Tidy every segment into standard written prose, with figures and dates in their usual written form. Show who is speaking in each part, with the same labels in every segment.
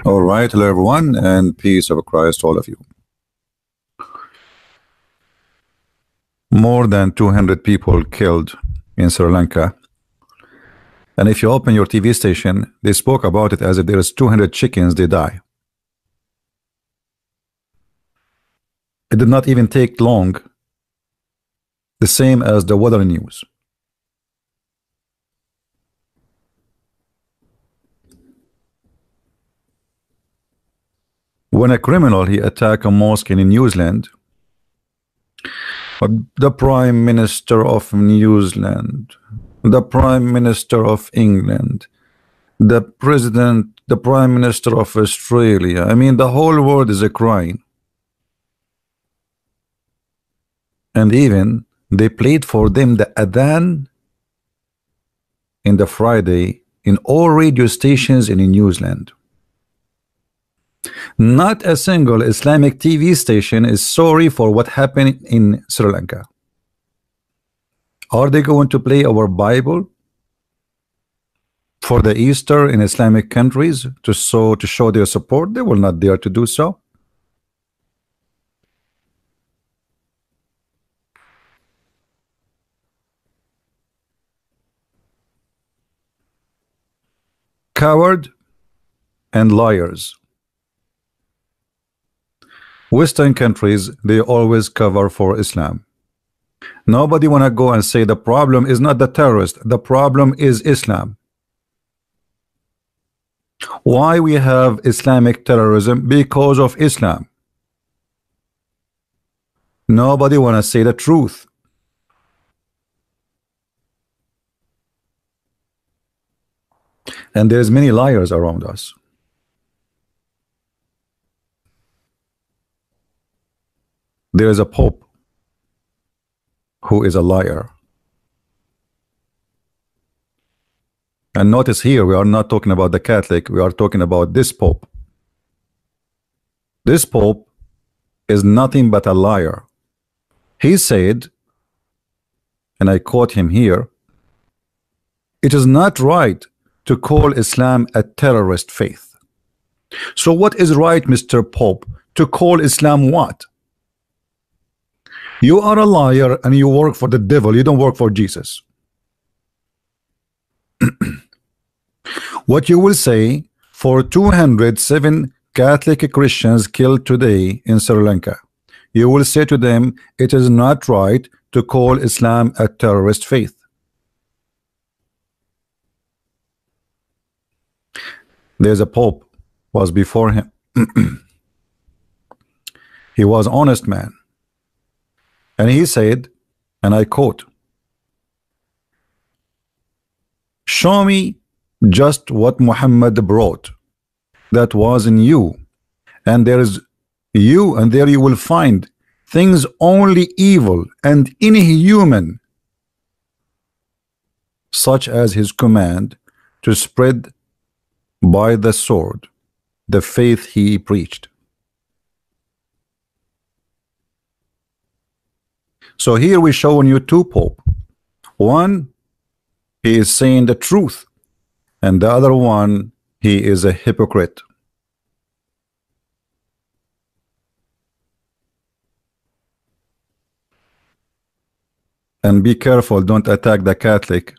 Speaker 1: All right, hello everyone, and peace of Christ, all of you. More than 200 people killed in Sri Lanka. And if you open your TV station, they spoke about it as if there's 200 chickens, they die. It did not even take long, the same as the weather news. When a criminal, he attacked a mosque in New Zealand, the Prime Minister of New Zealand, the Prime Minister of England, the President, the Prime Minister of Australia. I mean, the whole world is crying. And even they played for them the Adhan in the Friday in all radio stations in New Zealand. Not a single Islamic TV station is sorry for what happened in Sri Lanka. Are they going to play our Bible for the Easter in Islamic countries to show their support? They will not dare to do so. Coward and liars. Western countries, they always cover for Islam. Nobody wanna go and say the problem is not the terrorist, the problem is Islam. Why we have Islamic terrorism? Because of Islam. Nobody wanna say the truth. And there's many liars around us. There is a Pope who is a liar. And notice here, we are not talking about the Catholic, we are talking about this Pope. This Pope is nothing but a liar. He said, and I quote him here, it is not right to call Islam a terrorist faith. So what is right, Mr. Pope, to call Islam what? You are a liar and you work for the devil. You don't work for Jesus. What you will say for 207 Catholic Christians killed today in Sri Lanka, you will say to them, it is not right to call Islam a terrorist faith. There's a Pope was before him. He was an honest man. And he said, and I quote, show me just what Muhammad brought that was in you, and there is you, and there you will find things only evil and inhuman, such as his command to spread by the sword the faith he preached. So here we're showing you two Pope. One, he is saying the truth, and the other one, he is a hypocrite. And be careful, don't attack the Catholic.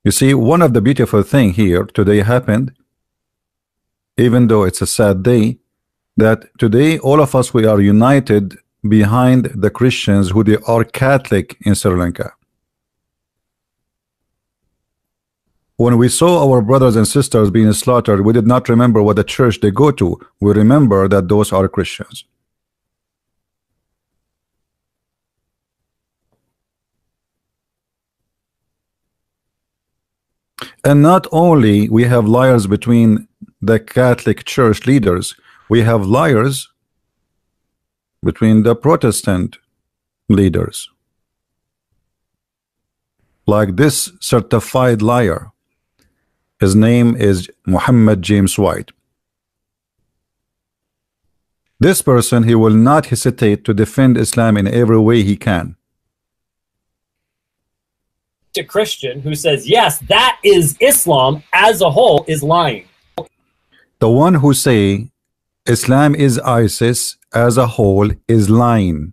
Speaker 1: You see, one of the beautiful thing here today happened, even though it's a sad day, that today all of us, we are united behind the Christians who they are Catholic in Sri Lanka. When we saw our brothers and sisters being slaughtered, we did not remember what the church they go to. We remember that those are Christians. And not only we have liars between the Catholic Church leaders, we have liars between the Protestant leaders. Like this certified liar. His name is Muhammad James White. This person, he will not hesitate to defend Islam in every way he can.
Speaker 2: A Christian who says, yes, that is Islam as a whole, is lying.
Speaker 1: The one who say Islam is ISIS as a whole is lying.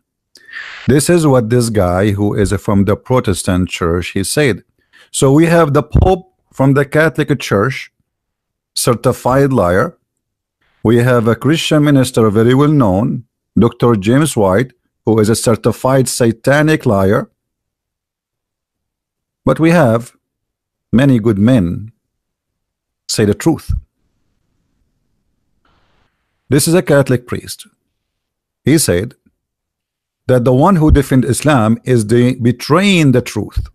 Speaker 1: This is what this guy who is from the Protestant church, he said. So we have the Pope from the Catholic Church, certified liar. We have a Christian minister very well known, Dr. James White, who is a certified satanic liar. But we have many good men say the truth. This is a Catholic priest. He said that the one who defends Islam is betraying the truth.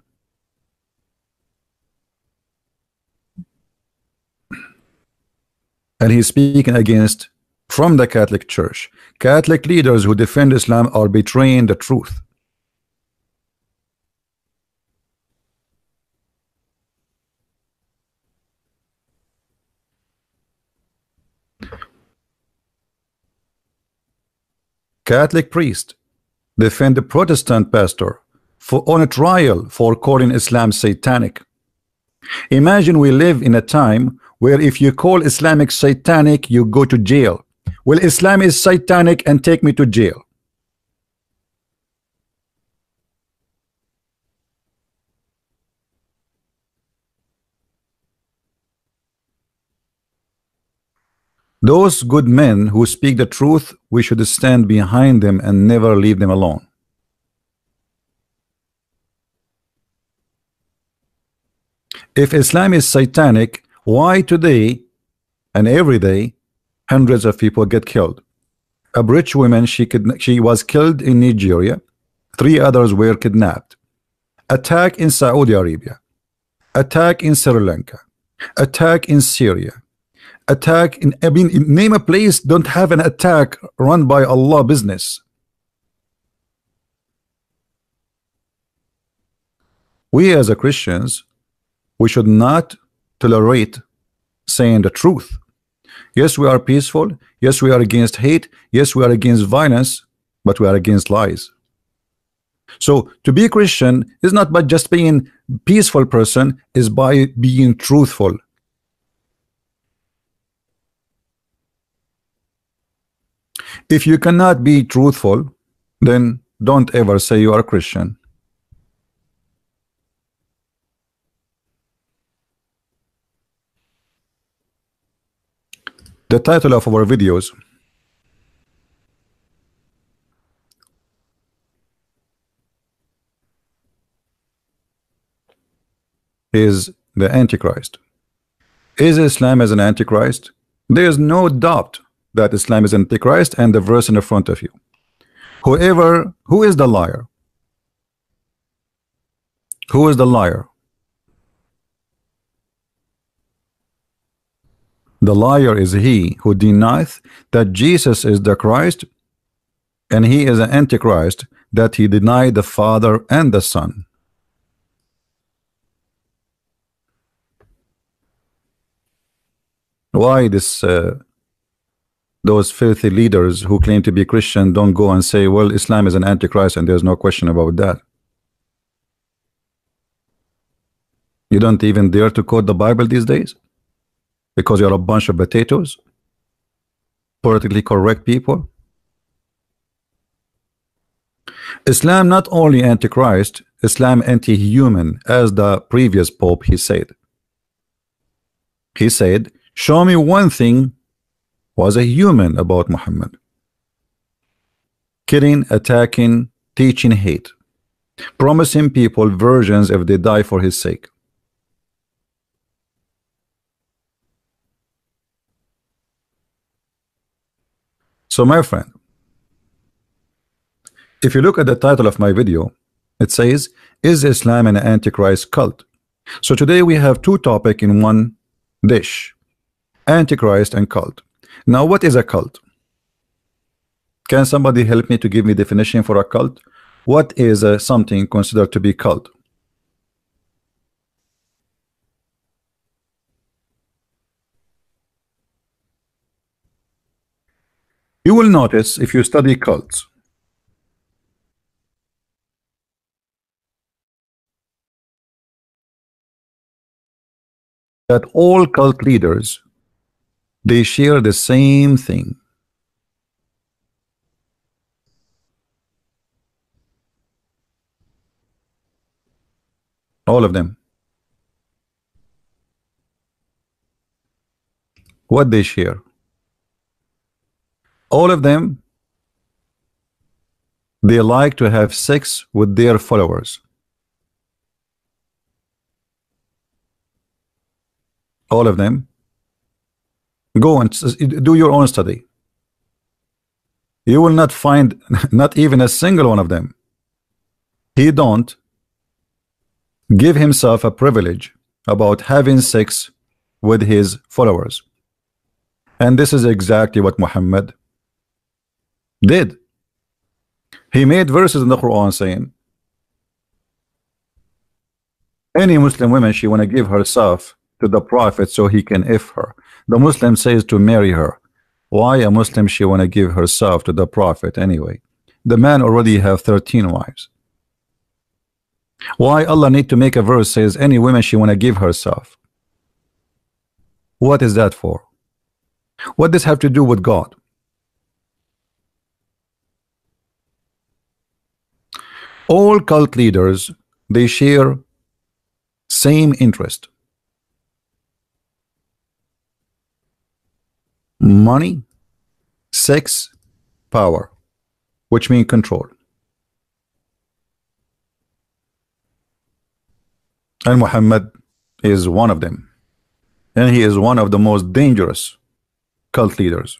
Speaker 1: And he's speaking against from the Catholic Church. Catholic leaders who defend Islam are betraying the truth. Catholic priest defend the Protestant pastor on a trial for calling Islam satanic. Imagine we live in a time where if you call Islamic satanic, you go to jail. Well, Islam is satanic and take me to jail. Those good men who speak the truth, we should stand behind them and never leave them alone. If Islam is satanic, why today and every day hundreds of people get killed? A British woman, she was killed in Nigeria. 3 others were kidnapped. Attack in Saudi Arabia. Attack in Sri Lanka. Attack in Syria. Attack in, I mean, name a place don't have an attack run by Allah business. We as a Christians, we should not tolerate saying the truth. Yes, we are peaceful. Yes, we are against hate. Yes, we are against violence, but we are against lies. So to be a Christian is not by just being a peaceful person, is by being truthful. If you cannot be truthful, then don't ever say you are a Christian. The title of our videos is the Antichrist. Is Islam as an Antichrist? There is no doubt that Islam is Antichrist, and the verse in the front of you. Who is the liar? Who is the liar? The liar is he who denieth that Jesus is the Christ, and he is an Antichrist, that he denied the Father and the Son. Why those filthy leaders who claim to be Christian don't go and say, well, Islam is an Antichrist and there's no question about that? You don't even dare to quote the Bible these days because you're a bunch of potatoes, politically correct people. Islam not only Antichrist, Islam anti-human, as the previous Pope he said. He said, show me one thing was a human about Muhammad. Killing, attacking, teaching hate, promising people virgins if they die for his sake. So my friend, if you look at the title of my video, it says, is Islam an Antichrist cult? So today we have 2 topics in one dish, Antichrist and cult. Now, what is a cult? Can somebody help me to give me definition for a cult? What is something considered to be cult? You will notice if you study cults, that all cult leaders They share the same thing. All of them. What they share? All of them, they like to have sex with their followers. All of them. Go and do your own study. You will not find not even a single one of them. He don't give himself a privilege about having sex with his followers. And this is exactly what Muhammad did. He made verses in the Quran saying, any Muslim woman, she want to give herself to the Prophet so he can if her. The Muslim says to marry her. Why a Muslim she want to give herself to the Prophet anyway? The man already have 13 wives. Why Allah need to make a verse says any woman she want to give herself? What is that for? What does have to do with God? All cult leaders, they share same interest. Money, sex, power, which means control. And Muhammad is one of them. And he is one of the most dangerous cult leaders.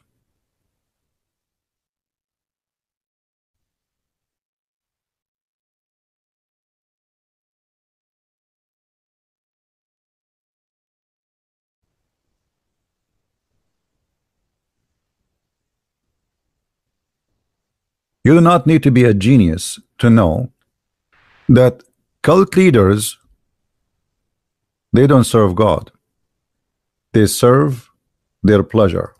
Speaker 1: You do not need to be a genius to know that cult leaders, they don't serve God. They serve their pleasure.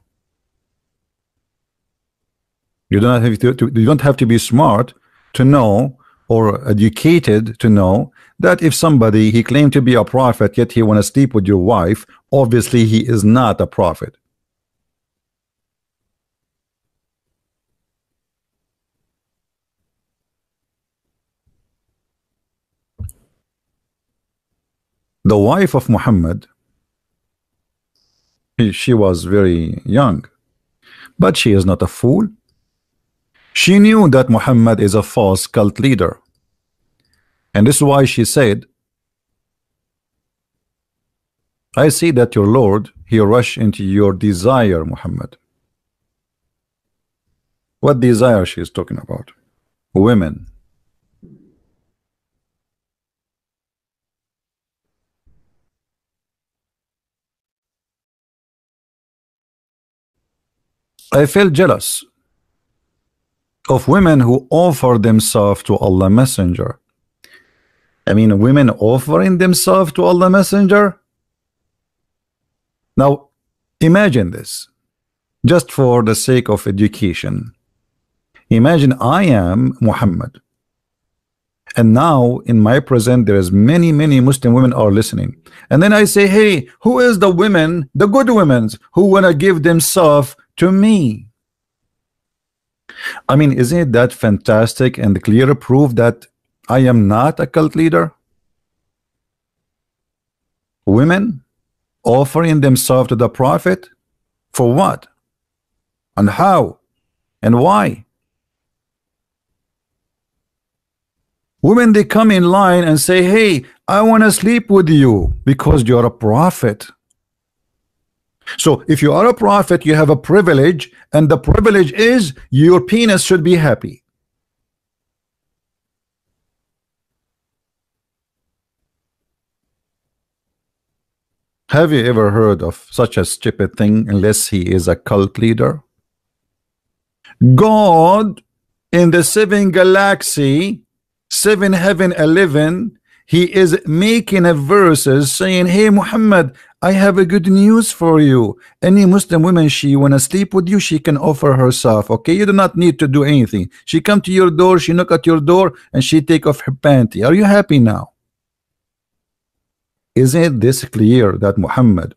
Speaker 1: You don't have to be smart to know, or educated to know, that if somebody, he claimed to be a prophet, yet he want to sleep with your wife, obviously he is not a prophet. The wife of Muhammad, she was very young, but she is not a fool. She knew that Muhammad is a false cult leader, and this is why she said, I see that your Lord, he rushed into your desire, Muhammad. What desire she is talking about? Women. I felt jealous of women who offer themselves to Allah Messenger. I mean, women offering themselves to Allah Messenger. Now, imagine this, just for the sake of education. Imagine I am Muhammad, and now in my present there is many Muslim women are listening, and then I say, hey, who is the women, the good women who want to give themselves to me? I mean, isn't that fantastic and clear proof that I am not a cult leader? Women offering themselves to the Prophet for what and how and why? Women, they come in line and say, hey, I want to sleep with you because you're a prophet. So if you are a prophet, you have a privilege, and the privilege is your penis should be happy. Have you ever heard of such a stupid thing unless he is a cult leader? God in the 7 galaxy, 7 heaven 11, he is making a verses saying, hey Muhammad, I have a good news for you. Any Muslim woman, she wanna sleep with you, she can offer herself. Okay, you do not need to do anything. She come to your door, she knock at your door, and she take off her panty. Are you happy now? Isn't this clear that Muhammad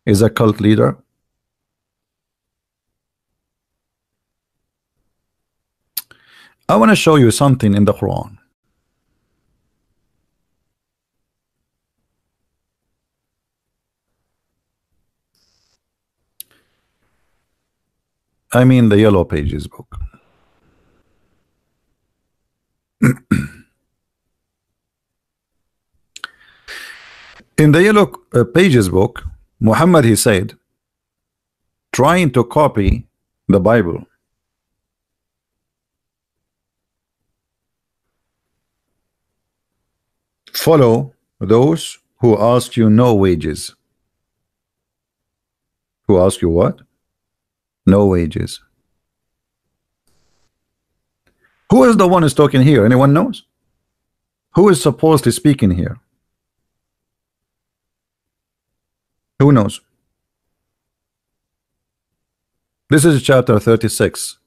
Speaker 1: is a cult leader? I want to show you something in the Quran. I mean the Yellow Pages book. In the Yellow Pages book, Muhammad, he said, trying to copy the Bible. Follow those who ask you no wages. Who ask you what? No wages. Who is the one who's talking here? Anyone knows? Who is supposed to speak in here? Who knows? This is chapter 36,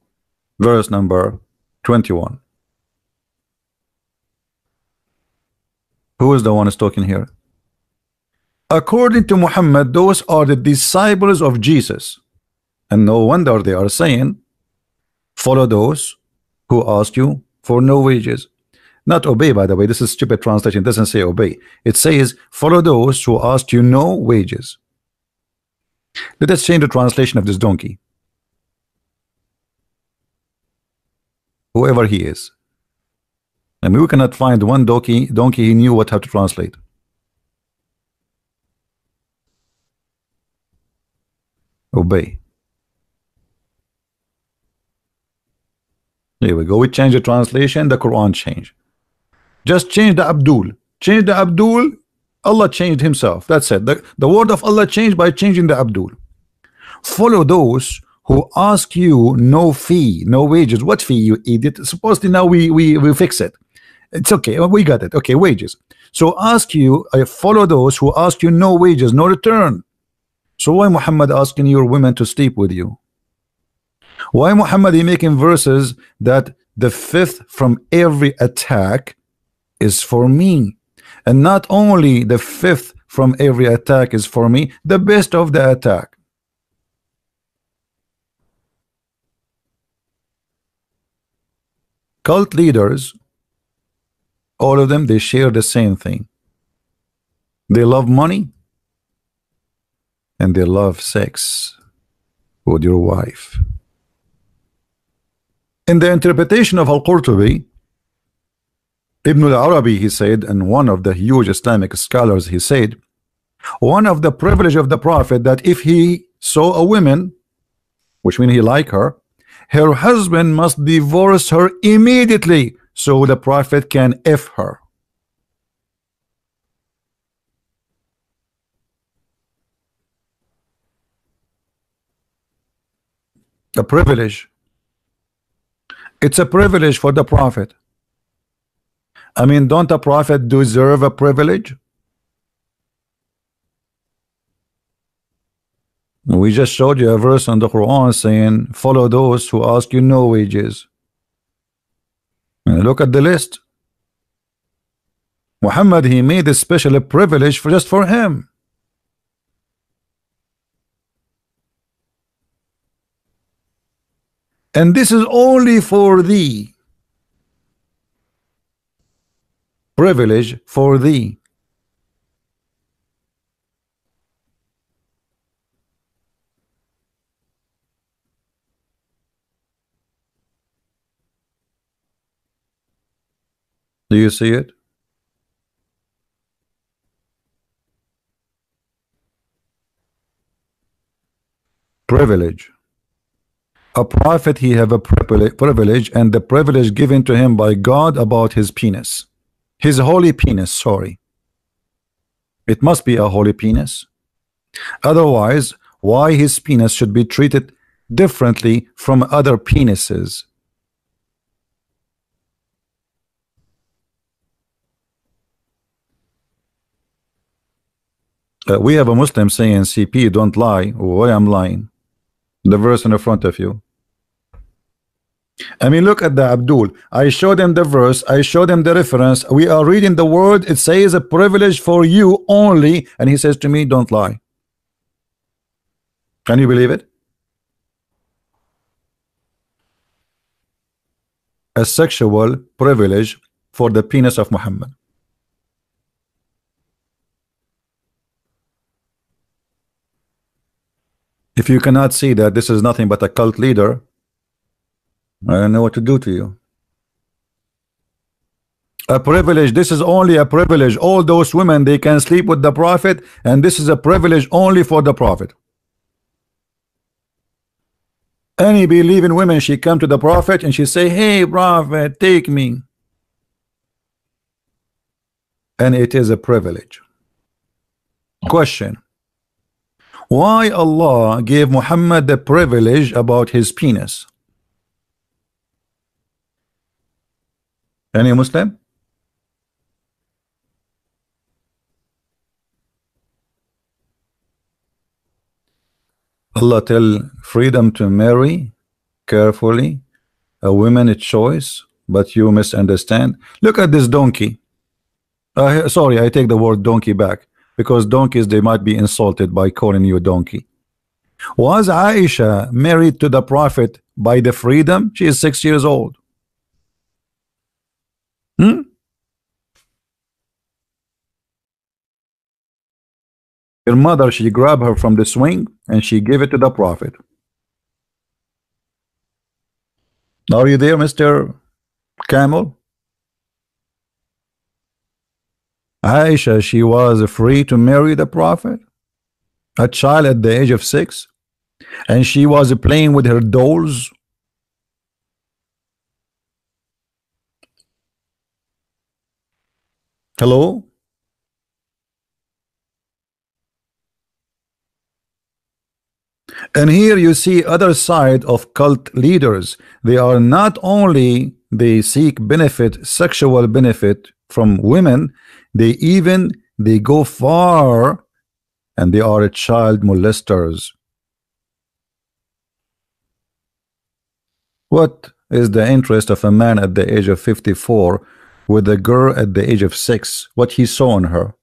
Speaker 1: verse number 21. Who is the one who's talking here? According to Muhammad, those are the disciples of Jesus. And no wonder they are saying, follow those who ask you for no wages. Not obey, by the way. This is stupid translation. It doesn't say obey. It says, follow those who ask you no wages. Let us change the translation of this donkey. Whoever he is. I mean, we cannot find one donkey he knew what how to translate. Obey. Here we go. We change the translation, the Quran changed. Just change the Abdul. Change the Abdul, Allah changed himself. That's it. The word of Allah changed by changing the Abdul. Follow those who ask you no fee, no wages. What fee, you idiot? Supposedly now we fix it. It's okay. We got it. Okay, wages. So ask you, follow those who ask you no wages, no return. So why Muhammad asking your women to sleep with you? Why Muhammad he making verses that the fifth from every attack is for me? And not only the fifth from every attack is for me, the best of the attack. Cult leaders, all of them, they share the same thing. They love money and they love sex with your wife. In the interpretation of Al-Qurtubi, Ibn al-Arabi, he said, and one of the huge Islamic scholars, he said, one of the privilege of the Prophet that if he saw a woman, which means he like her husband must divorce her immediately so the Prophet can F her. A privilege. It's a privilege for the Prophet. I mean, don't a Prophet deserve a privilege? We just showed you a verse on the Quran saying, follow those who ask you no wages. And look at the list. Muhammad, he made a special privilege for just for him. And this is only for thee. Privilege for thee. Do you see it? Privilege. A prophet, he have a privilege, and the privilege given to him by God about his penis. His holy penis, sorry. It must be a holy penis. Otherwise, why his penis should be treated differently from other penises? We have a Muslim saying, CP, don't lie. Why I'm lying? The verse in the front of you. I mean, look at the Abdul. I showed them the verse. I showed them the reference. We are reading the word. It says a privilege for you only. And he says to me, don't lie. Can you believe it? a sexual privilege for the penis of Muhammad? If you cannot see that this is nothing but a cult leader, I don't know what to do to you. A privilege, this is only a privilege. All those women, they can sleep with the prophet, and this is a privilege only for the prophet. Any believing women, she come to the prophet and she say, hey prophet, take me. And it is a privilege. Question: why Allah gave Muhammad the privilege about his penis? Any Muslim? Allah tell freedom to marry carefully, a woman a choice, but you misunderstand. Look at this donkey. Sorry, I take the word donkey back, because donkeys, they might be insulted by calling you a donkey. Was Aisha married to the prophet by the freedom? She is 6 years old. Her mother, she grabbed her from the swing and she gave it to the prophet. Are you there, Mr. Camel? Aisha, she was free to marry the prophet, a child at the age of 6, and she was playing with her dolls. Hello? And here you see other side of cult leaders. They are not only they seek benefit, sexual benefit from women, they go far, and they are child molesters. What is the interest of a man at the age of 54 with a girl at the age of 6? What he saw in her?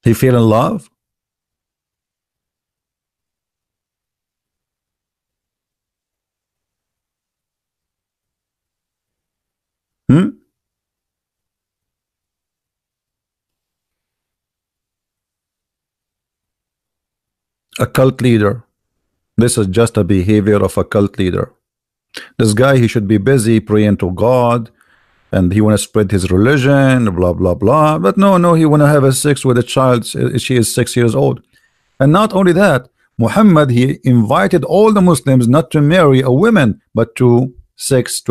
Speaker 1: He fell in love? A cult leader. This is just a behavior of a cult leader. This guy, he should be busy praying to God, and he want to spread his religion, blah blah blah. But no, he want to have a sex with a child. She is 6 years old. And not only that, Muhammad, he invited all the Muslims not to marry a woman, but to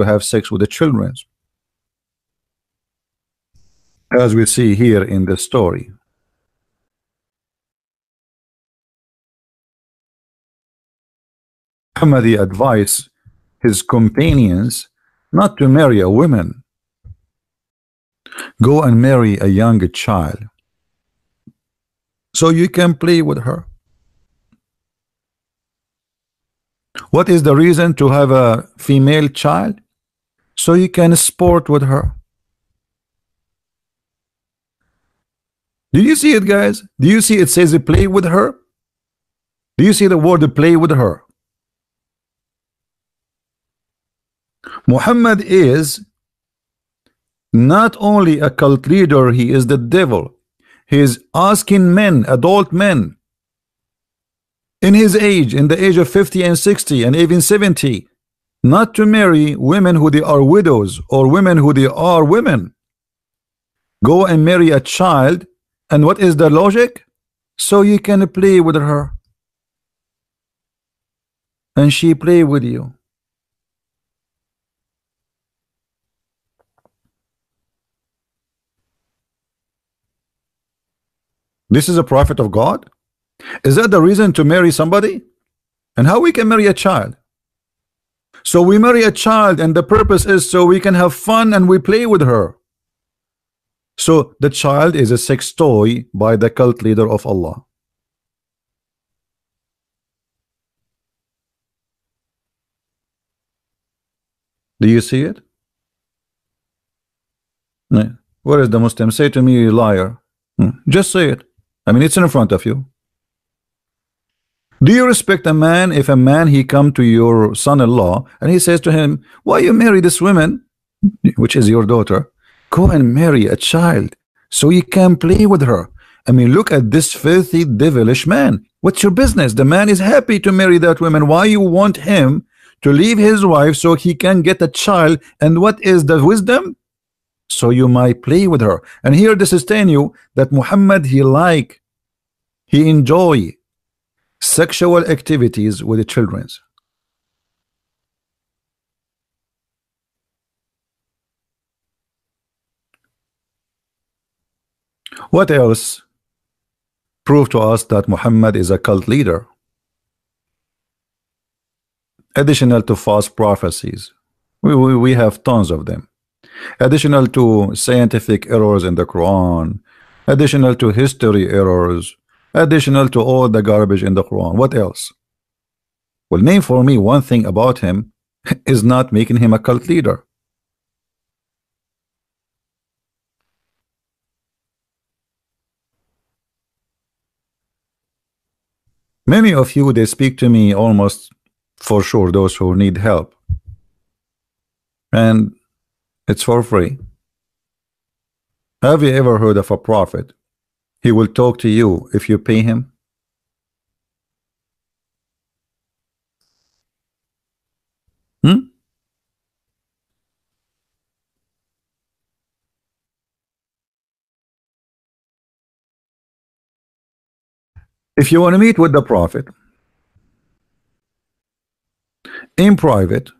Speaker 1: have sex with the children, as we see here in the story. Muhammad, he advised his companions not to marry a woman. Go and marry a young child, so you can play with her. What is the reason to have a female child? So you can sport with her. Do you see it, guys? Do you see it says play with her? Do you see the word play with her? Muhammad is not only a cult leader, he is the devil. He is asking men, adult men, in his age, in the age of 50 and 60 and even 70, not to marry women who they are widows or women who they are women. Go and marry a child, and what is the logic? So you can play with her, and she play with you. This is a prophet of God? Is that the reason to marry somebody? And how we can marry a child? So we marry a child, and the purpose is so we can have fun and we play with her. So the child is a sex toy by the cult leader of Allah. Do you see it? Where is the Muslim? Say to me, you liar. Just say it. I mean, it's in front of you. Do you respect a man if a man he come to your son-in-law and he says to him, why you marry this woman, which is your daughter, go and marry a child so you can play with her. I mean, look at this filthy, devilish man. What's your business? The man is happy to marry that woman. Why you want him to leave his wife so he can get a child? And what is the wisdom? So you might play with her. And here this is telling you that Muhammad, he enjoy sexual activities with the children. What else prove to us that Muhammad is a cult leader? Additional to false prophecies, we have tons of them. Additional to scientific errors in the Quran, additional to history errors, additional to all the garbage in the Quran. What else? Well, name for me one thing about him is not making him a cult leader. Many of you, they speak to me almost for sure, those who need help, and it's for free. Have you ever heard of a prophet? He will talk to you if you pay him. If you want to meet with the prophet in private,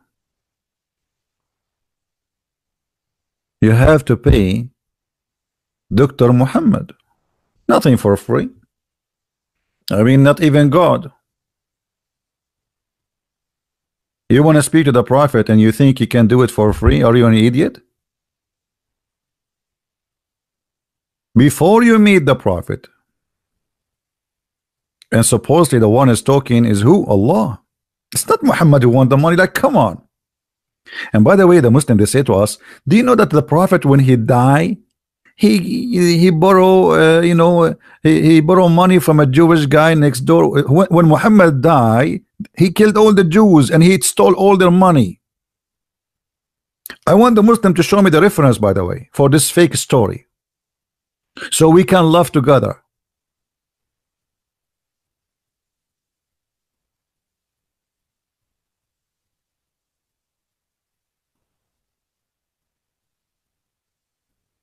Speaker 1: you have to pay Dr. Muhammad. Nothing for free. I mean, not even God. You want to speak to the prophet and you think you can do it for free? Are you an idiot? Before you meet the prophet, and supposedly the one is talking is who? Allah. It's not Muhammad who want the money. Like, come on. And by the way, the Muslim, they say to us, do you know that the prophet, when he died, he borrow he borrow money from a Jewish guy next door. When Muhammad died, he killed all the Jews and he stole all their money. I want the Muslim to show me the reference, by the way, for this fake story, so we can love together.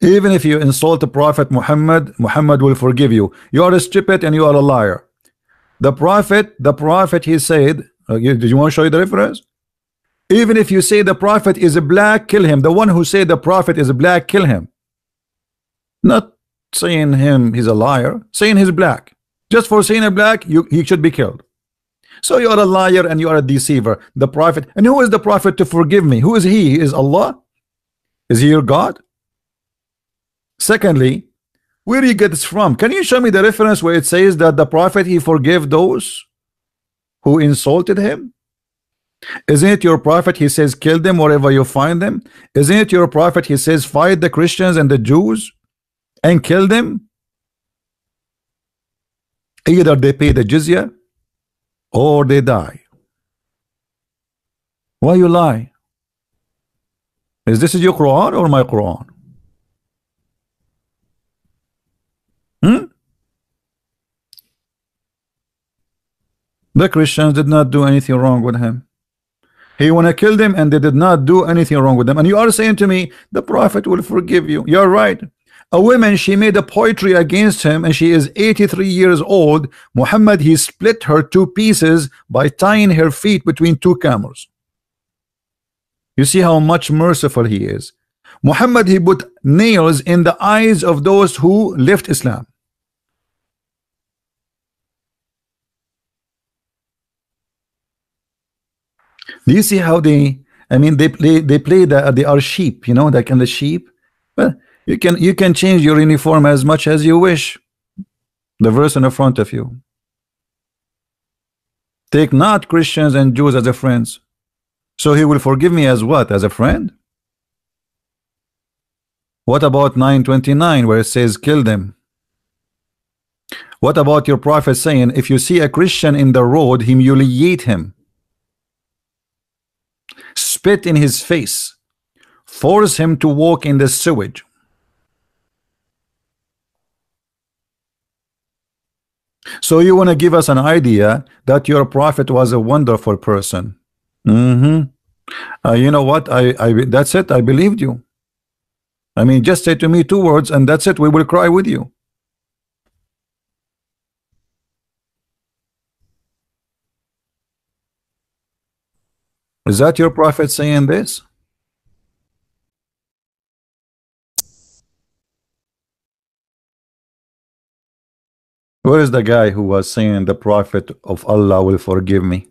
Speaker 1: Even if you insult the Prophet Muhammad, Muhammad will forgive you. You are a stupid and you are a liar. The Prophet, he said, did you want to show you the reference? Even if you say the Prophet is a black, kill him. The one who said the Prophet is a black, kill him. Not saying him he's a liar, saying he's black. Just for saying a black, he should be killed. So you are a liar and you are a deceiver. The Prophet, and who is the Prophet to forgive me? Who is he? He is Allah? Is he your God? Secondly, where do you get this from? Can you show me the reference where it says that the Prophet, he forgave those who insulted him? Isn't it your Prophet, he says kill them wherever you find them? Isn't it your Prophet, he says fight the Christians and the Jews and kill them? Either they pay the jizya or they die. Why you lie? Is this your Quran or my Quran? The Christians did not do anything wrong with him. He want to kill them and they did not do anything wrong with them. And you are saying to me the Prophet will forgive you. You're right. A woman, she made a poetry against him and she is 83 years old. Muhammad, he split her two pieces by tying her feet between two camels. You see how much merciful he is. Muhammad, he put nails in the eyes of those who left Islam. Do you see how they play they are sheep, you know, like in the sheep. Well, you can change your uniform as much as you wish. The verse in the front of you. Take not Christians and Jews as a friends. So he will forgive me as what? As a friend? What about 929 where it says kill them? What about your prophet saying, if you see a Christian in the road, humiliate him, spit in his face, force him to walk in the sewage? So you want to give us an idea that your prophet was a wonderful person? You know what? That's it. I believed you. I mean, just say to me 2 words, and that's it. We will cry with you. Is that your prophet saying this? Where is the guy who was saying the prophet of Allah will forgive me?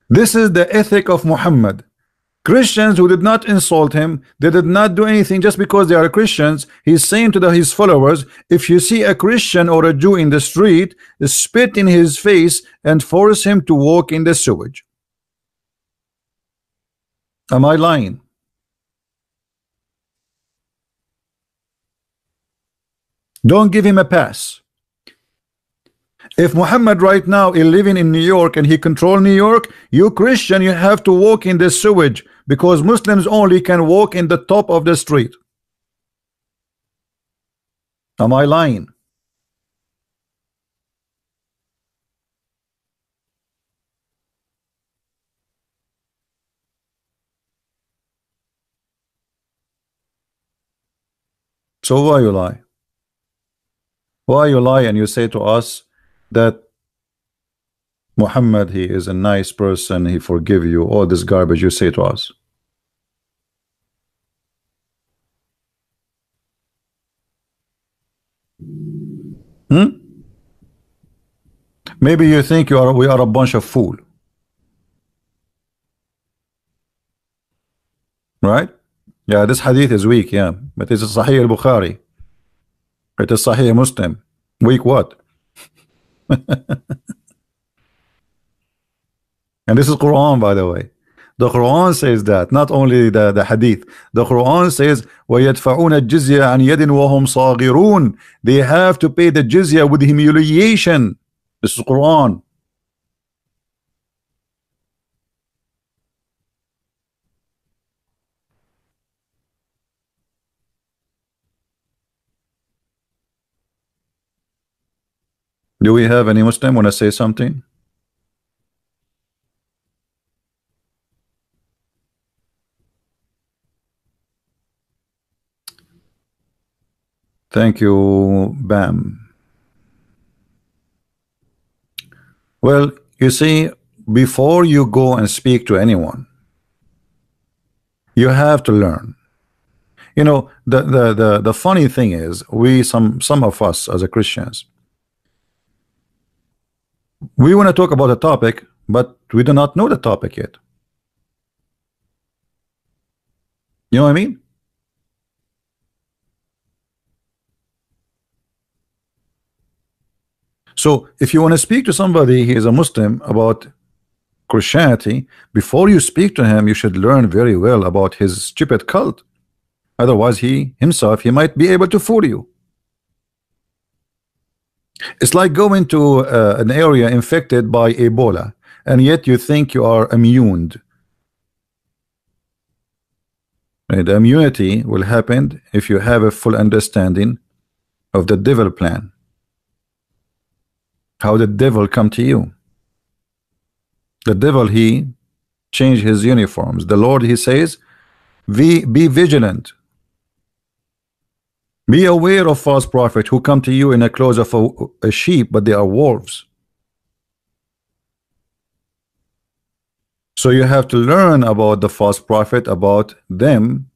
Speaker 1: This is the ethic of Muhammad. Christians who did not insult him, they did not do anything just because they are Christians. He's saying to his followers, if you see a Christian or a Jew in the street, spit in his face and force him to walk in the sewage. Am I lying? Don't give him a pass. If Muhammad right now is living in New York and he control New York, you Christian, you have to walk in the sewage, because Muslims only can walk in the top of the street. Am I lying? So why you lie? Why you lie and you say to us that Muhammad, he is a nice person, he forgive you, all this garbage you say to us? Maybe you think we are a bunch of fool, right? Yeah, this hadith is weak, yeah, but it's Sahih al-Bukhari, it is Sahih Muslim. Weak what? And this is Quran, by the way. The Quran says that, not only the hadith. The Quran says وَيَدْفَعُونَ الْجِزْيَةَ عَنْ يَدٍ وَهُمْ صَاغِرُونَ. They have to pay the jizya with humiliation. This is Quran. Do we have any Muslim want to say something? Thank you, Bam. Well, you see, before you go and speak to anyone, you have to learn. You know, the funny thing is, some of us as a Christians, we want to talk about a topic, but we do not know the topic yet. You know what I mean? So if you want to speak to somebody, he is a Muslim, about Christianity, before you speak to him, you should learn very well about his stupid cult. Otherwise, he might be able to fool you. It's like going to an area infected by Ebola, and yet you think you are immune. And the immunity will happen if you have a full understanding of the devil plan. How the devil come to you. The devil, he changed his uniforms. The Lord, he says, be vigilant. Be aware of false prophets who come to you in the clothes of a sheep, but they are wolves. So you have to learn about the false prophet, about them,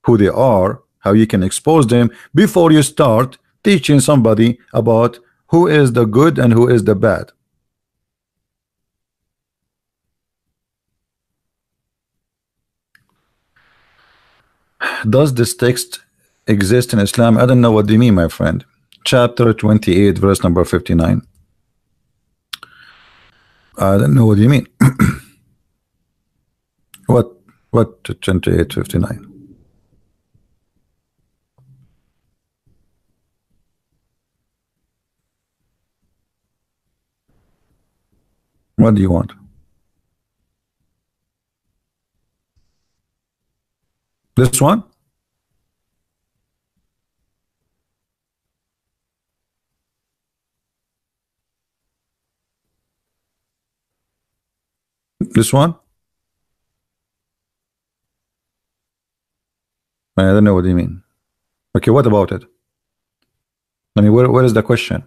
Speaker 1: who they are, how you can expose them, before you start teaching somebody about who is the good and who is the bad. Does this text exist in Islam? I don't know what they mean, my friend. Chapter 28, verse number 59. I don't know what you mean. What? What 28:59? What do you want? This one? This one? I don't know what you mean. Okay, what about it? I mean, where is the question?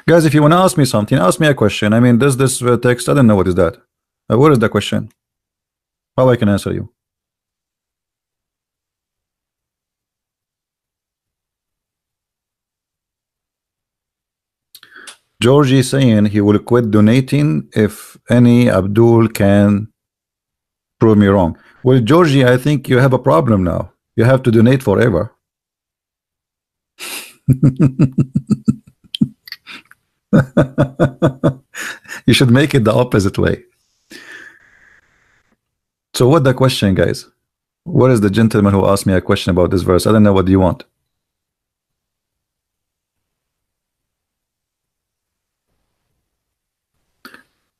Speaker 1: Guys, if you want to ask me something, ask me a question. I mean, does this text, I don't know what is that. Where is the question? How I can answer you? Georgie saying he will quit donating if any Abdul can prove me wrong. Well, Georgie, I think you have a problem now. You have to donate forever. You should make it the opposite way. So what the question, guys? What is the gentleman who asked me a question about this verse? I don't know. What do you want?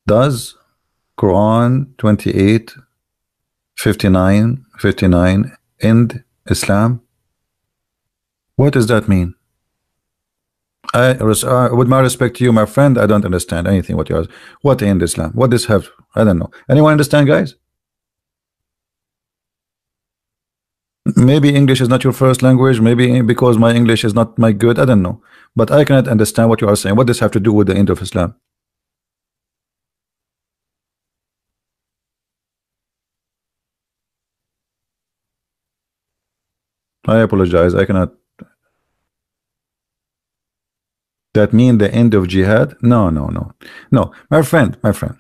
Speaker 1: Does Quran 28:59 end Islam? What does that mean? With my respect to you, my friend, I don't understand anything what you are. What end Islam? What does have? I don't know. Anyone understand, guys? Maybe English is not your first language. Maybe because my English is not my good. I don't know. But I cannot understand what you are saying. What does have to do with the end of Islam? I apologize. I cannot. That mean the end of jihad? No, no, no, no. My friend, my friend.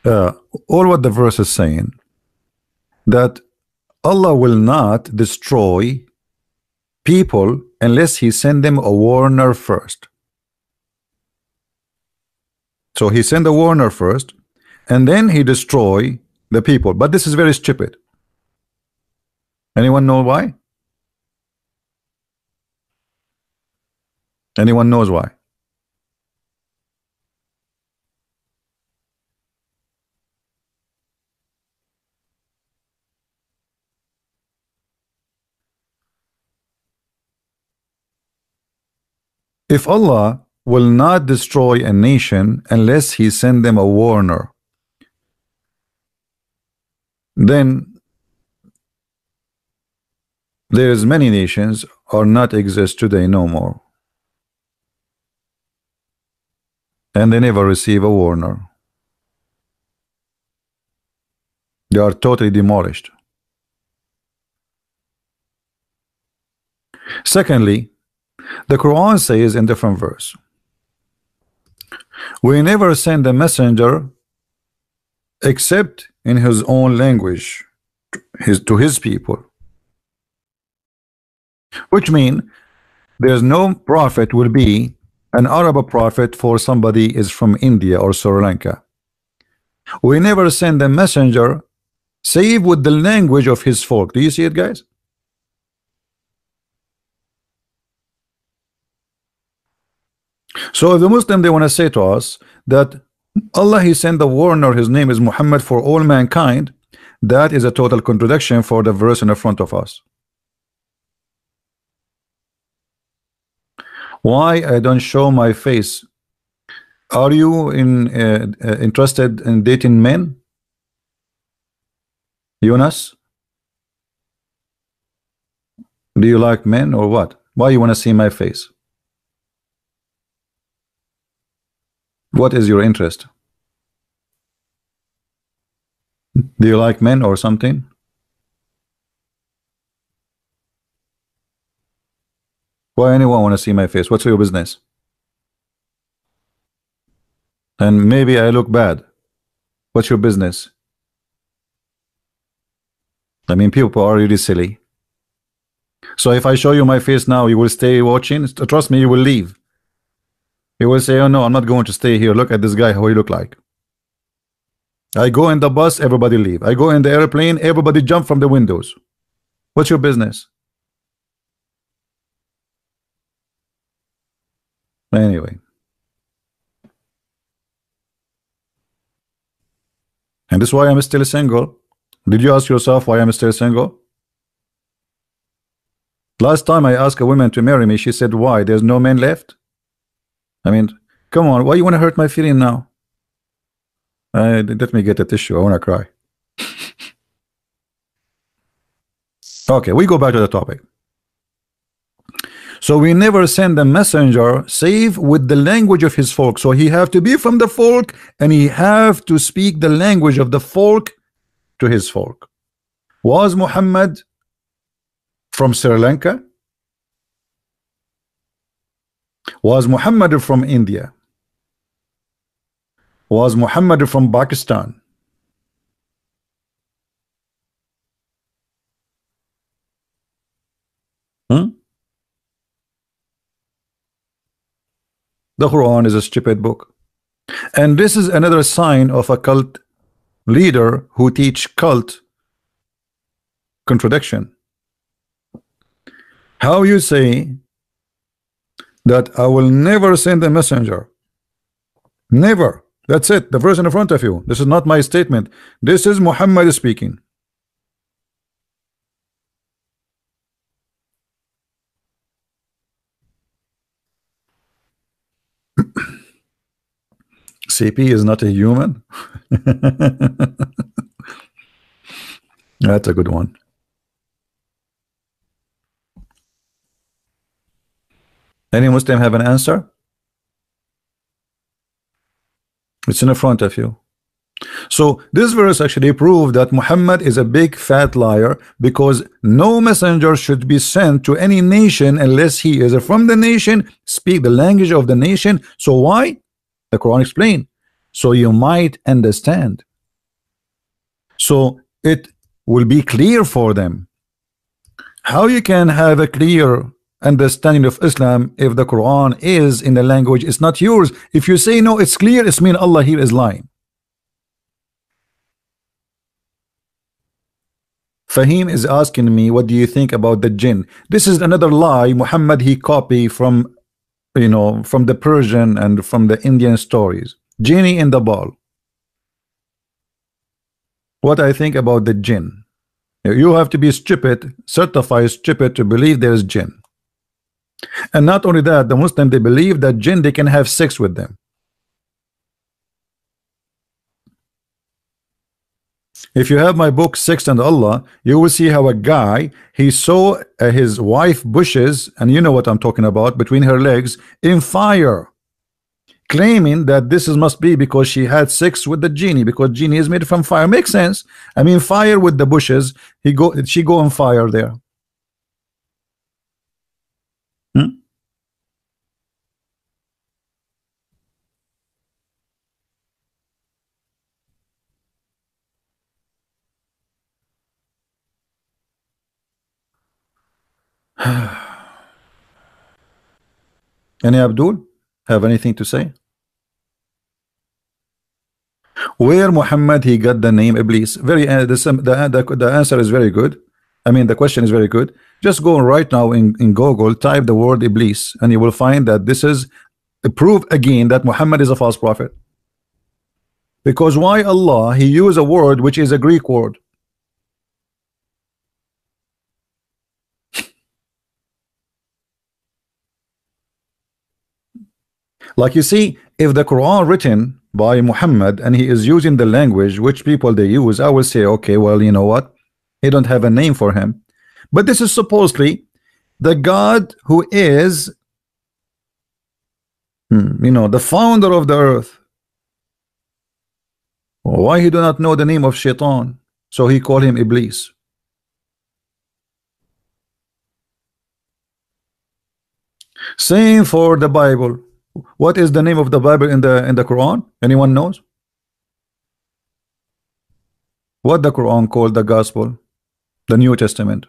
Speaker 1: All what the verse is saying that Allah will not destroy people unless He send them a warner first. So He sent a warner first, and then He destroy the people. But this is very stupid. Anyone know why? Anyone knows why? If Allah will not destroy a nation unless He send them a warner, then there is many nations are not exist today no more, and they never receive a warner. They are totally demolished. Secondly, the Quran says in different verse, we never send a messenger except in his own language to his people, which means there's no prophet will be an Arab prophet for somebody is from India or Sri Lanka. We never send a messenger save with the language of his folk. Do you see it, guys? So if the Muslim, they want to say to us that Allah, He sent the warner, his name is Muhammad for all mankind, that is a total contradiction for the verse in the front of us. Why I don't show my face? Are you interested in dating men, Yunus? Do you like men or what? Why you want to see my face? What is your interest? Do you like men or something? Why anyone want to see my face? What's your business? And maybe I look bad. What's your business? I mean, people are really silly. So if I show you my face now, you will stay watching? Trust me, you will leave. You will say, oh no, I'm not going to stay here. Look at this guy, how he look like. I go in the bus, everybody leave. I go in the airplane, everybody jump from the windows. What's your business? Anyway, and this is why I'm still single. Did you ask yourself why I'm still single? Last time I asked a woman to marry me, she said, why? There's no men left? I mean, come on, why you want to hurt my feeling now? Let me get a tissue. I want to cry. Okay, we go back to the topic. So we never send a messenger save with the language of his folk. So he have to be from the folk, and he have to speak the language of the folk to his folk. Was Muhammad from Sri Lanka? Was Muhammad from India? Was Muhammad from Pakistan? Hmm? The Quran is a stupid book. And this is another sign of a cult leader who teach cult contradiction. How you say that I will never send a messenger? Never. That's it. The verse in front of you. This is not my statement. This is Muhammad speaking. CP is not a human. That's a good one. Any Muslim have an answer? It's in front of you. So this verse actually proved that Muhammad is a big fat liar, because no messenger should be sent to any nation unless he is from the nation, speak the language of the nation. So why? The Quran explained. So you might understand. So it will be clear for them. How you can have a clear understanding of Islam if the Quran is in the language, it's not yours. If you say no, it's clear, it's mean Allah here is lying. Fahim is asking me, what do you think about the jinn? This is another lie. Muhammad, he copy from, you know, from the Persian and from the Indian stories. Genie in the ball. What I think about the jinn? You have to be stupid, certified stupid, to believe there is jinn. And not only that, the Muslim, they believe that jinn, they can have sex with them. If you have my book Sex and Allah, you will see how a guy, he saw his wife bushes, and you know what I'm talking about, between her legs in fire, claiming that this is must be because she had sex with the genie, because genie is made from fire. Makes sense. I mean, fire with the bushes, she go on fire there. Hmm? Any Abdul have anything to say? Where Muhammad he got the name Iblis? Very the answer is very good. I mean, the question is very good. Just go right now in Google, type the word Iblis, and you will find that this is a proof again that Muhammad is a false prophet. Because why Allah he used a word which is a Greek word? Like, you see, if the Quran written by Muhammad and he is using the language which people they use, I will say, okay, well, you know what, he don't have a name for him. But this is supposedly the God who is, you know, the founder of the earth. Why he do not know the name of Shaitan? So he call him Iblis. Same for the Bible. What is the name of the Bible in the Quran? Anyone knows? What the Quran called the Gospel, the New Testament?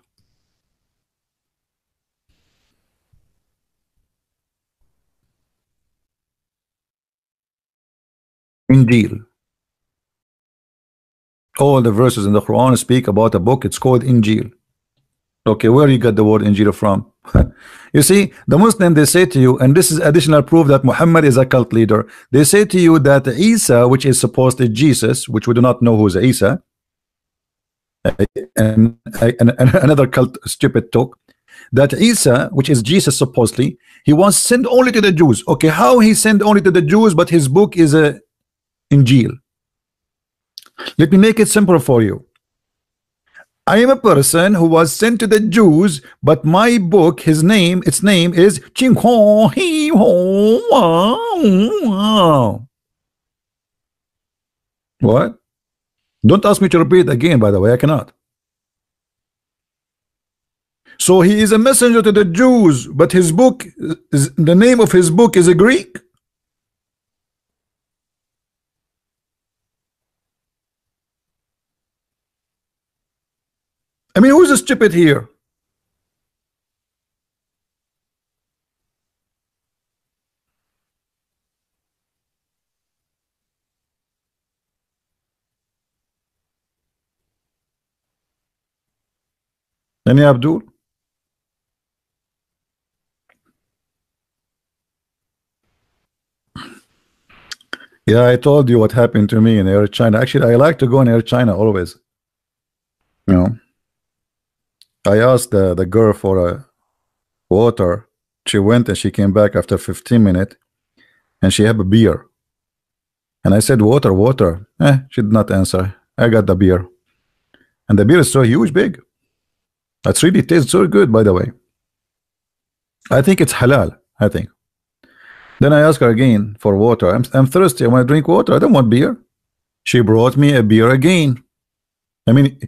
Speaker 1: Injil. All the verses in the Quran speak about a book. It's called Injil. Okay, where you got the word Injil from? You see, the Muslim, they say to you, and this is additional proof that Muhammad is a cult leader. They say to you that Isa, which is supposedly Jesus, which we do not know who is Isa, and another cult stupid talk, that Isa, which is Jesus supposedly, he was sent only to the Jews. Okay, how he sent only to the Jews, but his book is a Injil? Let me make it simple for you. I am a person who was sent to the Jews, but my book, its name is What? Don't ask me to repeat again, by the way, I cannot. So he is a messenger to the Jews, but his book, the name of his book is a Greek. I mean, who's stupid here? Any Abdul? Yeah, I told you what happened to me in Air China. Actually, I like to go in Air China always. You know, I asked the girl for a water. She went and she came back after 15 minutes and she had a beer. And I said, water, water. She did not answer. I got the beer. And the beer is so huge, big. It really tastes so good, by the way. I think it's halal, I think. Then I asked her again for water. I'm thirsty. I want to drink water. I don't want beer. She brought me a beer again. I mean,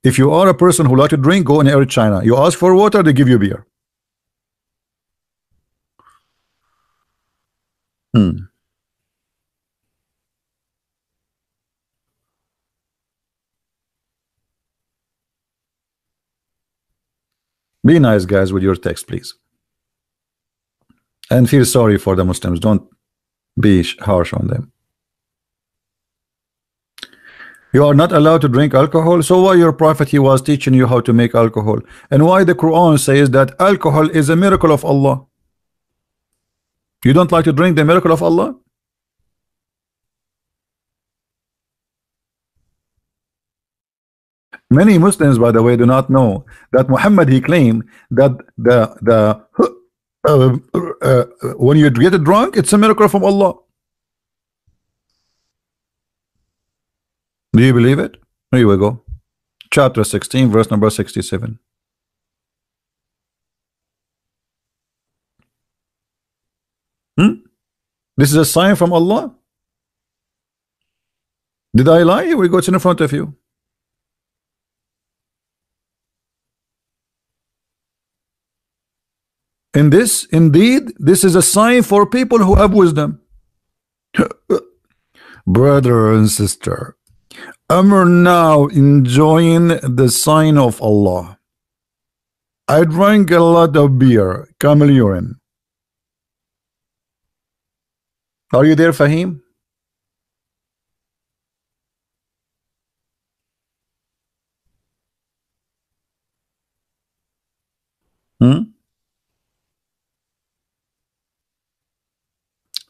Speaker 1: if you are a person who like to drink, go in Air China. You ask for water, they give you beer. Be nice, guys, with your text, please. And feel sorry for the Muslims. Don't be harsh on them. You are not allowed to drink alcohol. So why your prophet, he was teaching you how to make alcohol? And why the Quran says that alcohol is a miracle of Allah? You don't like to drink the miracle of Allah? Many Muslims, by the way, do not know that Muhammad, he claimed that when you get drunk, it's a miracle from Allah. Do you believe it? Here we go. Chapter 16, verse number 67. This is a sign from Allah. Did I lie? Here we go. It's in front of you. In this, indeed, this is a sign for people who have wisdom. Brother and sister, I'm now enjoying the sign of Allah. I drank a lot of beer, camel urine. Are you there, Fahim?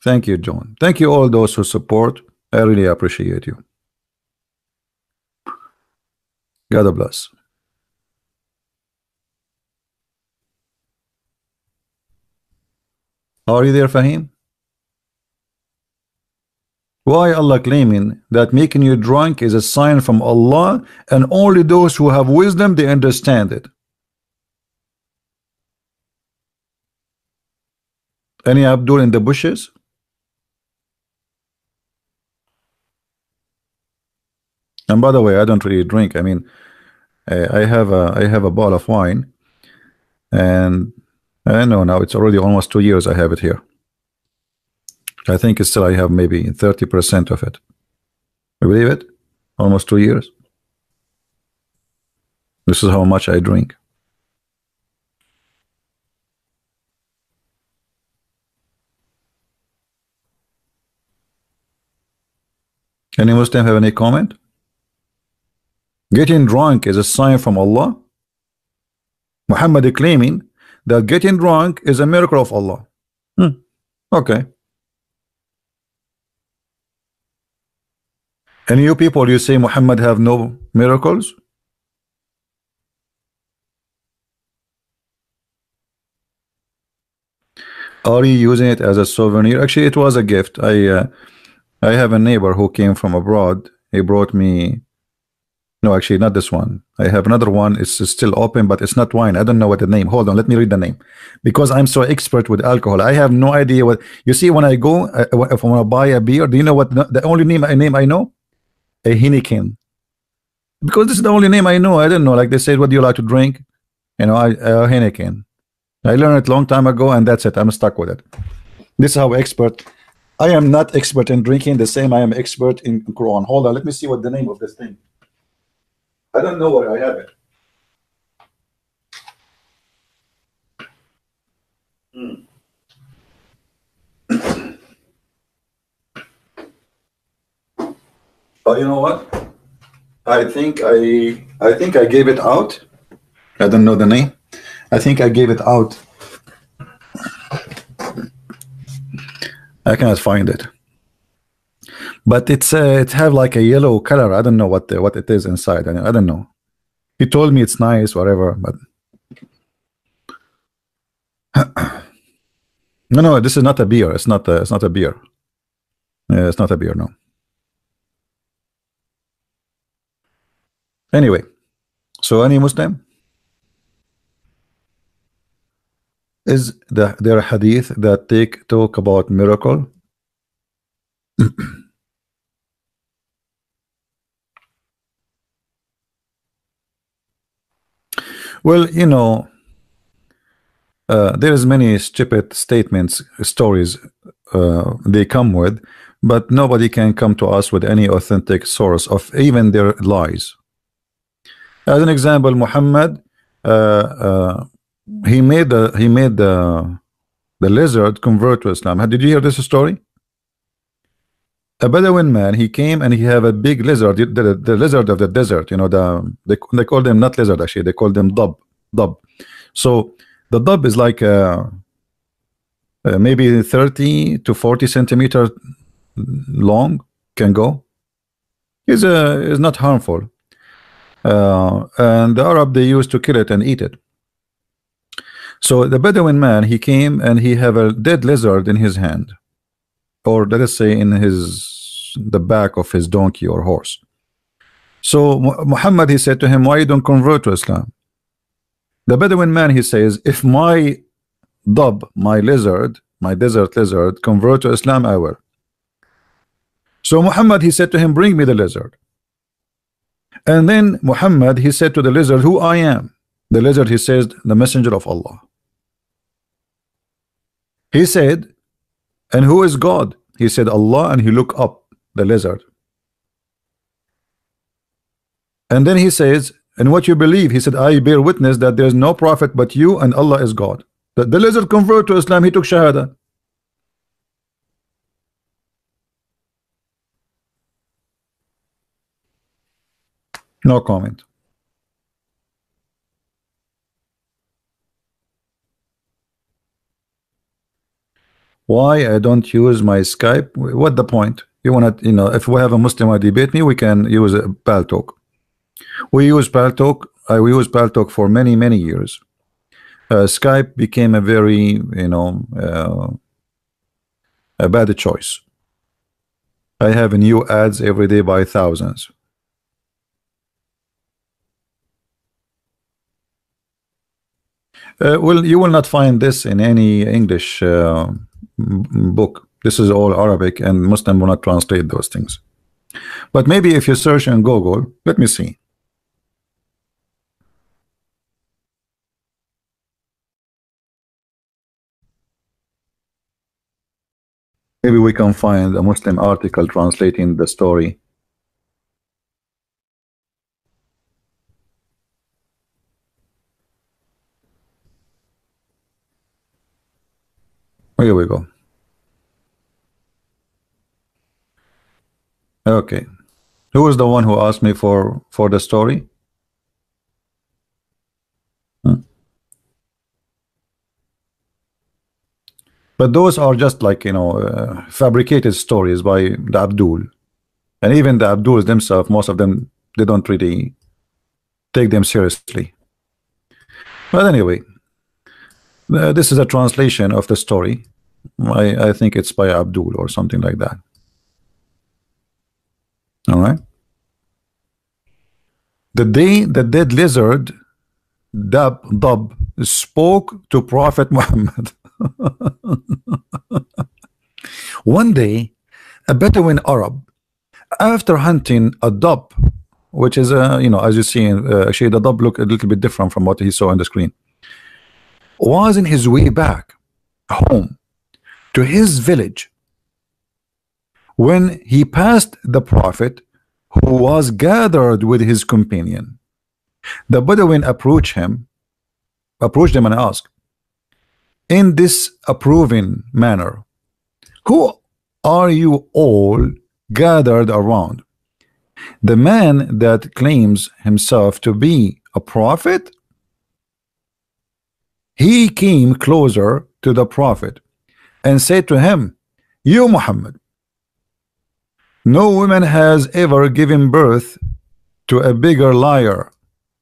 Speaker 1: Thank you, John. Thank you all those who support. I really appreciate you. God bless. Are you there, Fahim? Why Allah claiming that making you drunk is a sign from Allah and only those who have wisdom, they understand it? Any Abdul in the bushes? And by the way, I don't really drink. I mean, I have a bottle of wine, and I know now it's already almost 2 years I have it here. I think it's still I have maybe 30% of it. You believe it? Almost 2 years. This is how much I drink. Any Muslim have any comment? Getting drunk is a sign from Allah. Muhammad claiming that getting drunk is a miracle of Allah. Okay. And you people, you say Muhammad have no miracles? Are you using it as a souvenir? Actually, it was a gift. I have a neighbor who came from abroad. He brought me. No, actually, not this one. I have another one. It's still open, but it's not wine. I don't know what the name. Hold on, let me read the name, because I'm so expert with alcohol. I have no idea what. You see, when I go, if I want to buy a beer, do you know what the only name I know? A Heineken. Because this is the only name I know. I don't know. Like they said, what do you like to drink? You know, Heineken. I learned it a long time ago, and that's it. I'm stuck with it. This is how expert. I am not expert in drinking. The same I am expert in Quran. Hold on, let me see what the name of this thing. I don't know where I have it. Oh, you know what? I think I gave it out. I don't know the name. I think I gave it out. I cannot find it. But it have like a yellow color. I don't know what it is inside. I don't know. He told me it's nice, whatever. But no, this is not a beer. It's not a beer. It's not a beer. No. Anyway, so any Muslim, is there a hadith that talk about miracle? Well, you know, there's many stupid statements, stories they come with, but nobody can come to us with any authentic source of even their lies. As an example, Muhammad, he made the lizard convert to Islam. Did you hear this story? A Bedouin man, he came and he have a big lizard, the lizard of the desert. You know, they call them not lizard, actually they call them dub. So the dub is like maybe 30 to 40 centimeters long, can go. Is not harmful, and the Arab, they used to kill it and eat it. So the Bedouin man, he came and he have a dead lizard in his hand, or let us say in the back of his donkey or horse. So Muhammad, he said to him, why you don't convert to Islam? The Bedouin man, he says, if my dub, my lizard, my desert lizard, convert to Islam, I will. So Muhammad, he said to him, bring me the lizard. And then Muhammad, he said to the lizard, who I am? The lizard, he says, the messenger of Allah. He said, and who is God? He said, Allah, and he looked up the lizard. And then he says, and what you believe? He said, I bear witness that there is no prophet but you, and Allah is God. The lizard converted to Islam, he took Shahada. No comment. Why I don't use my Skype? What the point? You want to, you know, if we have a Muslim debate me, we can use a Paltalk. We use Paltalk. We use Paltalk for many years. Skype became a very, you know, a bad choice. I have new ads every day by thousands. Well, you will not find this in any English book. This is all Arabic, and Muslim will not translate those things. But maybe if you search on Google, let me see. Maybe we can find a Muslim article translating the story. Here we go. Okay. Who is the one who asked me for the story? But those are just like, you know, fabricated stories by the Abdul, and even the Abduls themselves, most of them, they don't really take them seriously. But anyway, this is a translation of the story. I think it's by Abdul or something like that. All right. The day the dead lizard Dub spoke to Prophet Muhammad. One day, a Bedouin Arab, after hunting a dub, which is you know, as you see, actually the dub look a little bit different from what he saw on the screen, was in his way back home to his village when he passed the Prophet, who was gathered with his companion. The Bedouin approached him and asked, in this approving manner, who are you all gathered around? The man that claims himself to be a prophet? He came closer to the Prophet and said to him, you Muhammad, no woman has ever given birth to a bigger liar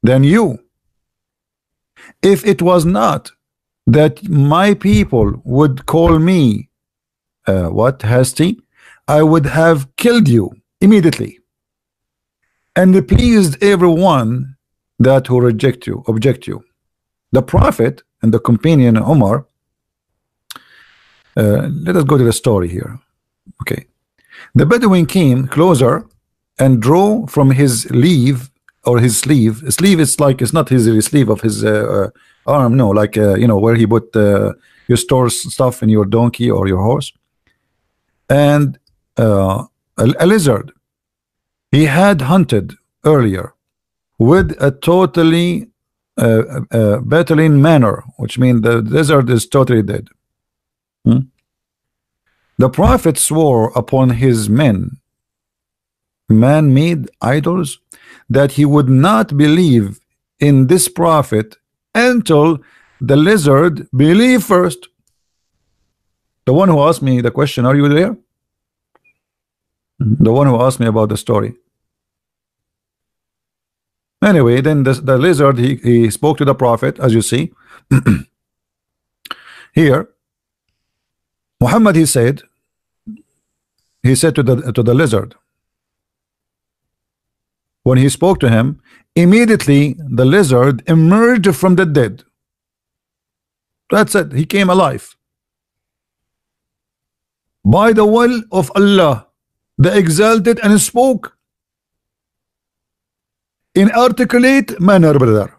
Speaker 1: than you. If it was not that my people would call me hasty, I would have killed you immediately, and pleased everyone that who object you. The Prophet and the companion Umar, let us go to the story here. Okay, the Bedouin came closer and drew from his sleeve, it's like, it's not his sleeve of his arm, no, like you know, where he put you store stuff in your donkey or your horse, and a lizard he had hunted earlier with a totally battling manner, which means the lizard is totally dead. The Prophet swore upon his man-made idols that he would not believe in this prophet until the lizard believe first. The one who asked me the question, are you there? The one who asked me about the story. Anyway, then the lizard, he spoke to the Prophet, as you see. Here, Muhammad, he said to the lizard, when he spoke to him, immediately the lizard emerged from the dead. That's it, he came alive. By the will of Allah, the Exalted, and spoke in articulate manner, brother,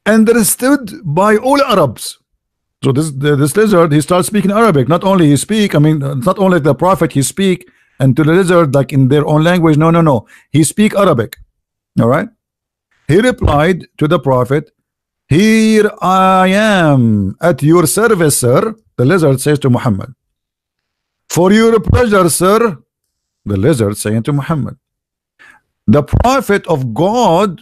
Speaker 1: understood by all Arabs. So this lizard, he starts speaking Arabic. Not only he speak, I mean, not only the Prophet he speak, and to the lizard like in their own language. No, he speak Arabic. All right. He replied to the Prophet, here I am at your service, sir. The lizard says to Muhammad, for your pleasure, sir. The lizard saying to Muhammad, the Prophet of God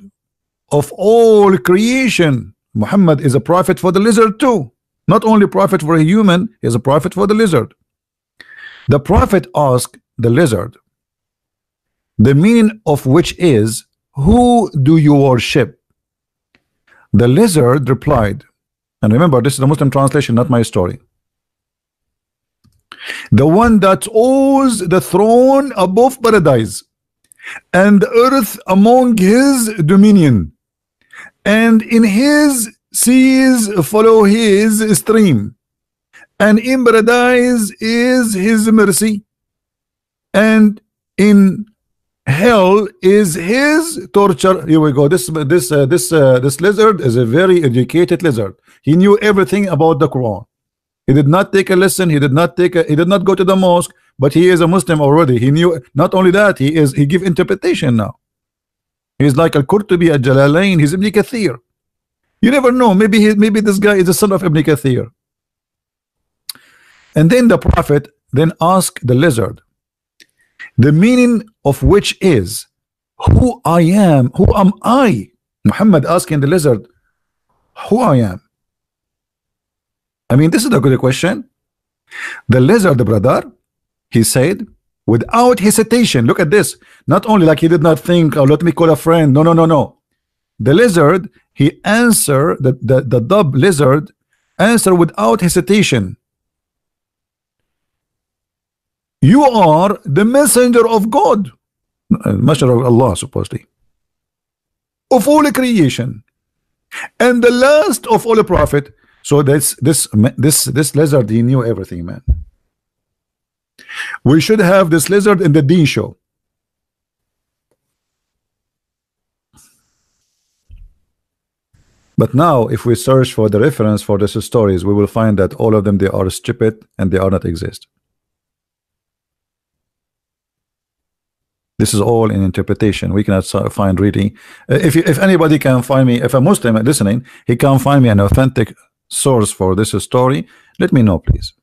Speaker 1: of all creation. Muhammad is a prophet for the lizard too. Not only prophet for a human, he is a prophet for the lizard. The Prophet asked the lizard, the meaning of which is, who do you worship? The lizard replied, and remember, this is the Muslim translation, not my story, the one that owns the throne above paradise and earth among his dominion, and in his seas follow his stream, and in paradise is his mercy, and in hell is his torture. Here we go. This lizard is a very educated lizard. He knew everything about the Quran. He did not take a lesson. He did not go to the mosque, but he is a Muslim already. He knew. Not only that, he give interpretation now. He's like Al-Qurtubi, Al-Jalalain. He's Ibn Kathir. You never know. Maybe this guy is the son of Ibn Kathir. And then the Prophet then asked the lizard, the meaning of which is who I am. Who am I? Muhammad asking the lizard who I am. I mean, this is a good question. The lizard, brother, he said without hesitation, look at this, not only like he did not think, oh, let me call a friend. No, no, no, no. The lizard, he answered, the dub lizard answered without hesitation. You are the messenger of God, messenger of Allah, supposedly, of all creation, and the last of all prophet. So this lizard, he knew everything, man. We should have this lizard in the Deen show. But now, if we search for the reference for these stories, we will find that all of them, they are stupid and they are not exist. This is all in interpretation. We cannot find really. If anybody can find me, if a Muslim listening, he can find me an authentic source for this story, let me know, please.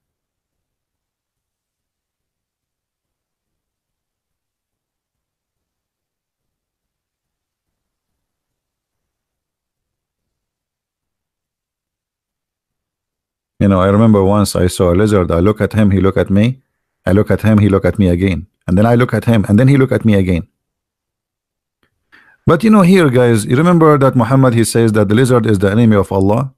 Speaker 1: You know, I remember once I saw a lizard. I look at him, he look at me. I look at him, he look at me again. And then I look at him, and then he look at me again. But you know, here, guys, you remember that Muhammad, he says that the lizard is the enemy of Allah.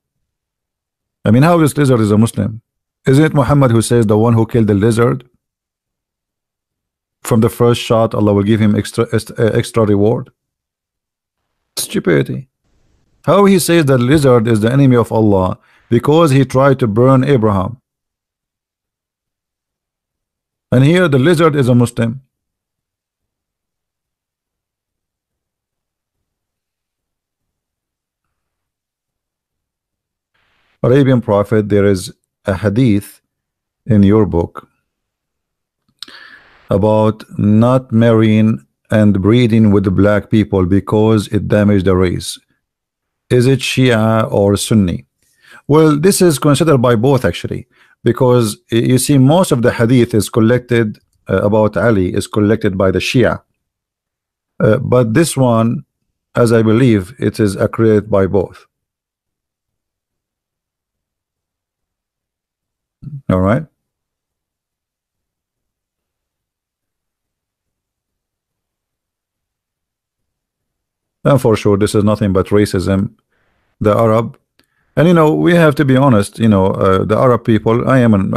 Speaker 1: I mean, how this lizard is a Muslim? Isn't it Muhammad who says the one who killed the lizard, from the first shot, Allah will give him extra reward? Stupidity. How he says that lizard is the enemy of Allah because he tried to burn Abraham. And here the lizard is a Muslim. Arabian prophet, there is a hadith in your book about not marrying and breeding with the black people because it damaged the race. Is it Shia or Sunni? Well, this is considered by both, actually, because you see most of the hadith is collected about Ali is collected by the Shia, but this one, as I believe, it is accurate by both. All right. And for sure, this is nothing but racism. The Arab, and you know, we have to be honest. You know, the Arab people. I am an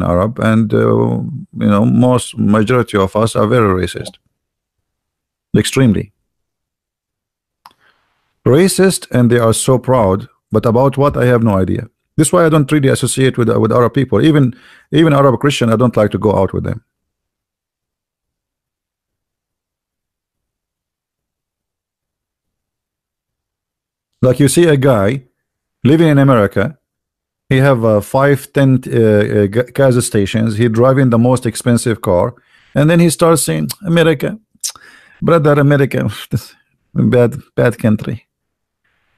Speaker 1: Arab, and you know, majority of us are very racist, extremely racist, and they are so proud. But about what, I have no idea. This is why I don't really associate with Arab people. Even Arab Christian, I don't like to go out with them. Like you see a guy living in America, he have 5-10 gas stations, he driving the most expensive car, and then he starts saying, America, brother, America, bad country.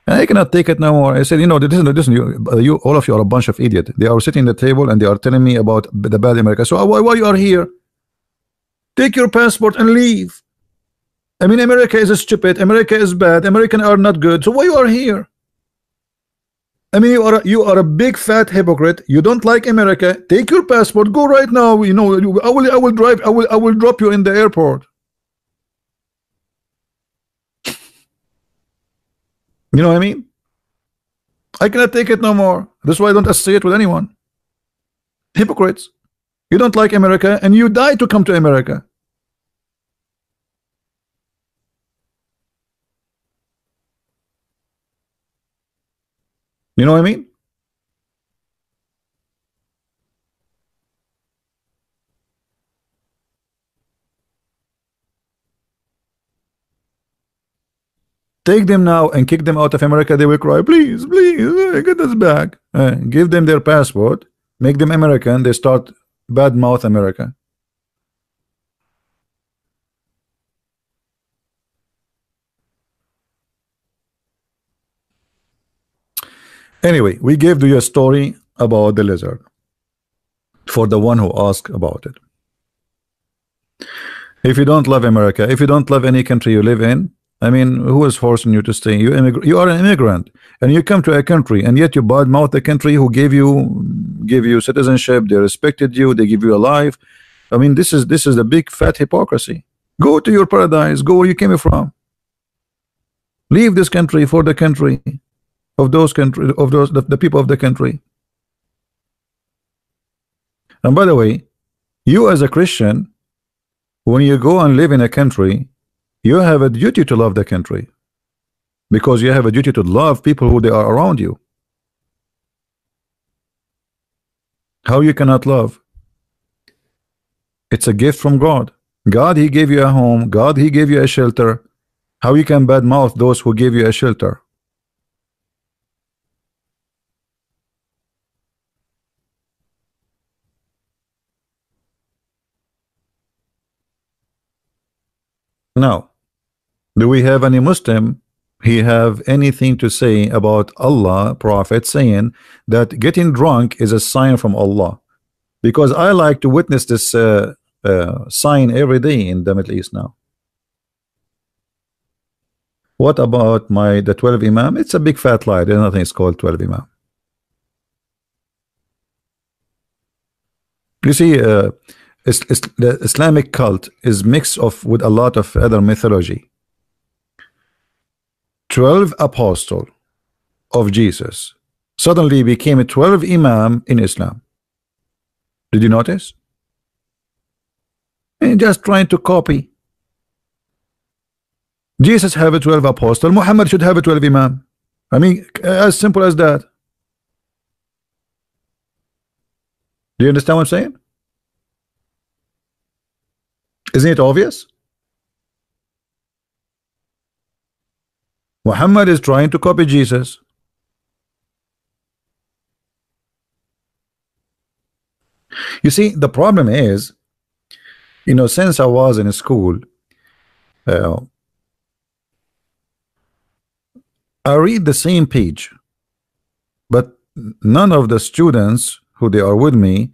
Speaker 1: And I cannot take it no more. I said, you know, listen, you all of you are a bunch of idiots. They are sitting at the table and they are telling me about the bad America. So why you are here? Take your passport and leave. I mean, America is stupid. America is bad. Americans are not good. So why you are here? I mean, you are a big fat hypocrite. You don't like America. Take your passport. Go right now. You know, I will drive. I will drop you in the airport. You know what I mean? I cannot take it no more. That's why I don't associate with anyone. Hypocrites. You don't like America, and you die to come to America. You know what I mean? Take them now and kick them out of America. They will cry, please, please, get us back. Give them their passport, make them American. They start badmouth America. Anyway, we gave you a story about the lizard for the one who asked about it. If you don't love America, if you don't love any country you live in, I mean, who is forcing you to stay? You are an immigrant, and you come to a country, and yet you badmouth the country who gave you citizenship. They respected you. They give you a life. I mean, this is a big fat hypocrisy. Go to your paradise. Go where you came from. Leave this country for the country of the people of the country. And by the way, you as a Christian, when you go and live in a country, you have a duty to love the country, because you have a duty to love people who they are around you. How you cannot love? It's a gift from God. God, he gave you a home. God, he gave you a shelter. How you can badmouth those who gave you a shelter? Now, do we have any Muslim he have anything to say about Allah Prophet saying that getting drunk is a sign from Allah? Because I like to witness this sign every day in the Middle East now. What about the 12 Imam? It's a big fat lie. There's nothing is called 12 Imam. You see, the Islamic cult is mixed with a lot of other mythology. 12 apostles of Jesus suddenly became a 12 Imam in Islam. Did you notice? And just trying to copy. Jesus have a 12 apostle. Muhammad should have a 12 Imam. I mean, as simple as that. Do you understand what I'm saying? Isn't it obvious? Muhammad is trying to copy Jesus. You see, the problem is, you know, since I was in school, I read the same page, but none of the students who they are with me,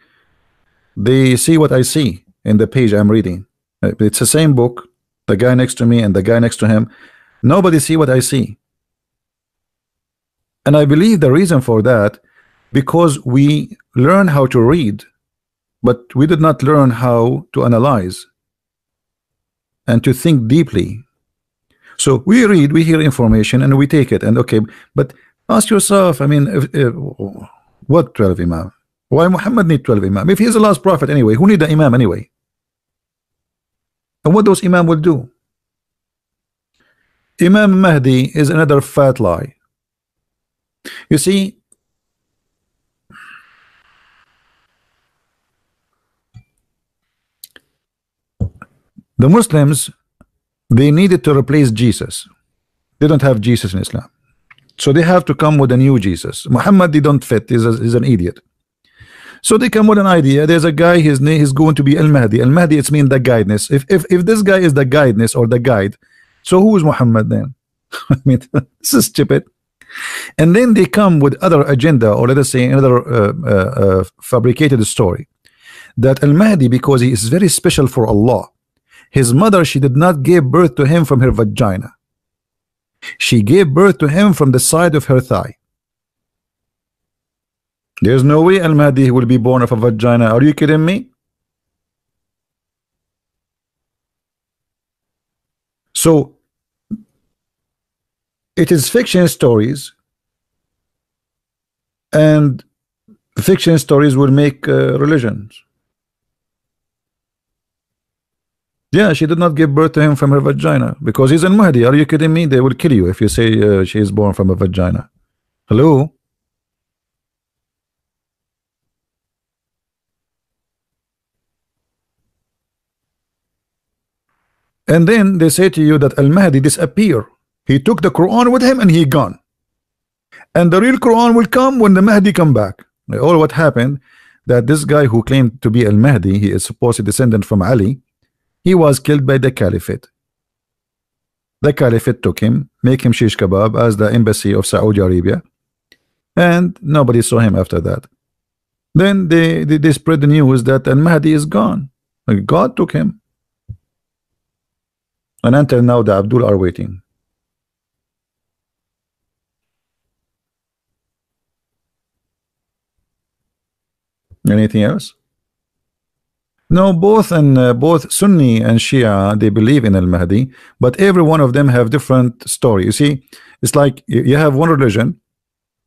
Speaker 1: they see what I see in the page I'm reading. It's the same book, the guy next to me and the guy next to him. Nobody see what I see. And I believe the reason for that, because we learn how to read, but we did not learn how to analyze and to think deeply. So we read, we hear information, and we take it, and okay, but ask yourself, I mean, what 12 Imam? Why Muhammad need 12 Imam? If he's the last prophet anyway, who need the Imam anyway? And what those Imam will do? Imam Mahdi is another fat lie. You see, the Muslims, they needed to replace Jesus. They don't have Jesus in Islam, so they have to come with a new Jesus. Muhammad, they don't fit. He's an idiot. So they come with an idea. There's a guy, his name is going to be Al-Mahdi. Al-Mahdi, it's mean the guidance. If this guy is the guidance or the guide, so who is Muhammad then? I mean, this is stupid. And then they come with other agenda, or let us say another fabricated story, that Al-Mahdi, because he is very special for Allah, his mother, she did not give birth to him from her vagina. She gave birth to him from the side of her thigh. There's no way Al-Mahdi will be born of a vagina. Are you kidding me? So it is fiction stories, and fiction stories will make religions. Yeah, she did not give birth to him from her vagina because he's Al-Mahdi. Are you kidding me? They will kill you if you say she is born from a vagina. Hello? And then they say to you that Al-Mahdi disappear. He took the Quran with him and he gone. And the real Quran will come when the Mahdi come back. All what happened, that this guy who claimed to be Al-Mahdi, he is supposed descendant from Ali, he was killed by the Caliphate. The Caliphate took him, make him shish kebab as the embassy of Saudi Arabia, and nobody saw him after that. Then they spread the news that Al-Mahdi is gone. God took him. And until now, the Abdul are waiting. Anything else? No, both and both Sunni and Shia, they believe in Al Mahdi, but every one of them have different story. You see, it's like you have one religion,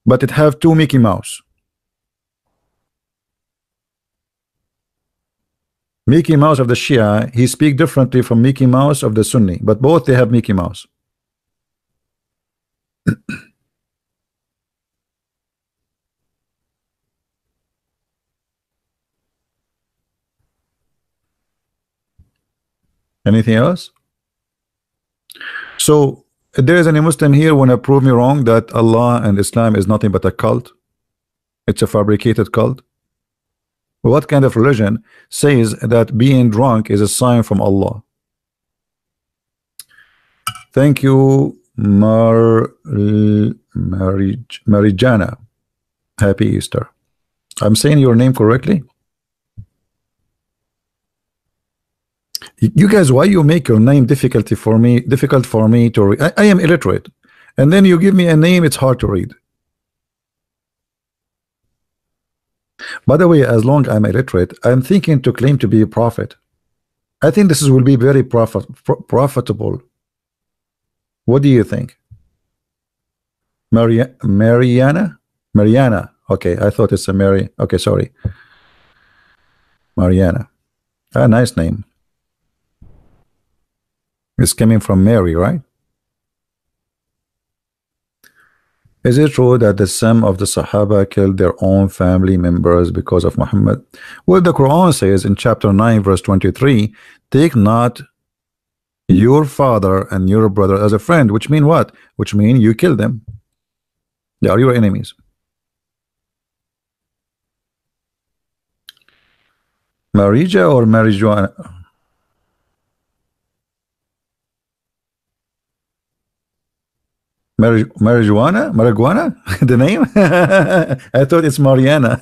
Speaker 1: but it have two Mickey Mouse. Mickey Mouse of the Shia, he speak differently from Mickey Mouse of the Sunni, but both they have Mickey Mouse. Anything else? So if there is any Muslim here want to prove me wrong that Allah and Islam is nothing but a cult? It's a fabricated cult. What kind of religion says that being drunk is a sign from Allah? Thank you, Marijana. Happy Easter. I'm saying your name correctly? You guys, why you make your name difficult for me to read? I am illiterate, and then you give me a name it's hard to read. By the way, as long I'm illiterate, I'm thinking to claim to be a prophet. I think this will be very profitable. What do you think? Mariana? Mariana. Okay, I thought it's a Mary. Okay, sorry. Mariana. A nice name. It's coming from Mary, right? Is it true that the some of the Sahaba killed their own family members because of Muhammad? Well, the Quran says in chapter 9, verse 23, take not your father and your brother as a friend, which mean what? Which mean you kill them. They are your enemies. Marija or marijuana? Marijuana? The name? I thought it's Mariana.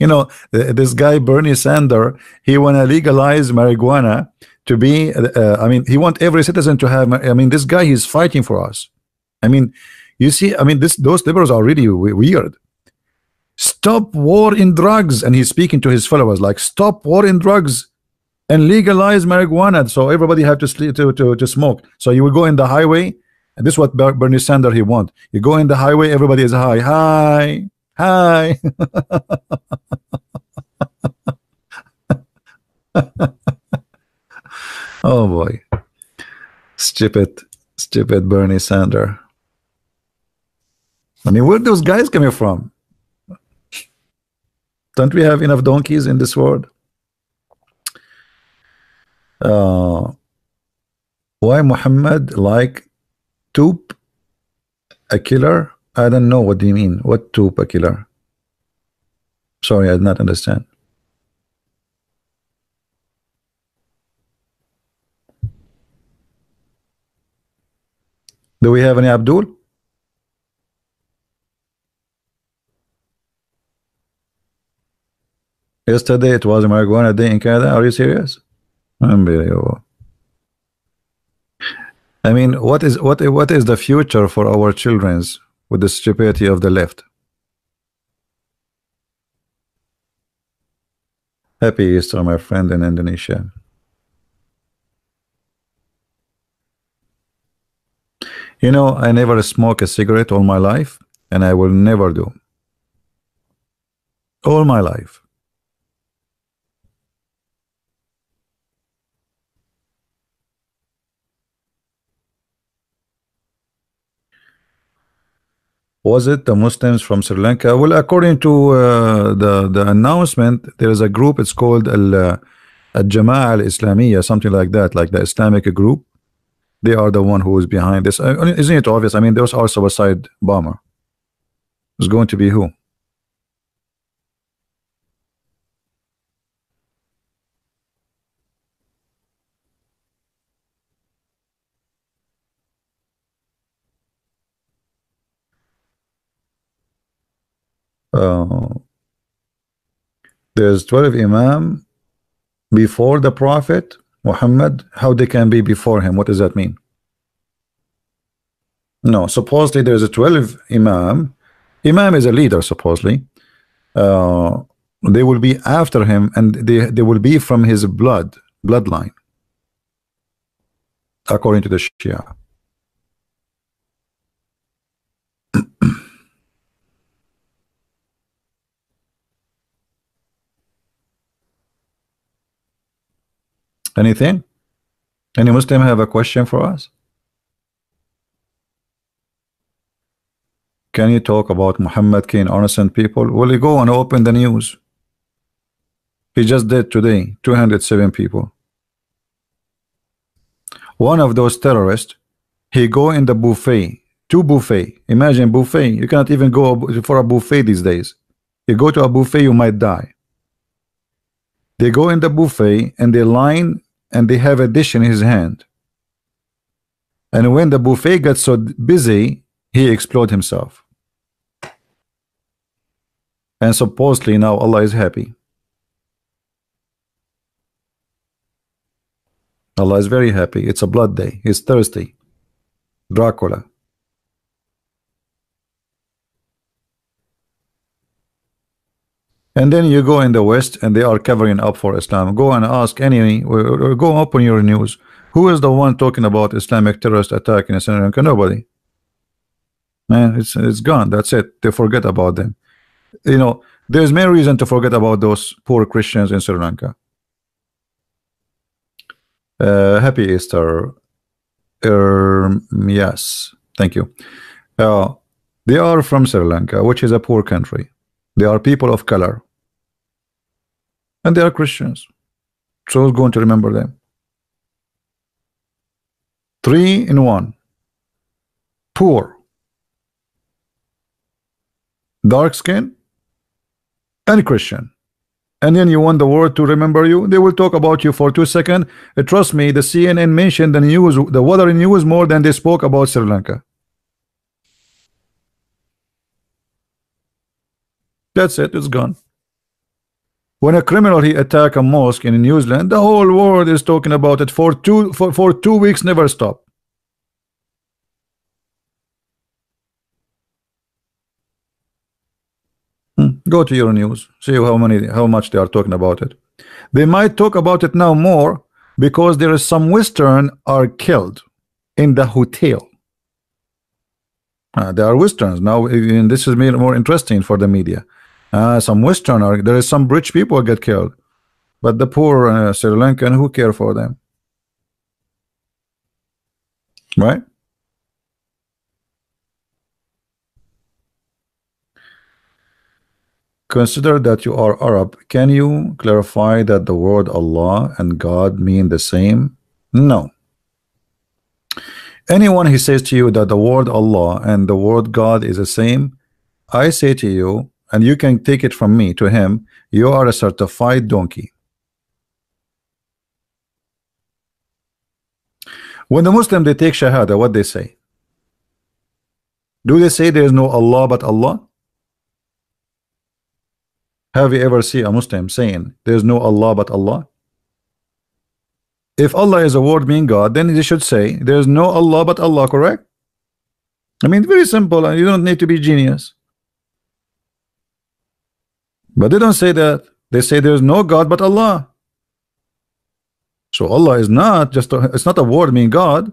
Speaker 1: You know, this guy Bernie Sanders, he want to legalize marijuana to be I mean, he want every citizen to have. I mean, this guy, he's fighting for us. I mean, you see, I mean, those liberals are really weird. Stop war in drugs, and he's speaking to his followers like, stop war in drugs and legalize marijuana, so everybody have to sleep to smoke. So you will go in the highway, and this is what Bernie Sanders he want. You go in the highway, everybody is high, hi. Oh boy, stupid Bernie Sanders. I mean, where those guys coming from? Don't we have enough donkeys in this world? Why Muhammad like Toop a killer? I don't know, what do you mean? What Toop a killer? Sorry, I did not understand. Do we have any Abdul? Yesterday it was a marijuana day in Canada. Are you serious? Unbelievable. I mean, what is the future for our children's with the stupidity of the left? Happy Easter, my friend in Indonesia. You know, I never smoke a cigarette all my life, and I will never do. All my life. Was it the Muslims from Sri Lanka? Well, according to the announcement, there is a group. It's called Al-Jama'ah Al-Islamiyya, something like that, like the Islamic group. They are the one who is behind this. Isn't it obvious? I mean, those are suicide bomber. It's going to be who? Uh, There's 12 Imam before the Prophet Muhammad. How they can be before him? What does that mean? No, supposedly there's a 12 Imam. Imam is a leader, supposedly. They will be after him, and they will be from his bloodline, according to the Shia. Anything? Any Muslim have a question for us? Can you talk about Muhammad killing innocent people? Will you go and open the news? He just did today, 207 people. One of those terrorists, he go in the buffet, buffet. Imagine buffet. You cannot even go for a buffet these days. You go to a buffet, you might die. They go in the buffet and they line and they have a dish in his hand. And when the buffet gets so busy, he explodes himself. And supposedly now Allah is happy. Allah is very happy. It's a blood day. He's thirsty. Dracula. And then you go in the West and they are covering up for Islam. Go and ask any, or go open your news. Who is the one talking about Islamic terrorist attack in Sri Lanka? Nobody. Man, it's gone. That's it. They forget about them. You know, there's many reason to forget about those poor Christians in Sri Lanka. Happy Easter. Yes, thank you. They are from Sri Lanka, which is a poor country. They are people of color, and they are Christians. So who's going to remember them? 3 in 1. Poor, dark skin, and Christian. And then you want the world to remember you? They will talk about you for 2 seconds. Trust me, the CNN mentioned the news, the weather news, more than they spoke about Sri Lanka. That's it. It's gone. When a criminal he attack a mosque in New Zealand, the whole world is talking about it for 2 weeks. Never stop. Go to your news. See how much they are talking about it. They might talk about it now more because there is some Western are killed in the hotel. There are Westerns now, and this is more interesting for the media. Some Western are there is some rich people get killed, but the poor Sri Lankan, who care for them, right? Consider that you are Arab. Can you clarify that the word Allah and God mean the same? No. Anyone who says to you that the word Allah and the word God is the same, I say to you, and you can take it from me to him, you are a certified donkey. When the Muslim they take Shahada, what they say? Do they say there is no Allah but Allah? Have you ever seen a Muslim saying there is no Allah but Allah? If Allah is a word meaning God, then they should say there is no Allah but Allah, correct? I mean, very simple, and you don't need to be genius. But they don't say that. They say there is no God but Allah. So Allah is not just it's not a word meaning God.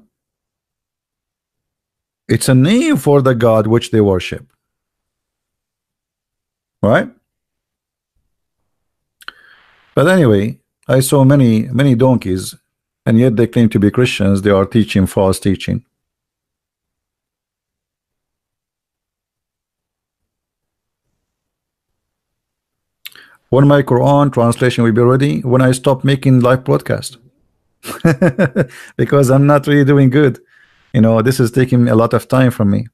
Speaker 1: It's a name for the God which they worship. Right? But anyway, I saw many donkeys, and yet they claim to be Christians. They are teaching false teaching. When my Quran translation will be ready? When I stop making live broadcast. Because I'm not really doing good. You know, this is taking a lot of time from me.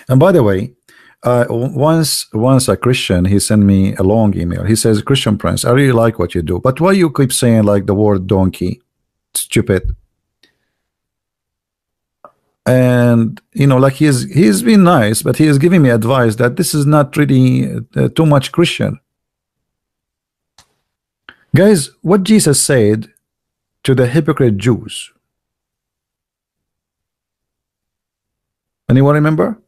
Speaker 1: And by the way, once a Christian, he sent me a long email. He says, Christian Prince, I really like what you do, but why you keep saying like the word donkey? Stupid. And you know, like he's been nice, but he is giving me advice that this is not really too much Christian. Guys, what Jesus said to the hypocrite Jews, anyone remember?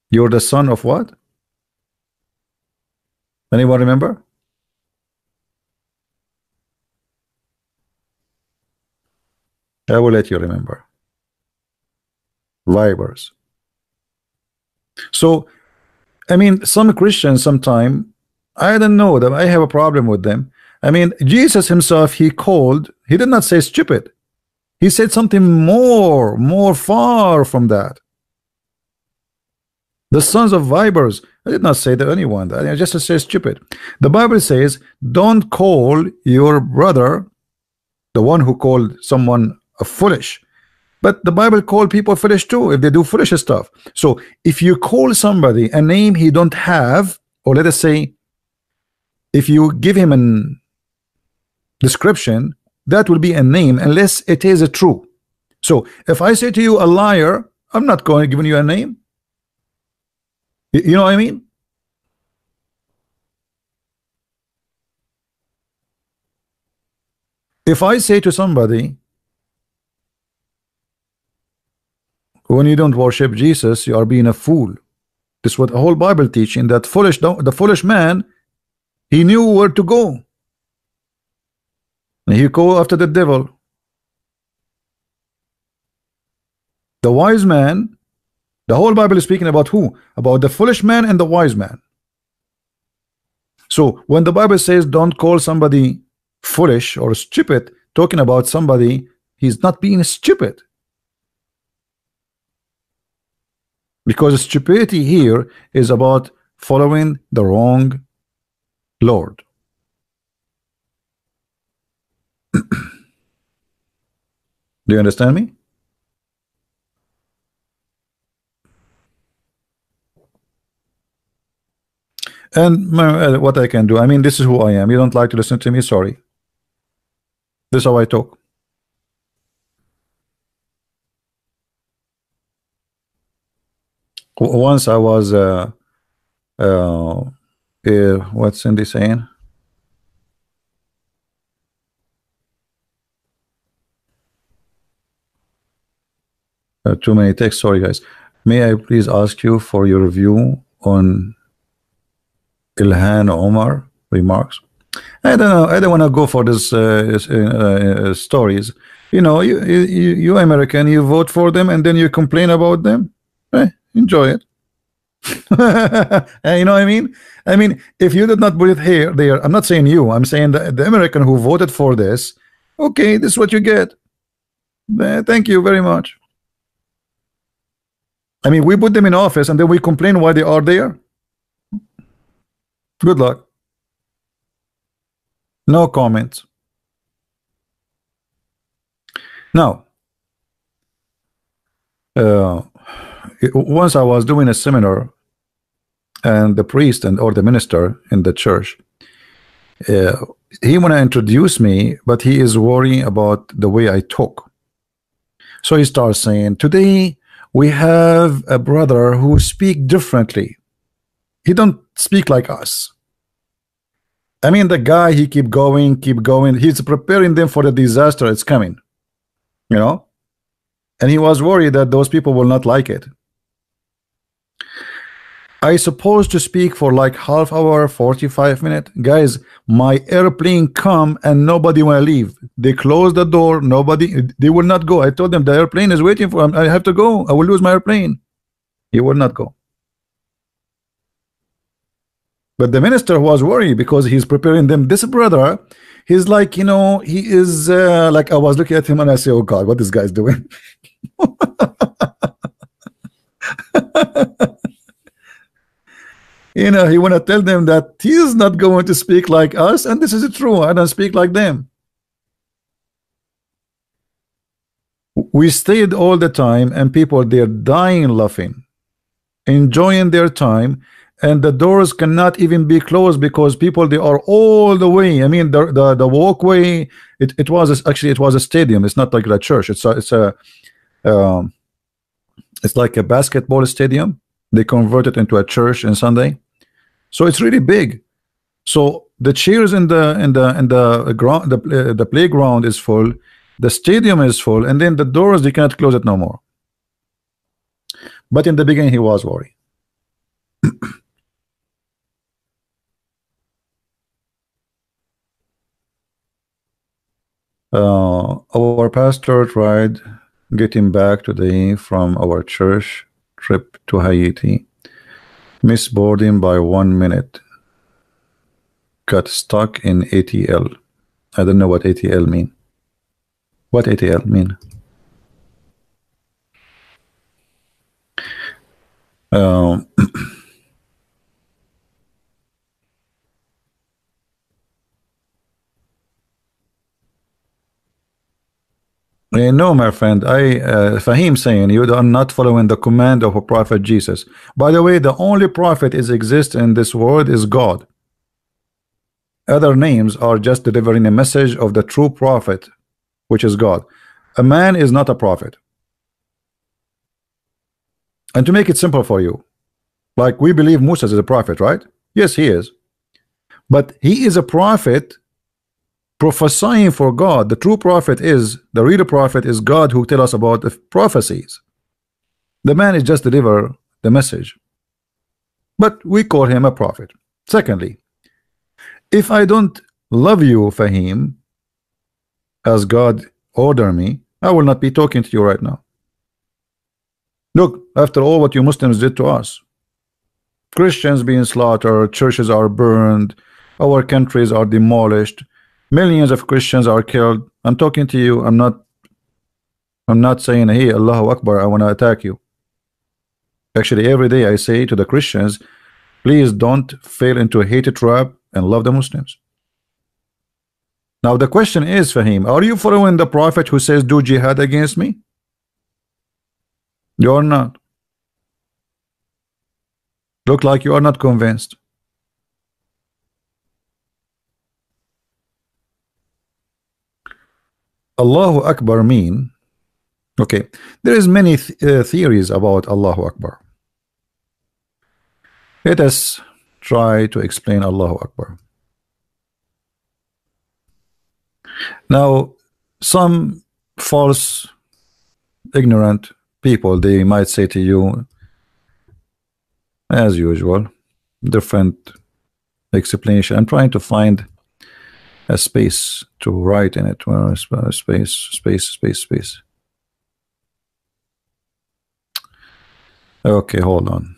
Speaker 1: You're the son of what? Anyone remember? I will let you remember. Vipers. So I mean, some Christians sometime, I don't know them, I have a problem with them. I mean, Jesus himself, he did not say stupid. He said something more far from that. The sons of vipers. I did not say to anyone that. I just say stupid. The Bible says, don't call your brother, the one who called someone a foolish. But the Bible called people foolish too if they do foolish stuff. So if you call somebody a name he don't have, or let us say, if you give him a description, that will be a name unless it is a true. So if I say to you a liar, I'm not going to give you a name. You know what I mean? If I say to somebody, when you don't worship Jesus, you are being a fool. This is what the whole Bible teaching, that the foolish man, he knew where to go. And he go after the devil. The wise man, the whole Bible is speaking about who? About the foolish man and the wise man. So when the Bible says don't call somebody foolish or stupid, talking about somebody, he's not being stupid. Because stupidity here is about following the wrong Lord. Do you understand me? And what I can do, I mean, this is who I am. You don't like to listen to me, sorry. This is how I talk. Once I was what's Cindy saying? Too many texts, sorry guys. May I please ask you for your review on Ilhan Omar remarks? I don't know, I don't want to go for this stories. You know, you American, you vote for them and then you complain about them. Enjoy it. You know what I mean? I mean, if you did not put it here, there, I'm not saying you, I'm saying the American who voted for this. Okay, this is what you get. Thank you very much. I mean, we put them in office and then we complain why they are there. Good luck. No comments. Now, once I was doing a seminar, and the priest or the minister in the church, he want to introduce me, but he is worrying about the way I talk. So he starts saying, today we have a brother who speak differently. He don't speak like us. I mean, the guy, he keep going. He's preparing them for the disaster. It's coming, you know, and he was worried that those people will not like it. I supposed to speak for like half hour, 45 minutes. Guys, my airplane come and nobody want to leave. They close the door. Nobody, they will not go. I told them the airplane is waiting for them. I have to go. I will lose my airplane. He will not go. But the minister was worried because he's preparing them. This brother, he's like, you know, he is like, I was looking at him and I say, oh God, what this guy's doing? You know, he want to tell them that he is not going to speak like us, and this is true. I don't speak like them. We stayed all the time, and people, they're dying laughing, enjoying their time, and the doors cannot even be closed because people, they are all the way. I mean, the walkway. It was actually, it was a stadium. It's not like a church. It's a Um, it's like a basketball stadium. They convert it into a church on Sunday, so it's really big. So the chairs in the ground, the playground is full, the stadium is full, and then the doors, they cannot close it no more. But in the beginning, he was worried. Our pastor tried getting back today from our church trip to Haiti. Missed boarding by 1 minute. Got stuck in ATL. I don't know what ATL mean. What ATL mean? Um, no, my friend. Fahim saying you are not following the command of a prophet Jesus. By the way, the only prophet is exist in this world is God. Other names are just delivering a message of the true prophet, which is God. A man is not a prophet. And to make it simple for you, like we believe Musa is a prophet, right? Yes, he is. But he is a prophet prophesying for God. The true prophet is, the real prophet is God, who tell us about the prophecies. The man is just deliver the message. But we call him a prophet. Secondly, if I don't love you, Fahim, as God order me, I will not be talking to you right now. Look, after all what you Muslims did to us, Christians being slaughtered, churches are burned, our countries are demolished, millions of Christians are killed. I'm talking to you. I'm not saying, hey, Allahu Akbar, I want to attack you. Actually, every day I say to the Christians, please don't fall into a hate trap and love the Muslims. Now the question is, Fahim, are you following the prophet who says do jihad against me? You're not. Look like you are not convinced. Allahu Akbar mean, okay, there is many theories about Allahu Akbar. Let us try to explain Allahu Akbar. Now, some false, ignorant people, they might say to you, as usual, different explanation. I'm trying to find a space to write in it. Well, space. Okay, hold on.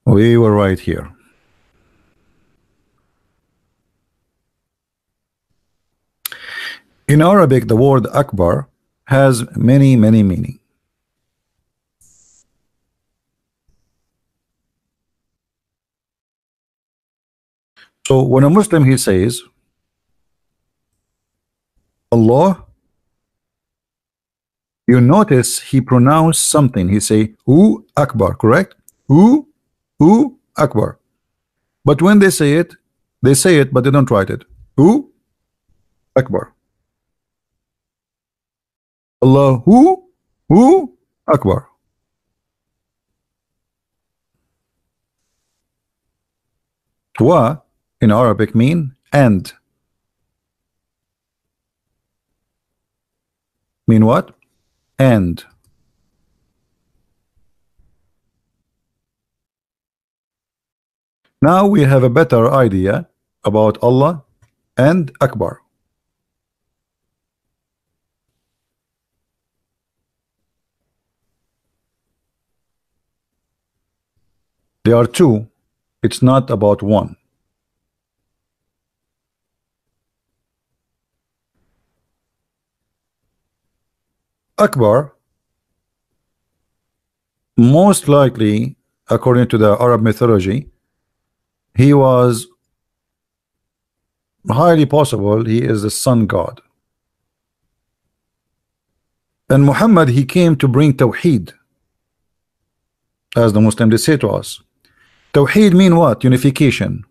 Speaker 1: We were right here. In Arabic, the word Akbar has many meaning. So when a Muslim, he says Allah, you notice he pronounced something. He say Hu Akbar, correct? Hu Akbar. But when they say it, but they don't write it. Hu Akbar. Allahu Akbar. Wa in Arabic mean and. Mean what? And. Now we have a better idea about Allah and Akbar. There are two. It's not about one. Akbar, most likely, according to the Arab mythology, he was highly possible he is the sun god. And Muhammad, he came to bring Tawheed, as the Muslims they say to us. Tawheed mean what? Unification.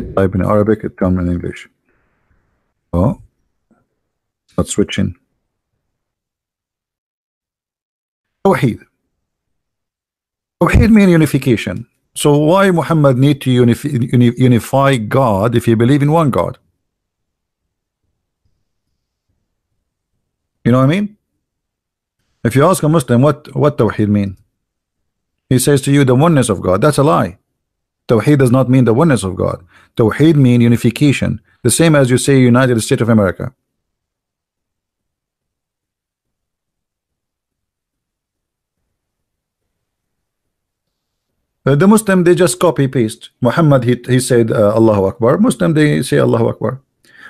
Speaker 1: Type in Arabic, it comes in English. Oh, let's switch in. Tawheed. Tawheed means unification. So why Muhammad need to unify God if he believe in one God? You know what I mean? If you ask a Muslim what Tawheed mean, he says to you the oneness of God. That's a lie. Tawheed does not mean the oneness of God. Tawheed mean unification. The same as you say United States of America. The Muslim, they just copy paste. Muhammad, he said Allahu Akbar. Muslim, they say Allahu Akbar.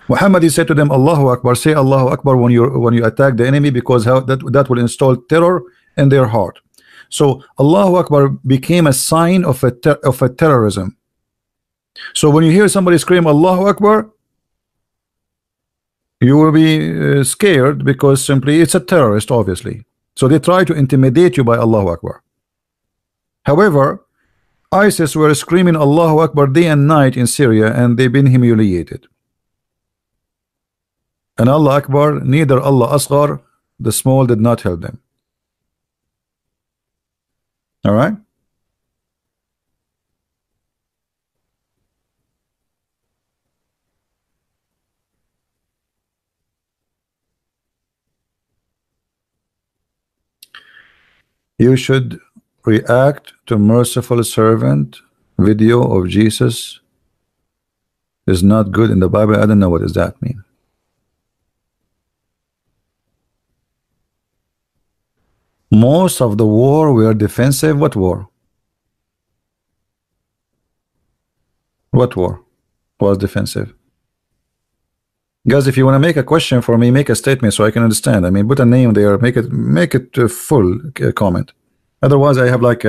Speaker 1: Muhammad, he said to them Allahu Akbar. Say Allahu Akbar when you attack the enemy, because that will install terror in their heart. So Allahu Akbar became a sign of a terrorism. So when you hear somebody scream Allahu Akbar, you will be scared, because simply it's a terrorist, obviously. So they try to intimidate you by Allahu Akbar. However, ISIS were screaming Allahu Akbar day and night in Syria, and they've been humiliated. And Allah Akbar, neither Allah Asghar, the small, did not help them. All right. You should react to merciful servant video of Jesus is not good in the Bible. I don't know, what does that mean? Most of the war were defensive. What war? What war was defensive? Guys, if you want to make a question for me, make a statement so I can understand. I mean, put a name there, make it a full comment. Otherwise, I have like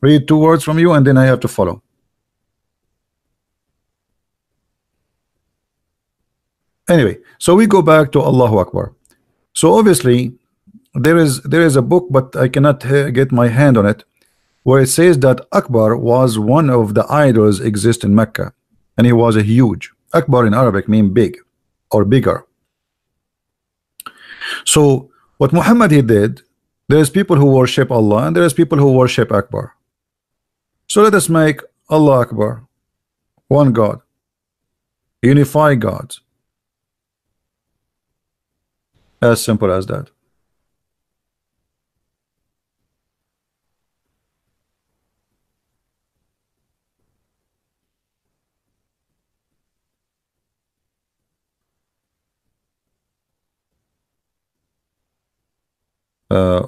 Speaker 1: read 2 words from you and then I have to follow. Anyway, so we go back to Allahu Akbar. So obviously there is a book, but I cannot get my hand on it, where it says that Akbar was one of the idols exist in Mecca, and he was a huge. Akbar in Arabic mean big or bigger. So what Muhammad he did, there's people who worship Allah and there's people who worship Akbar. So let us make Allah Akbar one God, unify gods, as simple as that.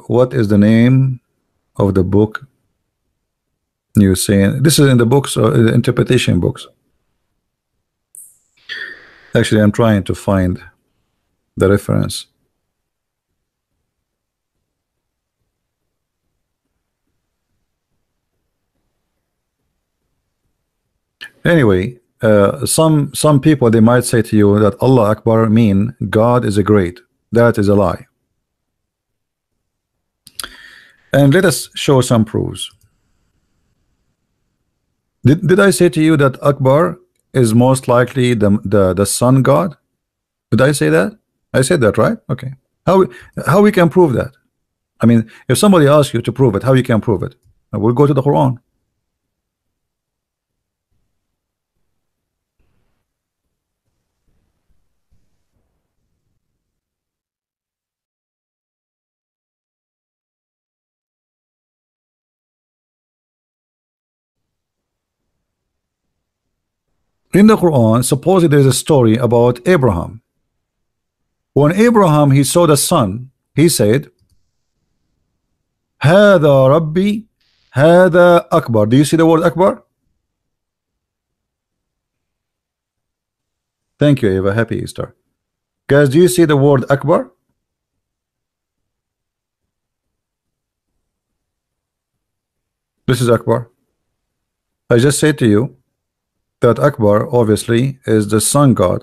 Speaker 1: What is the name of the book you're saying? This is in the books, the interpretation books. Actually, I'm trying to find the reference. Anyway, some people, they might say to you that Allah Akbar mean God is a great. That is a lie. And let us show some proofs. Did I say to you that Akbar is most likely the sun god? Did I say that? I said that, right? Okay. How we can prove that? I mean, if somebody asks you to prove it, how you can prove it? We'll go to the Quran. In the Quran, supposedly there's a story about Abraham. When Abraham he saw the sun, he said, "Hada Rabbi, Hada Akbar." Do you see the word Akbar? Thank you, Eva. Happy Easter. Guys, do you see the word Akbar? This is Akbar. I just said to you that Akbar obviously is the sun god.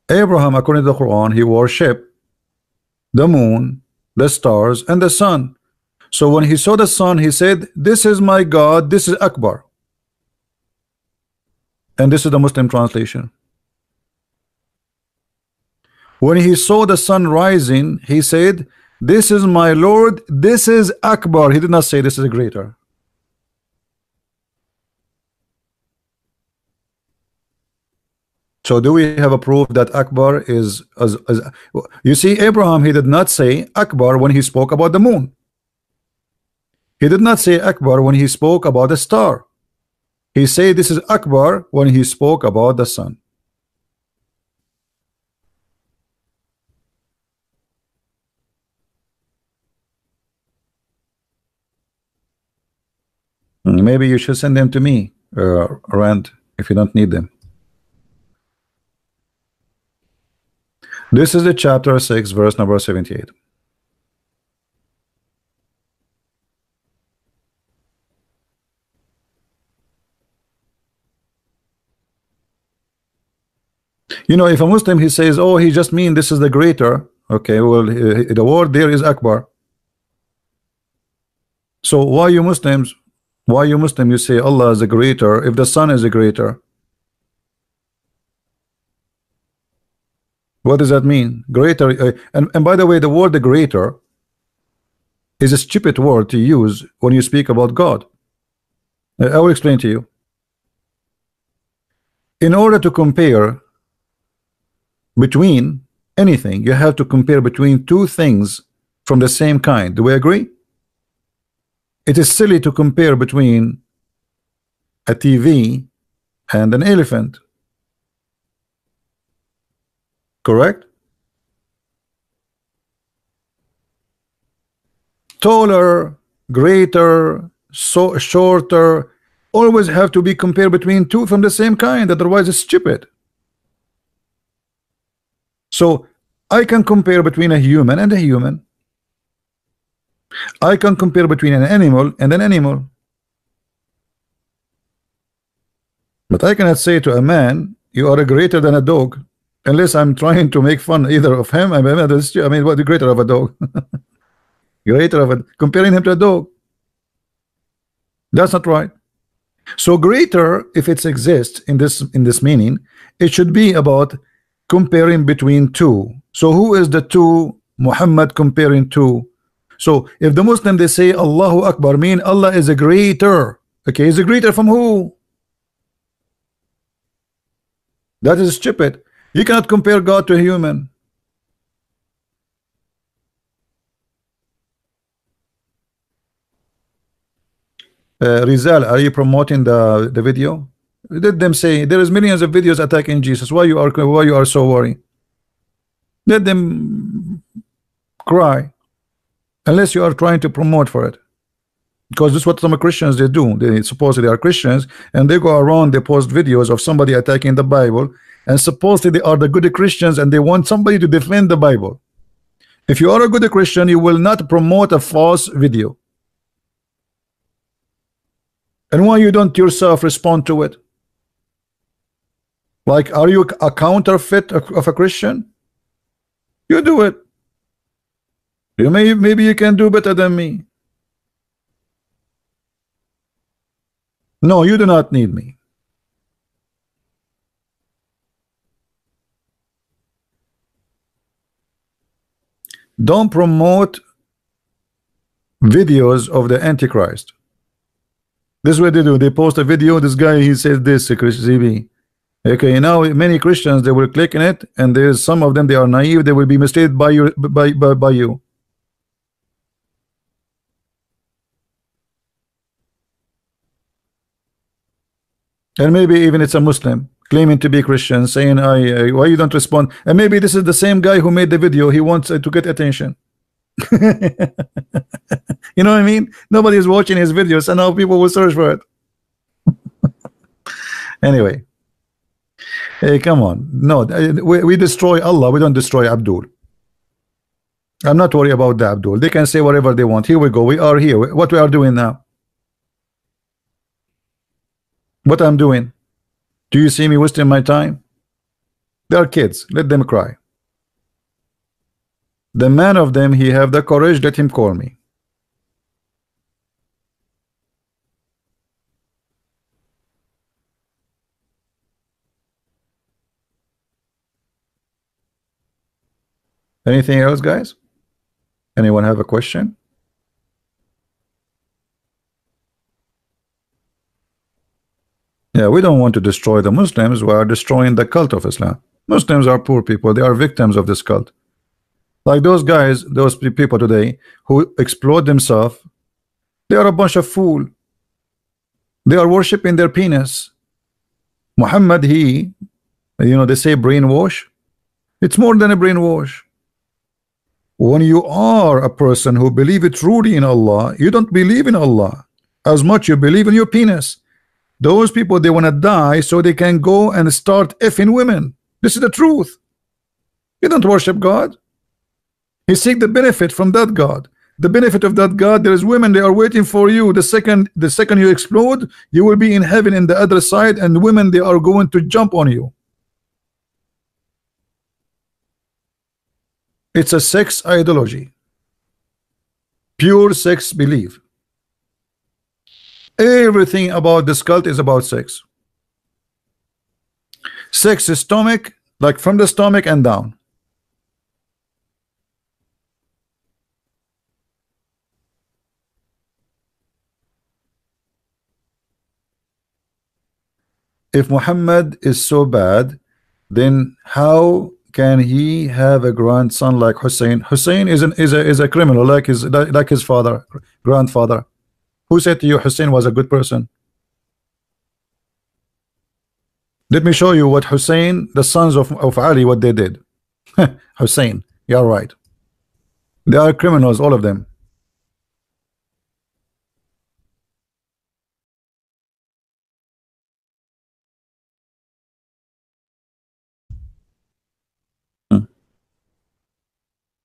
Speaker 1: Abraham, according to the Quran, he worshipped the moon, the stars, and the sun. So when he saw the sun, he said, "This is my God, this is Akbar." And this is the Muslim translation. When he saw the sun rising, he said, "This is my Lord, this is Akbar." He did not say this is greater. So do we have a proof that Akbar is as you see, Abraham, he did not say Akbar when he spoke about the moon. He did not say Akbar when he spoke about the star. He said this is Akbar when he spoke about the sun. Maybe you should send them to me, Rand, if you don't need them. This is the chapter 6, verse number 78. You know, if a Muslim he says, "Oh, he just mean this is the greater," okay, well, the word there is Akbar. So why you Muslims? Why you Muslim? You say Allah is the greater if the sun is the greater. What does that mean? Greater, and by the way, the word the greater is a stupid word to use when you speak about God. I will explain to you. In order to compare between anything, you have to compare between two things from the same kind. Do we agree? It is silly to compare between a TV and an elephant. Correct? Taller, greater, so shorter, always have to be compared between two from the same kind, otherwise it's stupid. So I can compare between a human and a human. I can compare between an animal and an animal. But I cannot say to a man, "You are greater than a dog," unless I'm trying to make fun either of him. I mean, what the greater of a dog? Greater of a comparing him to a dog. That's not right. So greater, if it exists in this meaning, it should be about comparing between two. So who is the two Muhammad comparing to? So if the Muslim they say Allahu Akbar, mean Allah is a greater. Okay, is a greater from who? That is stupid. You cannot compare God to a human. Rizal, are you promoting the video? Let them say there is millions of videos attacking Jesus. Why you are so worried? Let them cry, unless you are trying to promote for it, because this is what some Christians they do. They supposedly are Christians and they go around, they post videos of somebody attacking the Bible, and supposedly they are the good Christians and they want somebody to defend the Bible. If you are a good Christian, you will not promote a false video. And why you don't yourself respond to it? Like, are you a counterfeit of a Christian? You do it. Maybe you can do better than me. No, you do not need me. Don't promote videos of the Antichrist. This is what they do. They post a video. This guy, he says this, ZB. Okay, now many Christians they will click on it, and there's some of them they are naive. They will be misled by you. By you. And maybe even it's a Muslim claiming to be Christian, saying, why you don't respond?" And maybe this is the same guy who made the video. He wants to get attention. You know what I mean? Nobody is watching his videos, and now people will search for it. Anyway, hey, come on. No, we destroy Allah. We don't destroy Abdul. I'm not worried about the Abdul. They can say whatever they want. Here we go. We are here. What we are doing now? What I'm doing? Do you see me wasting my time? They are kids. Let them cry. The man of them, he have the courage. Let him call me. Anything else, guys? Anyone have a question? Yeah, we don't want to destroy the Muslims. We are destroying the cult of Islam. Muslims are poor people. They are victims of this cult. Like those guys, those people today who explode themselves, they are a bunch of fool. They are worshiping their penis. Muhammad, they say brainwash. It's more than a brainwash. When you are a person who believe it truly in Allah, you don't believe in Allah as much you believe in your penis. Those people, they want to die so they can go and start effing women. This is the truth. You don't worship God. You seek the benefit from that God. The benefit of that God, there is women, they are waiting for you. The second you explode, you will be in heaven in the other side, and women, they are going to jump on you. It's a sex ideology. Pure sex belief. Everything about this cult is about sex. Sex is stomach, like from the stomach and down. If Muhammad is so bad, then how can he have a grandson like Hussein? Hussein is a criminal like his father, grandfather. Who said to you Hussein was a good person? Let me show you what Hussein, the sons of Ali, what they did. Hussein, you're right. They are criminals, all of them.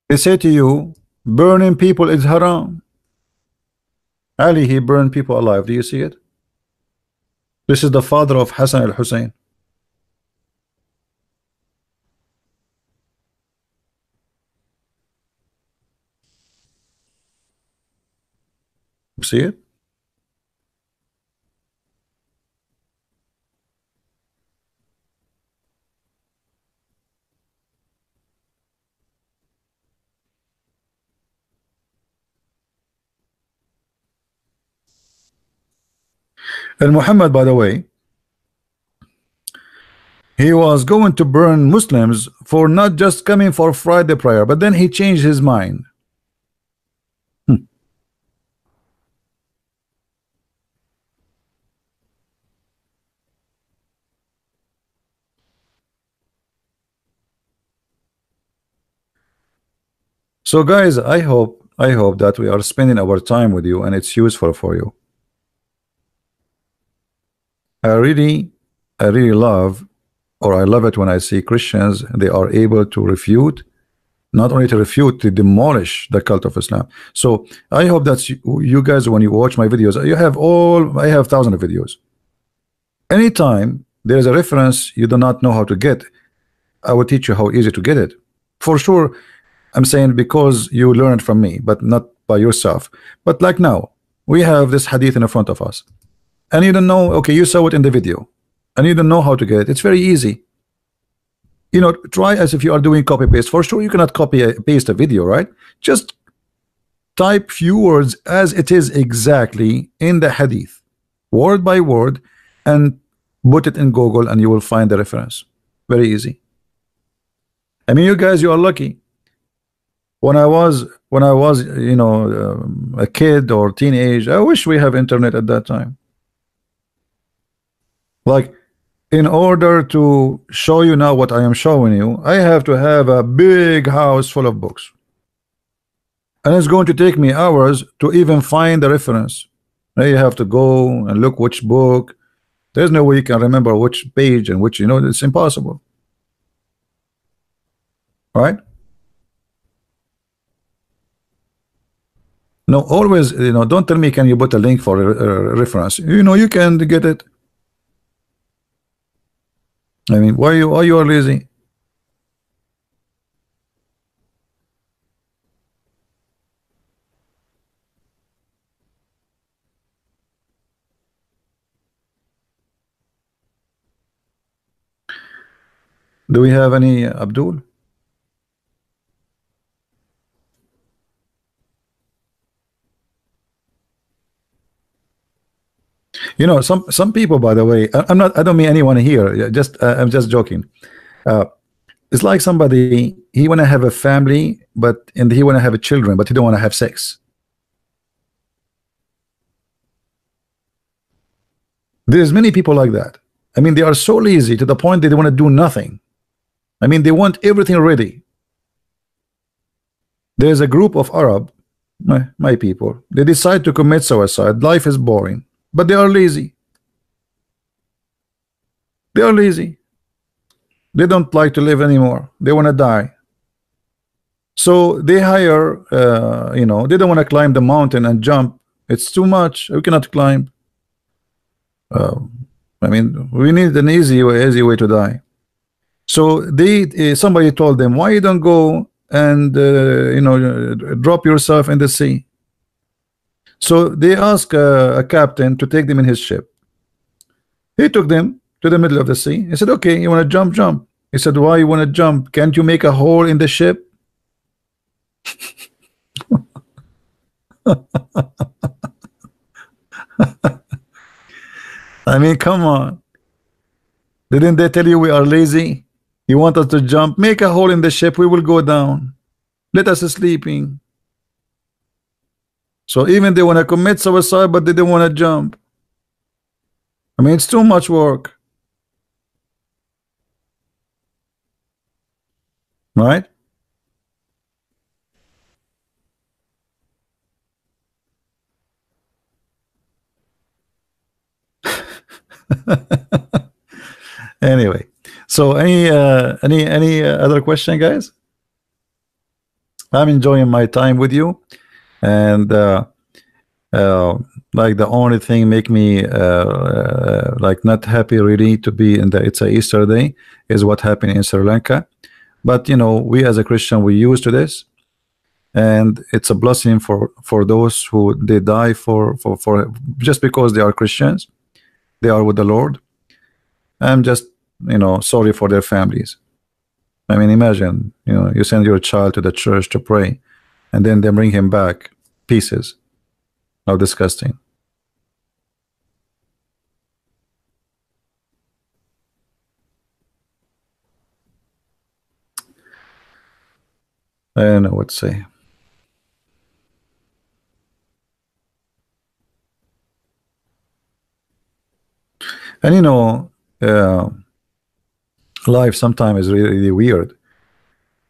Speaker 1: They say to you, burning people is haram. Ali, he burned people alive. Do you see it? This is the father of Hassan al-Hussein. See it? And Muhammad, by the way, he was going to burn Muslims for not just coming for Friday prayer, but then he changed his mind. So guys, I hope that we are spending our time with you and it's useful for you. I really love, or I love it when I see Christians, they are able to refute, not only to refute, to demolish the cult of Islam. So I hope that you guys, when you watch my videos, I have thousands of videos. Anytime there is a reference you do not know how to get, I will teach you how easy to get it. For sure, I'm saying because you learn it from me, but not by yourself. But like now, we have this hadith in front of us, and you don't know, okay, you saw it in the video, and you don't know how to get it. It's very easy. Try as if you are doing copy paste. For sure, you cannot copy paste a video, right? Just type few words as it is exactly in the hadith, word by word, and put it in Google, and you will find the reference. Very easy. I mean, you guys, you are lucky. When I was a kid or teenage, I wish we have internet at that time. Like, in order to show you now what I am showing you, I have to have a big house full of books, and it's going to take me hours to even find the reference. Now you have to go and look which book. There's no way you can remember which page and which, it's impossible, right? No, always, don't tell me can you put a link for a reference. You can get it. I mean, why you are lazy? Do we have any Abdul? Some people, by the way, I'm not. I don't mean anyone here. Just I'm just joking. Uh, it's like somebody, he want to have a family, and he want to have a children, but he don't want to have sex. There's many people like that. I mean, they are so lazy to the point they don't want to do nothing. I mean, they want everything ready. There's a group of Arab, my people. They decide to commit suicide. Life is boring, but they are lazy. They are lazy. They don't like to live anymore. They want to die. So they hire, they don't want to climb the mountain and jump. It's too much. We cannot climb. Uh, I mean, we need an easy way to die. So somebody told them, why you don't go and drop yourself in the sea? So they asked a captain to take them in his ship. He took them to the middle of the sea. He said, okay, you want to jump, jump. He said, why you want to jump? Can't you make a hole in the ship? I mean, come on. Didn't they tell you we are lazy? You want us to jump? Make a hole in the ship. We will go down. Let us sleeping. So even they want to commit suicide, but they don't want to jump. I mean, it's too much work. Right? Anyway, so any other question, guys? I'm enjoying my time with you, and uh, like the only thing make me like not happy really to be in the it's a Easter day is what happened in Sri Lanka. But we as a Christian, we used to this, and it's a blessing for those who they die for just because they are Christians, they are with the Lord. I'm just sorry for their families. I mean, imagine you send your child to the church to pray, and then they bring him back pieces. How disgusting. I don't know what to say. And life sometimes is really, really weird.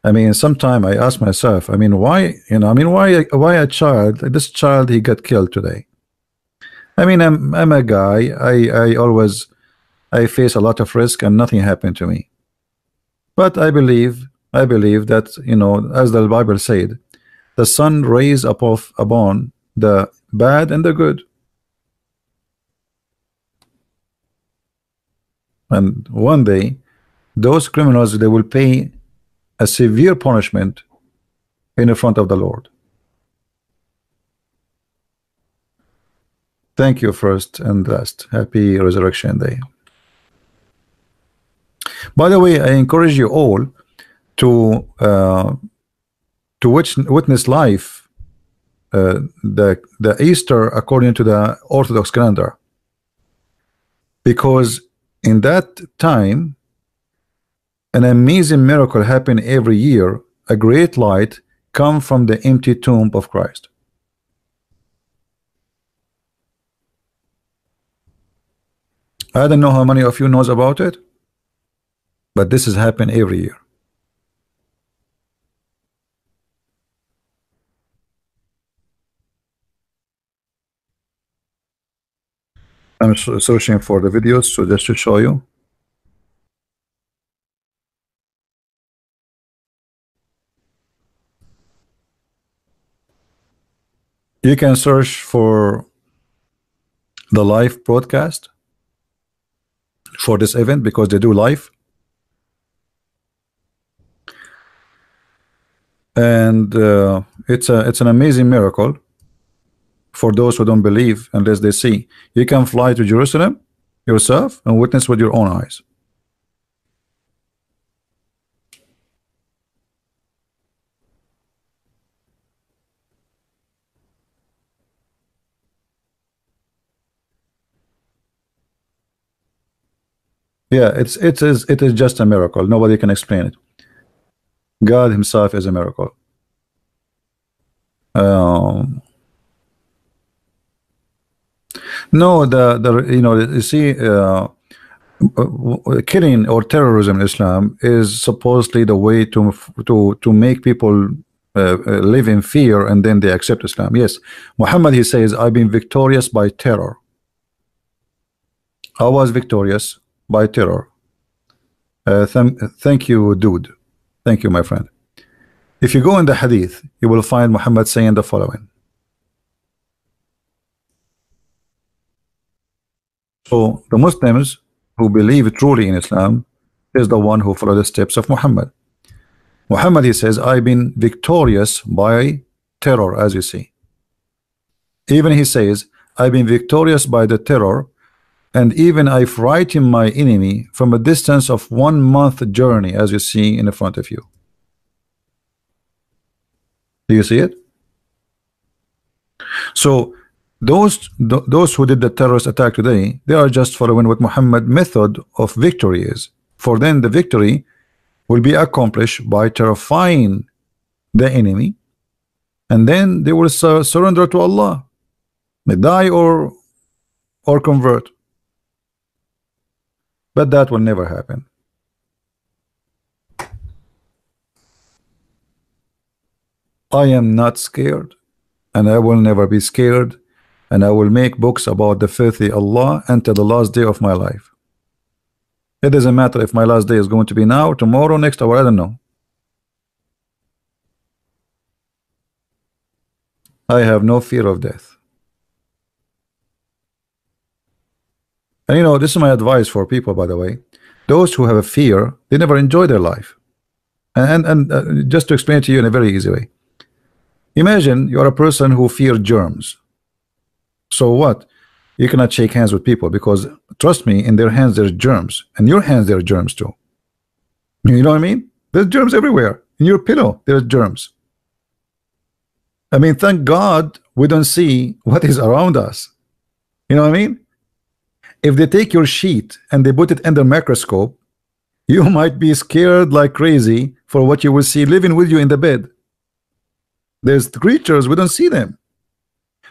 Speaker 1: I mean, sometimes I ask myself, I mean, why a child, this child, he got killed today. I mean, I'm a guy. I face a lot of risk and nothing happened to me. But I believe that as the Bible said, the sun rays upon the bad and the good. And one day, those criminals, they will pay a severe punishment in the front of the Lord. Thank you first and last. Happy Resurrection Day. By the way, I encourage you all to witness live the Easter according to the Orthodox calendar, because in that time an amazing miracle happened every year. A great light come from the empty tomb of Christ. I don't know how many of you knows about it, but this has happened every year. I'm searching for the videos, so just to show you. You can search for the live broadcast for this event, because they do live, and it's an amazing miracle for those who don't believe unless they see. You can fly to Jerusalem yourself and witness with your own eyes. Yeah, it is just a miracle. Nobody can explain it. God Himself is a miracle. Um, no, you see, killing or terrorism in Islam is supposedly the way to make people live in fear and then they accept Islam. Yes, Muhammad, he says, I've been victorious by terror. I was victorious by terror. Thank you, dude. Thank you, my friend. If you go in the hadith, you will find Muhammad saying the following. So the Muslims who believe truly in Islam is the one who follow the steps of Muhammad. Muhammad, he says, I've been victorious by terror, as you see. Even he says, I've been victorious by the terror, and even I frightened my enemy from a distance of 1 month journey, as you see in the front of you. Do you see it? So those who did the terrorist attack today, they are just following what Muhammad method of victory is. For them, the victory will be accomplished by terrifying the enemy, and then they will surrender to Allah. They die or convert. But that will never happen. I am not scared, and I will never be scared, and I will make books about the filthy Allah until the last day of my life. It doesn't matter if my last day is going to be now, tomorrow, next hour, I don't know. I have no fear of death. And you know, this is my advice for people, by the way. Those who have a fear, they never enjoy their life. And just to explain it to you in a very easy way. Imagine you're a person who fears germs. So what? You cannot shake hands with people because, trust me, in their hands there's germs. In your hands there are germs too. You know what I mean? There's germs everywhere. In your pillow there's germs. I mean, thank God we don't see what is around us. You know what I mean? If they take your sheet and they put it under microscope, you might be scared like crazy for what you will see living with you in the bed. There's creatures, we don't see them.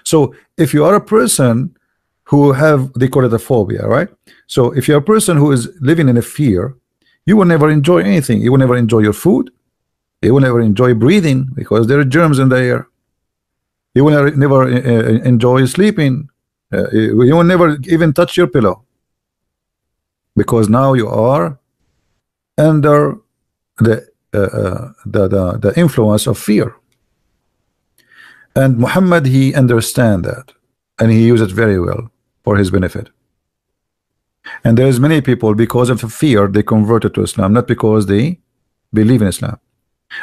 Speaker 1: So if you are a person who have, they call it a phobia, right? So if you're a person who is living in a fear, you will never enjoy anything. You will never enjoy your food. You will never enjoy breathing because there are germs in the air. You will never enjoy sleeping. You will never even touch your pillow because now you are under the influence of fear. And Muhammad, he understand that, and he used it very well for his benefit. And there's many people, because of fear, they converted to Islam, not because they believe in Islam.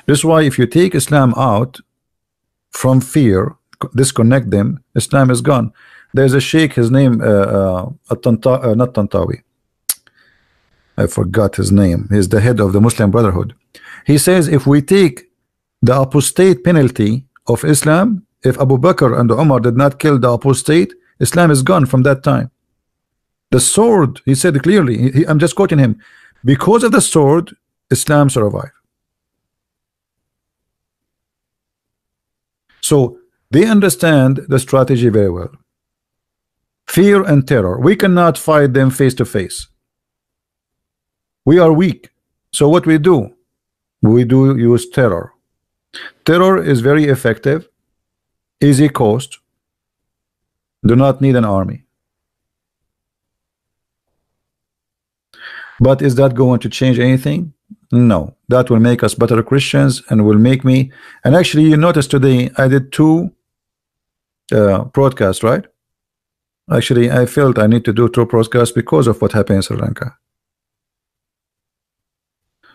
Speaker 1: That's why if you take Islam out from fear, disconnect them, Islam is gone. There's a sheikh, his name not Tantawi, I forgot his name. He's the head of the Muslim Brotherhood. He says if we take the apostate penalty of Islam, if Abu Bakr and Umar did not kill the apostate, Islam is gone from that time. The sword, he said clearly, I'm just quoting him, because of the sword, Islam survived. So they understand the strategy very well. Fear and terror, we cannot fight them face to face. We are weak. So what we do? We do use terror. Terror is very effective, easy cost, do not need an army. But is that going to change anything? No. That will make us better Christians and will make me, and actually you notice today I did 2 broadcasts, right? Actually I felt I need to do 2 broadcasts because of what happened in Sri Lanka.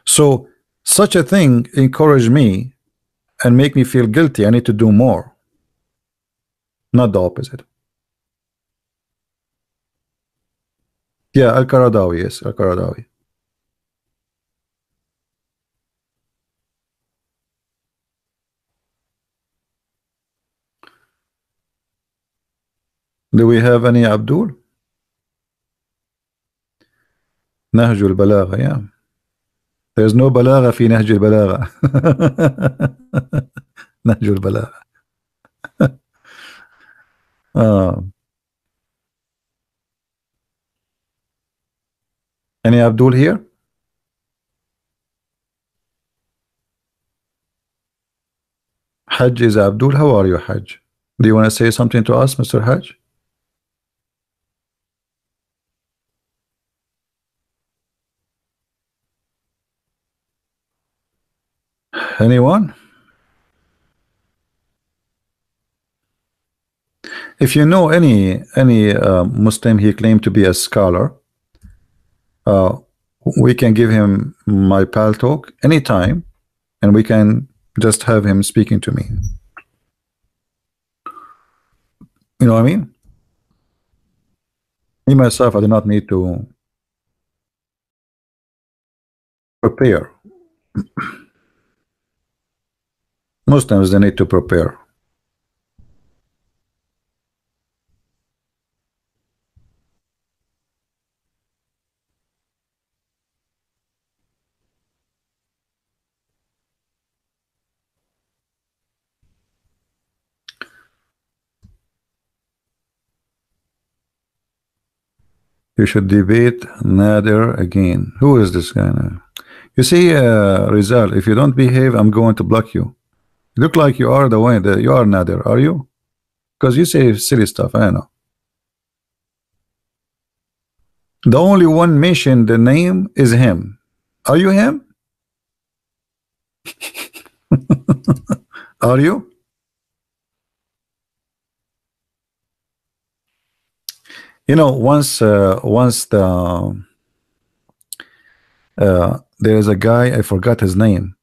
Speaker 1: So such a thing encouraged me and make me feel guilty. I need to do more, not the opposite. Yeah, Al-Qaradawi, yes, Al-Qaradawi. Do we have any Abdul? نهج البلاغة, yeah. There's no balagha في نهج البلاغة. نهج البلاغة. Any Abdul here? Hajj is Abdul. How are you, Hajj? Do you want to say something to us, Mr. Hajj? Anyone? If you know any Muslim he claimed to be a scholar, we can give him my pal talk anytime, and we can just have him speaking to me. You know what I mean? Me myself, I do not need to prepare. Muslims, they need to prepare. You should debate Nader again. Who is this guy now? You see, Rizal, if you don't behave, I'm going to block you. You look like you are the one that you are Nader, are you? Because you say silly stuff, I know. The only one mentioned the name is him. Are you him? Are you? You know, once there is a guy, I forgot his name.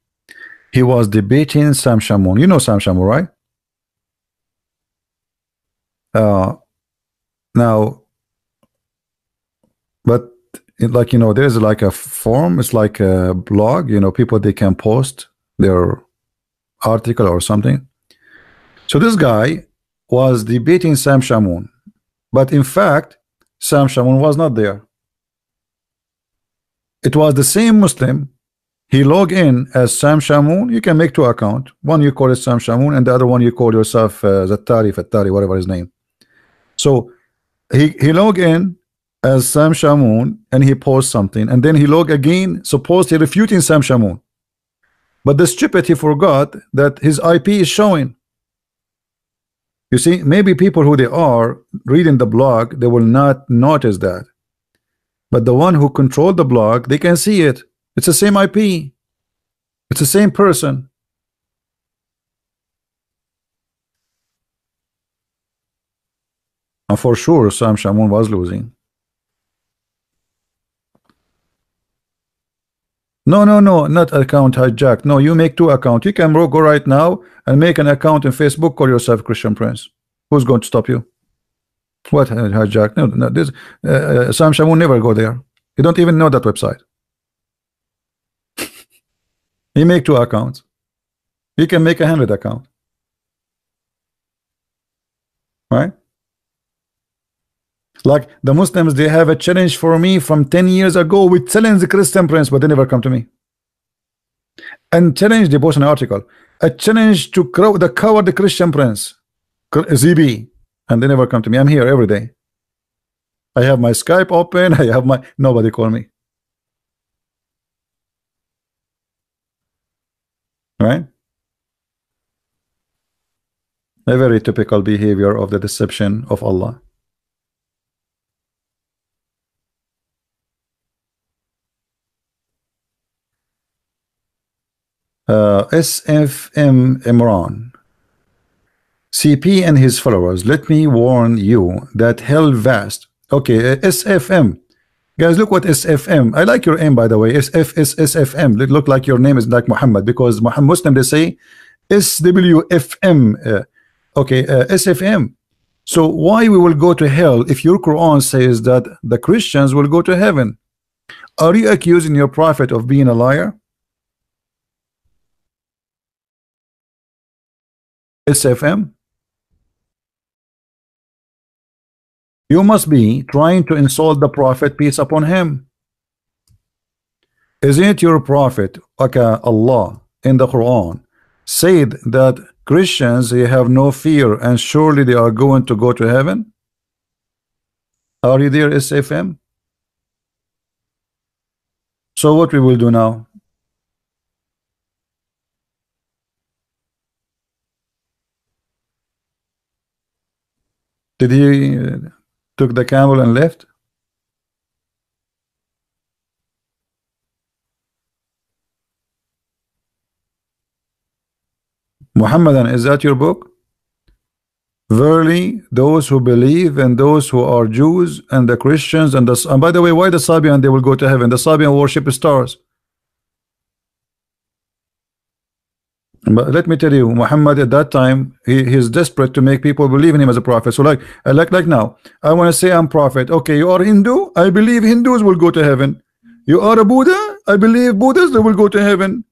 Speaker 1: He was debating Sam Shamoun. You know Sam Shamoun, right? Now, but like, you know, there's like a forum. It's like a blog. You know, people, they can post their article or something. So this guy was debating Sam Shamoun, but in fact, Sam Shamoun was not there. It was the same Muslim. He logged in as Sam Shamoun. You can make two accounts. One you call it Sam Shamoun, and the other one you call yourself Zattari, Fattari, whatever his name. So he logged in as Sam Shamoun, and he posts something, and then he logged again, supposedly refuting Sam Shamoun. But the stupid, he forgot that his IP is showing. You see, maybe people who they are reading the blog, they will not notice that. But the one who controlled the blog, they can see it. It's the same IP. It's the same person. And for sure, Sam Shamoun was losing. No, not account hijack. No, you make two accounts. You can go right now and make an account in Facebook. Call yourself Christian Prince. Who's going to stop you? What hijack? No, this Sam Shamoun never go there. You don't even know that website. He make two accounts. You can make 100 accounts, right? Like the Muslims, they have a challenge for me from 10 years ago with challenge the Christian Prince, but they never come to me. And challenge, they post an article. A challenge to cover the Christian Prince, ZB, and they never come to me. I'm here every day. I have my Skype open. I have my, nobody call me. Right? A very typical behavior of the deception of Allah. SFM Imran, CP and his followers, let me warn you that hell vast. Okay, SFM, guys, look what SFM. I like your name, by the way. SFM. Look like your name is like Muhammad, because Muhammad Muslim, they say SWFM. Okay, SFM. So why we will go to hell if your Quran says that the Christians will go to heaven? Are you accusing your prophet of being a liar? SFM, you must be trying to insult the prophet, peace upon him. Isn't your prophet, okay, Allah, in the Quran, said that Christians they have no fear and surely they are going to go to heaven? Are you there, SFM? So what we will do now? Did he took the camel and left? Muhammadan, is that your book? Verily, those who believe and those who are Jews and the Christians and by the way, why the Sabian they will go to heaven? The Sabian worship stars. But let me tell you, Muhammad at that time he's desperate to make people believe in him as a prophet. So like now, I want to say I'm prophet. Okay, you are Hindu. I believe Hindus will go to heaven. You are a Buddha. I believe Buddhists they will go to heaven.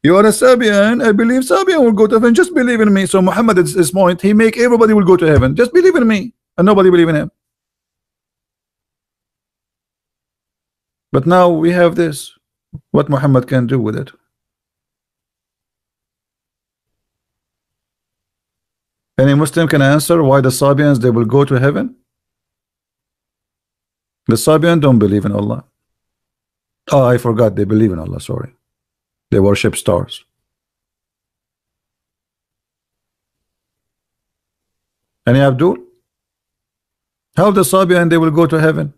Speaker 1: You are a Sabian. I believe Sabian will go to heaven. Just believe in me. So Muhammad at this point he make everybody will go to heaven. Just believe in me, and nobody believe in him. But now we have this. What Muhammad can do with it? Any Muslim can answer why the Sabians they will go to heaven? The Sabian don't believe in Allah. Oh, I forgot they believe in Allah. Sorry, they worship stars. Any Abdul? How the Sabian they will go to heaven?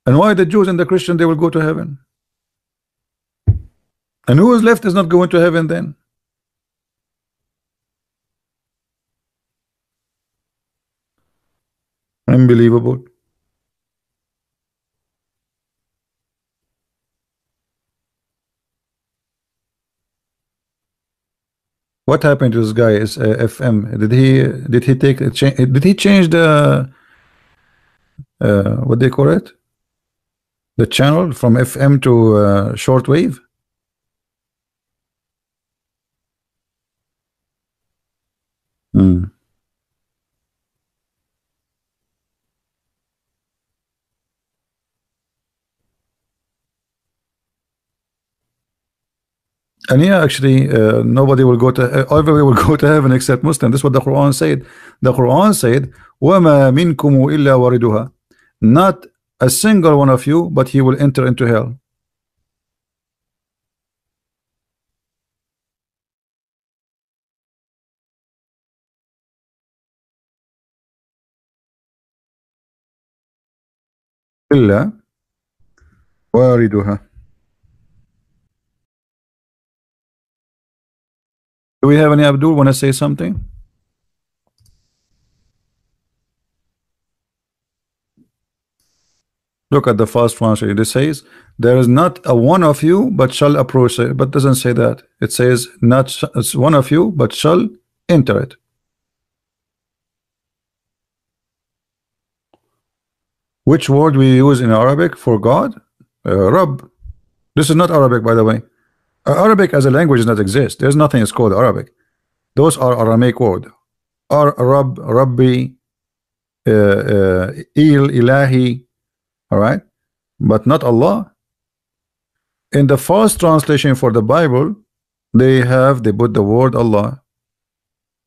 Speaker 1: And why the Jews and the Christians they will go to heaven? And who is left is not going to heaven then? Unbelievable. What happened to this guy? Is FM? Did he take a change? Did he change the what they call it? The channel from FM to shortwave? Hmm. And yeah, actually, nobody will go to everybody will go to heaven except Muslim. This is what the Quran said. The Quran said, وَمَا مِنْكُمُ إِلَّا وَارِدُهَا. Not a single one of you, but he will enter into hell. إِلَّا وَارِدُهَا. Do we have any Abdul want to say something? Look at the first translation. It says, there is not a one of you, but shall approach it. But doesn't say that. It says, not one of you, but shall enter it. Which word we use in Arabic for God? Rabb. This is not Arabic, by the way. Arabic as a language does not exist. There's nothing is called Arabic. Those are Aramaic words. Rabb, Rabbi, Ilahi. All right, but not Allah. In the first translation for the Bible, they put the word Allah.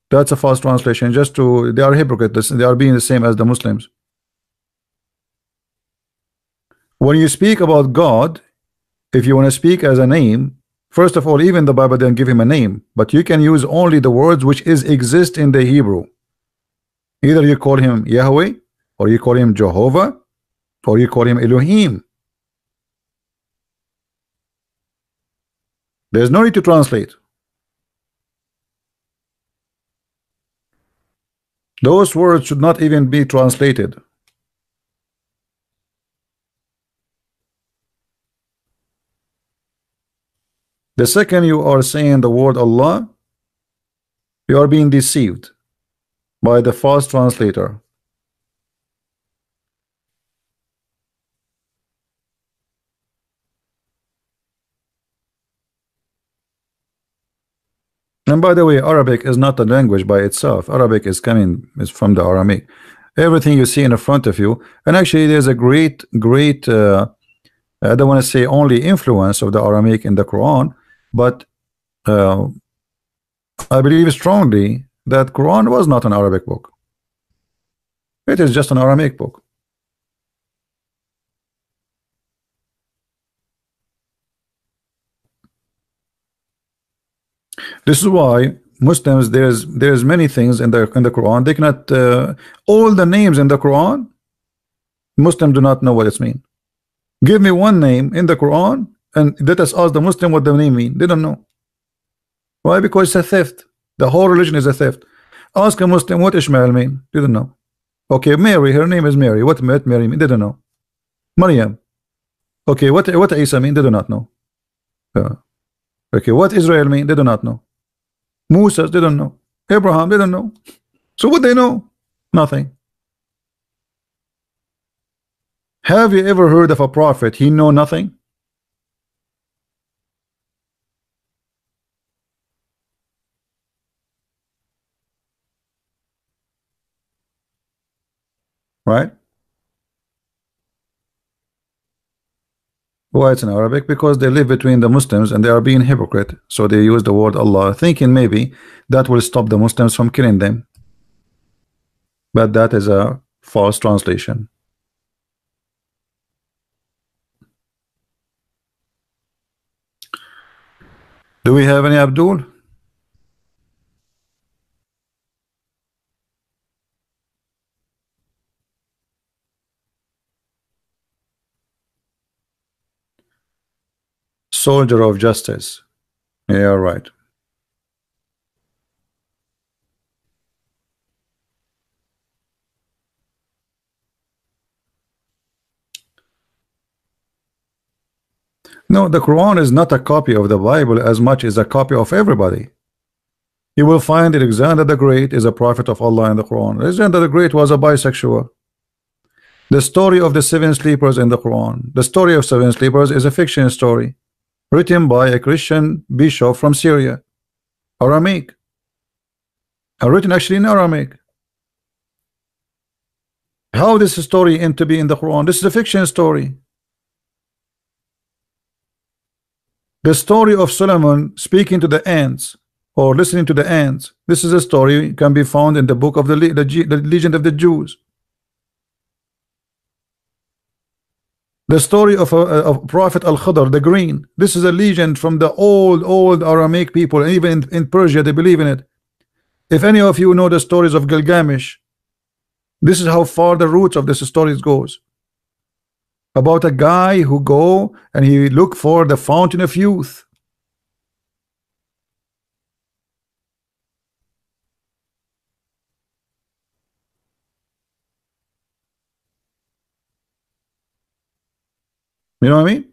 Speaker 1: That's a false translation. Just to they are hypocrites. They are being the same as the Muslims. When you speak about God, if you want to speak as a name, first of all, even the Bible didn't give him a name, but you can use only the words which exist in the Hebrew. Either you call him Yahweh, or you call him Jehovah, or you call him Elohim. There's no need to translate. Those words should not even be translated. The second you are saying the word Allah, you are being deceived by the false translator. And by the way, Arabic is not a language by itself. Arabic is from the Aramaic. Everything you see in front of you, and actually there's a great I don't want to say only influence of the Aramaic in the Quran, but uh, I believe strongly that Quran was not an Arabic book. It is just an Aramaic book. This is why Muslims, there's many things in the Quran they cannot all the names in the Quran Muslims do not know what it means. Give me one name in the Quran and let us ask the Muslim what the name mean. They don't know. Why? Because it's a theft. The whole religion is a theft. Ask a Muslim what Ishmael mean. They don't know. Okay, Mary, her name is Mary. What Mary mean? They don't know. Maryam. Okay, what Isa mean? They do not know. Okay, what Israel mean? They do not know. Musa, they don't know. Abraham, they don't know. So what they know? Nothing. Have you ever heard of a prophet he know nothing? Right? Why it's in Arabic? Because they live between the Muslims and they are being hypocrite. So they use the word Allah, thinking maybe that will stop the Muslims from killing them. But that is a false translation. Do we have any Abdul? Soldier of justice. Yeah, right. No, the Quran is not a copy of the Bible as much as a copy of everybody. You will find that Alexander the Great is a prophet of Allah in the Quran. Alexander the Great was a bisexual. The story of the seven sleepers in the Quran, the story of seven sleepers is a fiction story written by a Christian bishop from Syria, Aramaic, written actually in Aramaic. How this story end to be in the Quran? This is a fiction story. The story of Solomon speaking to the ants or listening to the ants. This is a story can be found in the book of the Legend of the Jews. The story of Prophet Al-Khadr, the green. This is a legend from the old Aramaic people, and even in Persia they believe in it. If any of you know the stories of Gilgamesh, this is how far the roots of this stories goes. About a guy who go and he look for the fountain of youth. You know what I mean?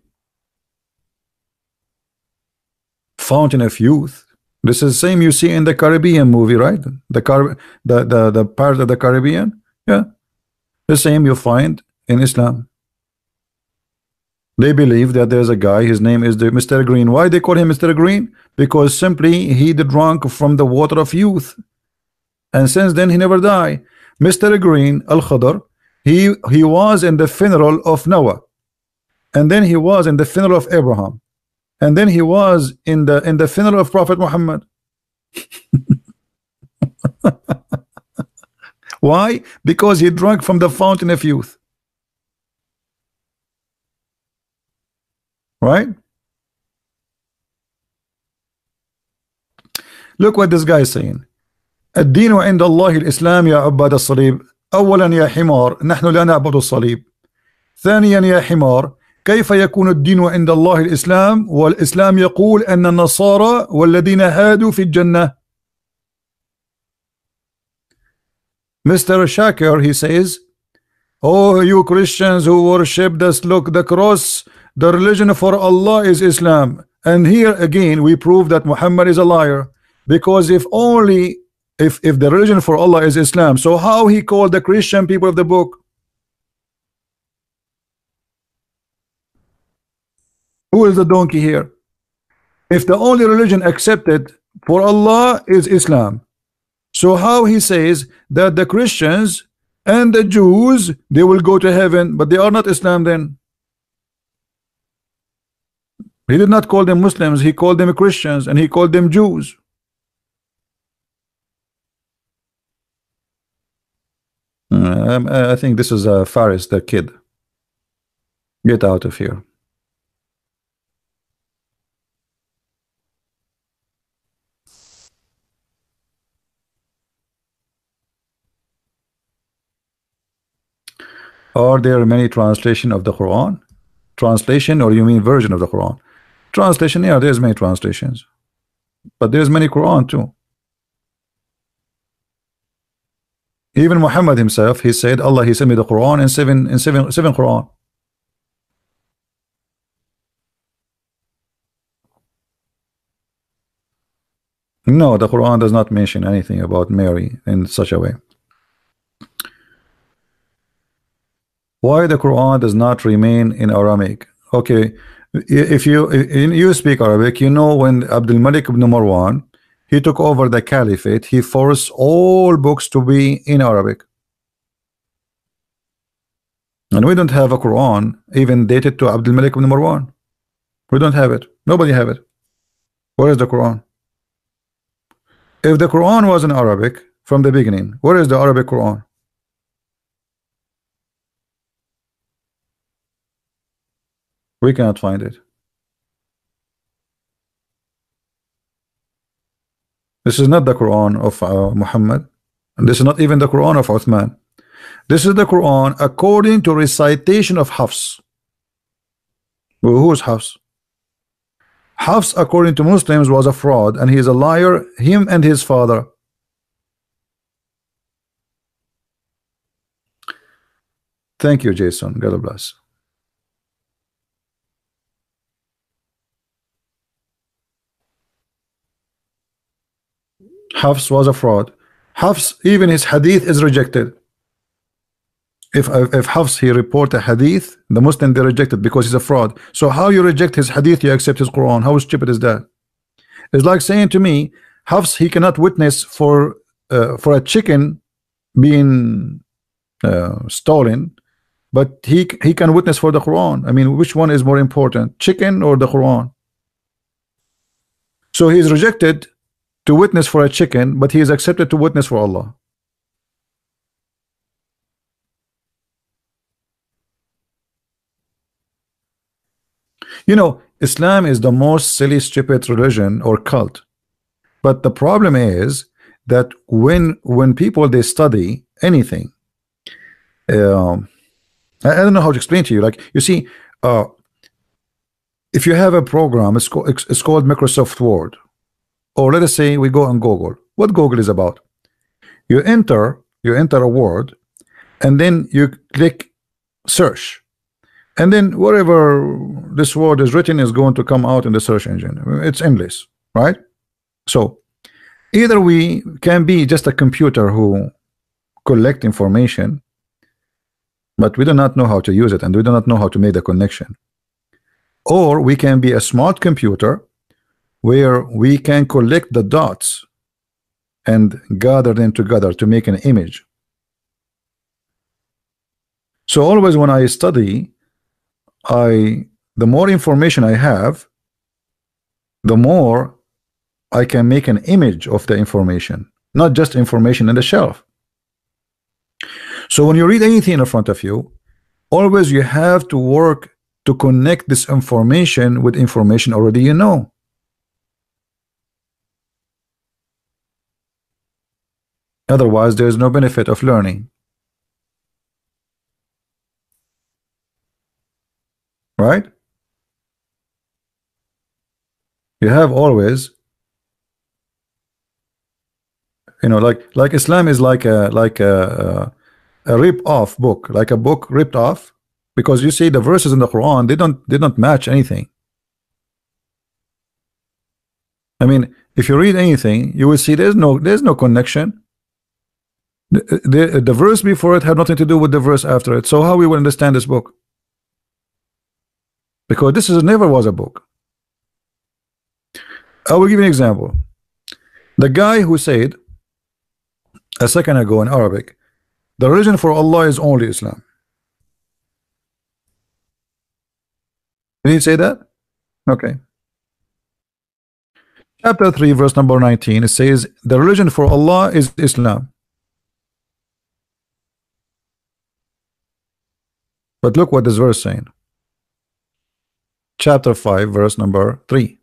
Speaker 1: Fountain of youth. This is the same you see in the Caribbean movie, right? The part of the Caribbean. Yeah, the same you find in Islam. They believe that there's a guy, his name is the Mr. Green. Why they call him Mr. Green? Because simply he drank from the water of youth, and since then he never died. Mr. Green, Al-Khadr, he was in the funeral of Noah, and then he was in the funeral of Abraham, and then he was in the funeral of Prophet Muhammad. Why? Because he drank from the fountain of youth. Right? Look what this guy is saying. الدين عند الله الإسلام يا عباد الصليب. أولا يا حمار نحن لا نعبد الصليب. ثانيا يا حمار كيف يكون الدين عند الله الإسلام والإسلام يقول أن النصارى والذين هادوا في الجنة. Mr. Shakir, he says, oh, you Christians who worship this, look, the cross, the religion for Allah is Islam. And here again we prove that Muhammad is a liar, because if the religion for Allah is Islam, so how he called the Christian people of the book? Who is the donkey here? If the only religion accepted for Allah is Islam, so how he says that the Christians and the Jews, they will go to heaven, but they are not Islam then? He did not call them Muslims, he called them Christians, and he called them Jews. I think this is Faris, the kid. Get out of here. Are there many translation of the Quran? Translation, or you mean version of the Quran? Translation, yeah, there's many translations, but there's many Quran too. Even Muhammad himself, he said, Allah, he sent me the Quran in seven Quran. No, the Quran does not mention anything about Mary in such a way. Why the Quran does not remain in Aramaic? Okay, if you speak Arabic, you know when Abdul Malik ibn Marwan, he took over the caliphate, he forced all books to be in Arabic. And we don't have a Quran even dated to Abdul Malik ibn Marwan. We don't have it. Nobody have it. Where is the Quran? If the Quran was in Arabic from the beginning, where is the Arabic Quran? We cannot find it. This is not the Quran of Muhammad, and this is not even the Quran of Uthman. This is the Quran according to recitation of Hafs. Well, who is Hafs? Hafs, according to Muslims, was a fraud, and he is a liar, him and his father. Thank you, Jason. God bless. Hafs was a fraud. Hafs, even his hadith is rejected. If Hafs, he report a hadith, the Muslim, they reject it because he's a fraud. So how you reject his hadith, you accept his Quran? How stupid is that? It's like saying to me, Hafs, he cannot witness for a chicken being stolen, but he can witness for the Quran. I mean, which one is more important, chicken or the Quran? So he is rejected to witness for a chicken, but he is accepted to witness for Allah. You know, Islam is the most silly, stupid religion or cult. But the problem is that when people, they study anything, I don't know how to explain to you. Like, you see, if you have a program, it's called Microsoft Word, or let us say we go on Google. What Google is about? You enter a word, and then you click search. And then whatever this word is written is going to come out in the search engine. It's endless, right? So either we can be just a computer who collect information, but we do not know how to use it, and we do not know how to make the connection. Or we can be a smart computer where we can collect the dots and gather them together to make an image. So always when I study, the more information I have, the more I can make an image of the information, not just information in the shelf. So when you read anything in front of you, always you have to work to connect this information with information already you know. Otherwise, there is no benefit of learning. Right? You have always, you know, like Islam is like a rip-off book, like a book ripped off, because you see the verses in the Quran, they don't match anything. I mean, if you read anything, you will see there's no connection. The verse before it had nothing to do with the verse after it. So how we will understand this book? Because this never was a book. I will give you an example. The guy who said a second ago in Arabic, the religion for Allah is only Islam. Did he say that? Okay. Chapter 3, verse number 19, it says, the religion for Allah is Islam. But look what this verse saying. Chapter 5, verse number 3.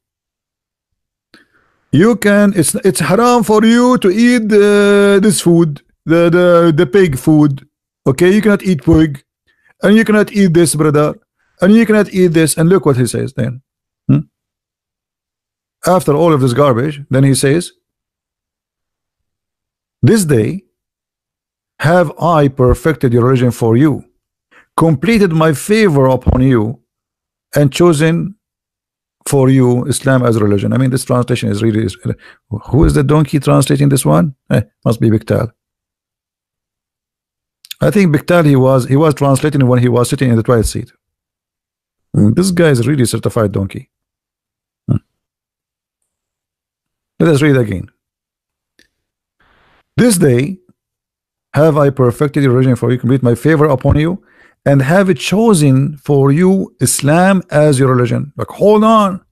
Speaker 1: You can, it's haram for you to eat this food, the pig food. Okay, you cannot eat pig, and you cannot eat this, brother, and you cannot eat this. And look what he says then. After all of this garbage, then he says, this day have I perfected your religion for you, completed my favor upon you, and chosen for you Islam as a religion. I mean, this translation is really, who is the donkey translating this one? Must be Biktal. I think Biktal, he was translating when he was sitting in the toilet seat. This guy is really certified donkey. Let us read again. This day have I perfected your religion for you, complete my favor upon you, and have chosen for you Islam as your religion. Like, hold on.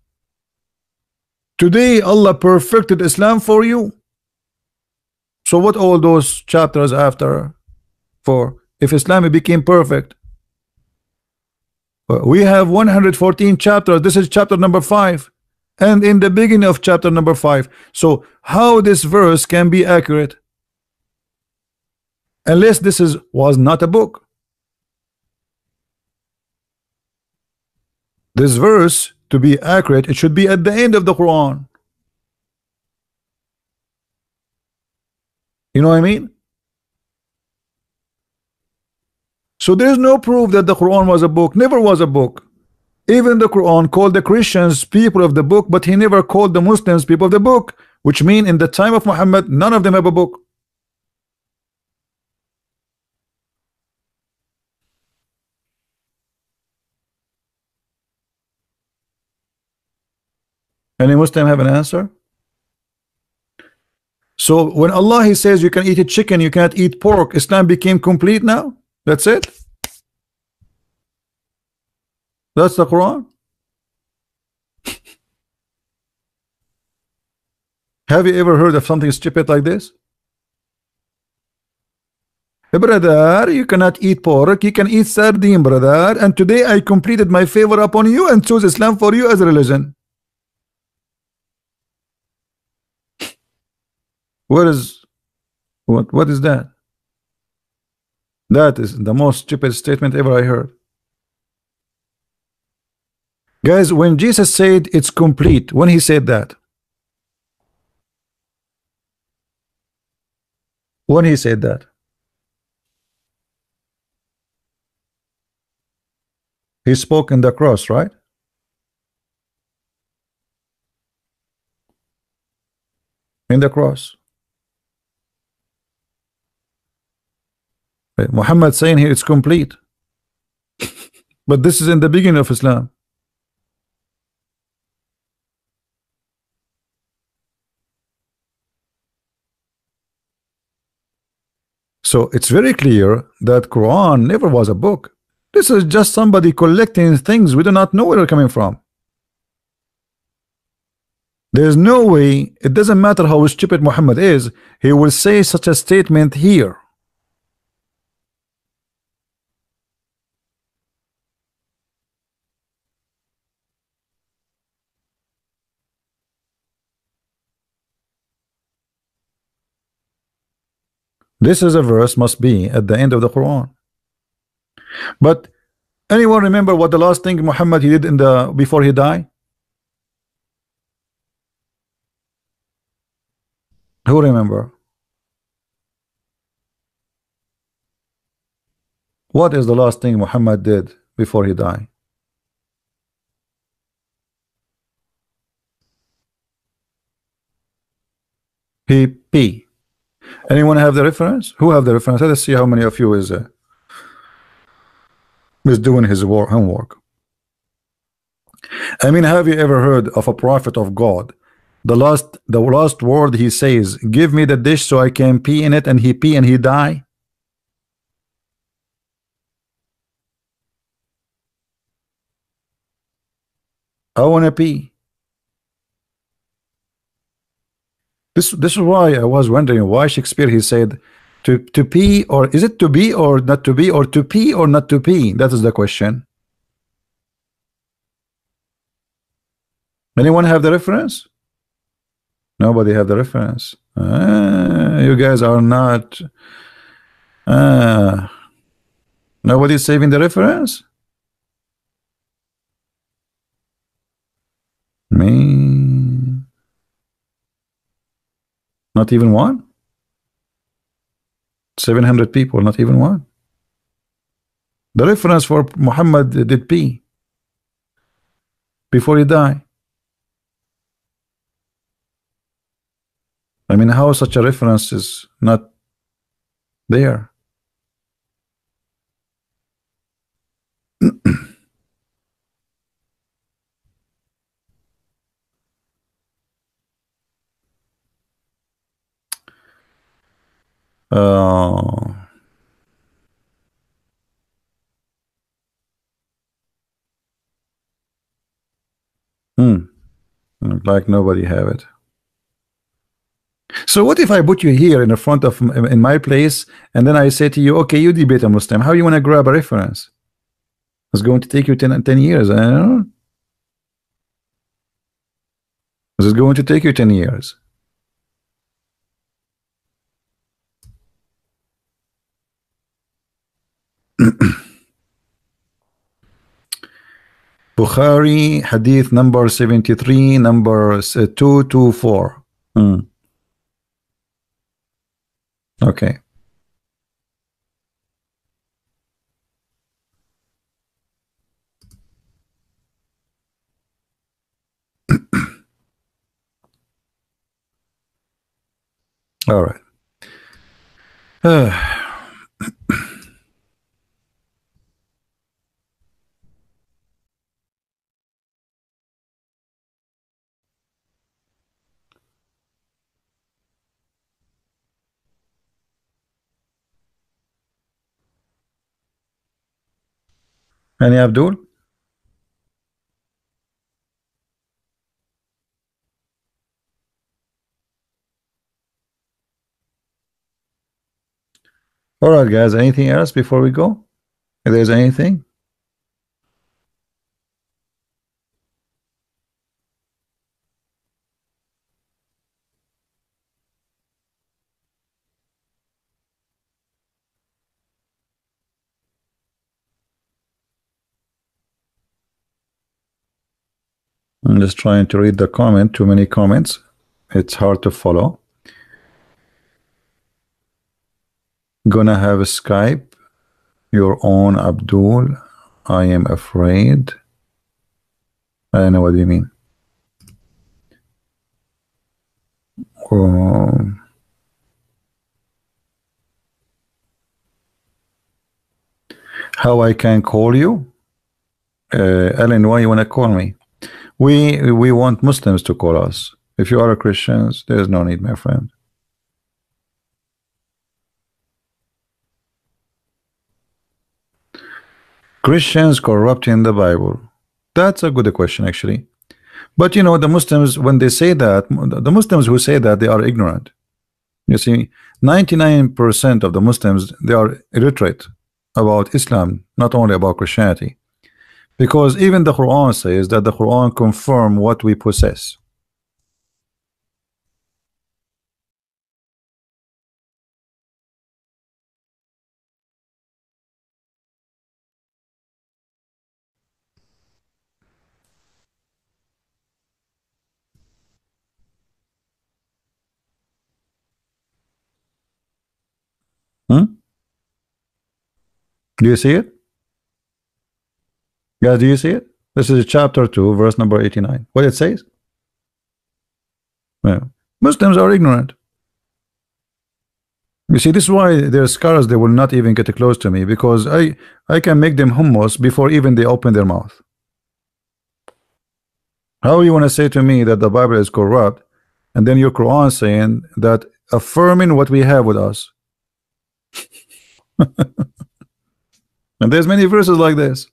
Speaker 1: Today Allah perfected Islam for you. So what all those chapters after for? If Islam became perfect, we have 114 chapters. This is chapter number 5. And in the beginning of chapter number 5. So how this verse can be accurate? Unless this was not a book. This verse, to be accurate, it should be at the end of the Quran. You know what I mean? So there is no proof that the Quran was a book. Never was a book. Even the Quran called the Christians people of the book, but he never called the Muslims people of the book, which means in the time of Muhammad, none of them have a book. Any Muslim have an answer? So when Allah he says you can eat a chicken, you cannot eat pork, Islam became complete now? That's it? That's the Quran? Have you ever heard of something stupid like this? Hey, brother, you cannot eat pork, you can eat sardine, brother, and today I completed my favor upon you and chose Islam for you as a religion. What is that? That is the most stupid statement ever I heard. Guys, when Jesus said it's complete, when he said that, when he said that, he spoke in the cross, right? In the cross. Muhammad saying here it's complete. But this is in the beginning of Islam. So it's very clear that Quran never was a book. This is just somebody collecting things we do not know where they're coming from. There's no way, it doesn't matter how stupid Muhammad is, he will say such a statement here. This is a verse must be at the end of the Quran. But anyone remember what the last thing Muhammad he did in the before he died? Who remember? What is the last thing Muhammad did before he died? He pee. Anyone have the reference? Who have the reference? Let's see how many of you is doing his homework. I mean, have you ever heard of a prophet of God? The last word he says, give me the dish so I can pee in it, and he pee and he die. I want to pee. This is why I was wondering why Shakespeare he said to pee, or is it to be or not to be, or to pee or not to pee? That is the question. Anyone have the reference? Nobody have the reference. You guys are not. Uh, Nobody's saving the reference. Me, not even one. 700 people, not even one. The reference for Muhammad did pee before he died. I mean, how such a reference is not there? Uh, hmm, like nobody have it. So what if I put you here in the front of in my place, and then I say to you, okay, you debate a Muslim. How you want to grab a reference? It's going to take you 10 years. I don't know. It's going to take you 10 years. Bukhari hadith number 73, number 224. Okay. All right. Any Abdul? All right, guys. Anything else before we go? If there's anything? I'm just trying to read the comment. Too many comments. It's hard to follow. Gonna have a Skype. Your own Abdul. I am afraid. I don't know what you mean. How I can call you? Ellen, why you wanna call me? We want Muslims to call us. If you are a Christians, there's no need, my friend. Christians corrupting the Bible. That's a good question, actually. But you know, the Muslims, when they say that, the Muslims who say that, they are ignorant. You see, 99% of the Muslims, they are illiterate about Islam, not only about Christianity. Because even the Quran says that the Quran confirm what we possess. Hmm? Do you see it? Guys, do you see it? This is chapter 2, verse number 89. What it says? Yeah. Muslims are ignorant. You see, this is why their scholars, they will not even get close to me, because I can make them hummus before even they open their mouth. How you want to say to me that the Bible is corrupt, and then your Quran saying that affirming what we have with us? And there's many verses like this.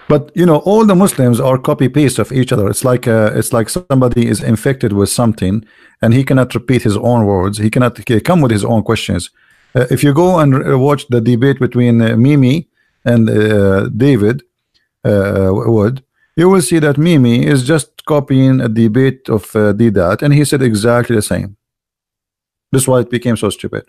Speaker 1: But you know, all the Muslims are copy paste of each other. It's like somebody is infected with something, and he cannot repeat his own words. He cannot come with his own questions. If you go and watch the debate between Mimi and David Wood, you will see that Mimi is just copying a debate of Didat, and he said exactly the same. That's why it became so stupid.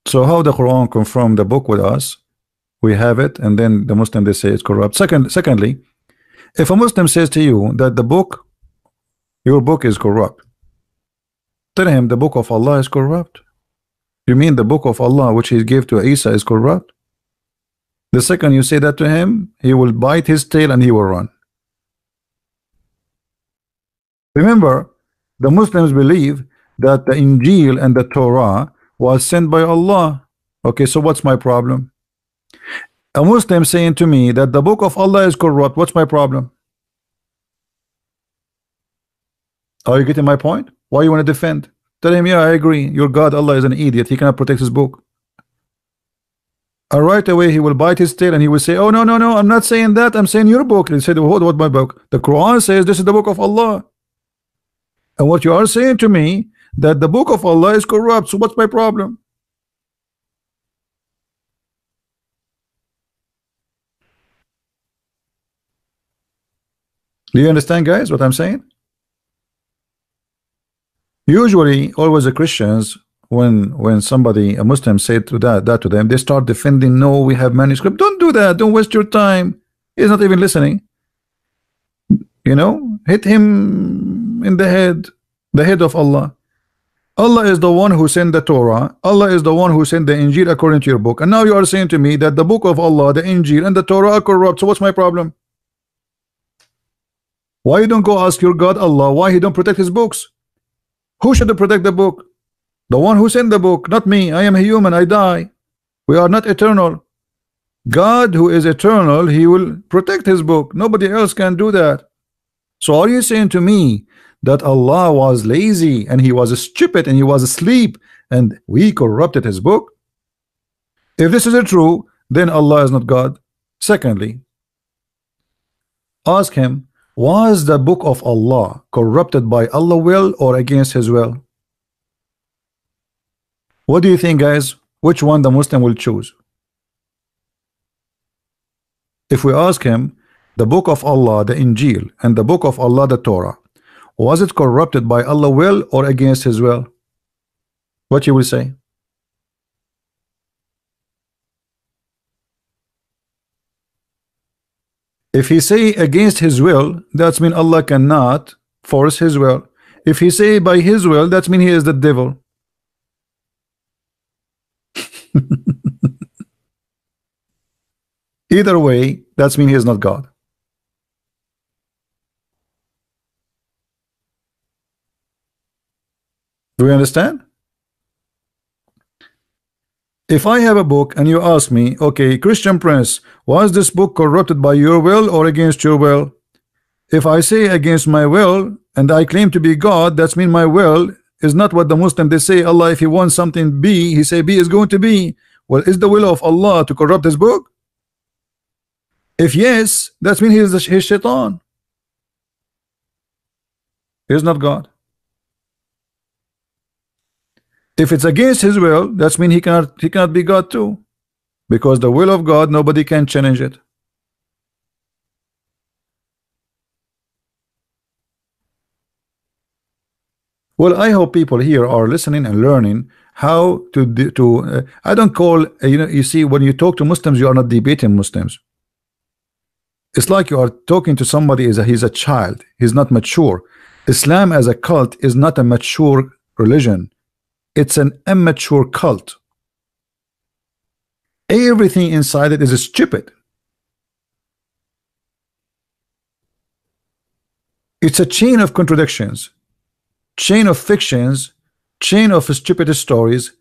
Speaker 1: So how the Quran confirm the book with us? We have it, and then the Muslim, they say it's corrupt. Secondly, if a Muslim says to you that the book, your book is corrupt, tell him the book of Allah is corrupt. You mean the book of Allah which he gave to Isa is corrupt? The second you say that to him, he will bite his tail and he will run. Remember, the Muslims believe that the Injil and the Torah was sent by Allah. Okay, so what's my problem? A Muslim saying to me that the book of Allah is corrupt, what's my problem? Are you getting my point? Why you want to defend? Tell him, yeah, I agree, your God Allah is an idiot, he cannot protect his book. And right away he will bite his tail and he will say, oh no, I'm not saying that, I'm saying your book. He said, what my book? The Quran says this is the book of Allah. And what you are saying to me, that the book of Allah is corrupt, so what's my problem? Do you understand, guys, what I'm saying? Usually, always the Christians, when somebody, a Muslim, said to that to them, they start defending, no, we have manuscript. Don't do that, don't waste your time. He's not even listening. You know, hit him in the head of Allah. Allah is the one who sent the Torah. Allah is the one who sent the Injil according to your book. And now you are saying to me that the book of Allah, the Injil and the Torah are corrupt. So what's my problem? Why you don't go ask your God Allah why he don't protect his books? Who should protect the book? The one who sent the book, not me. I am a human, I die. We are not eternal. God, who is eternal, he will protect his book. Nobody else can do that. So are you saying to me that Allah was lazy and he was stupid and he was asleep and we corrupted his book? If this is true, then Allah is not God. Secondly, ask him, was the book of Allah corrupted by Allah will or against his will? What do you think, guys? Which one the Muslim will choose? If we ask him, the book of Allah, the Injil, and the book of Allah, the Torah, was it corrupted by Allah will or against his will? What you will say? If he say against his will, that's mean Allah cannot force his will. If he say by his will, that's mean he is the devil. Either way, that's mean he is not God. Do you understand? If I have a book and you ask me, okay, Christian Prince, was this book corrupted by your will or against your will? If I say against my will and I claim to be God, that's mean my will is not what the Muslim, they say Allah, if he wants something be, he say be is going to be. Well, is the will of Allah to corrupt this book? If yes, that's mean he is his shaitan. He is not God. If it's against his will, that's mean he cannot be God too, because the will of God nobody can challenge it. Well, I hope people here are listening and learning how to I don't call you see, when you talk to Muslims, you are not debating Muslims. It's like you are talking to somebody he's a child, he's not mature. Islam as a cult is not a mature religion. It's an immature cult. Everything inside it is stupid. It's a chain of contradictions, chain of fictions, chain of stupid stories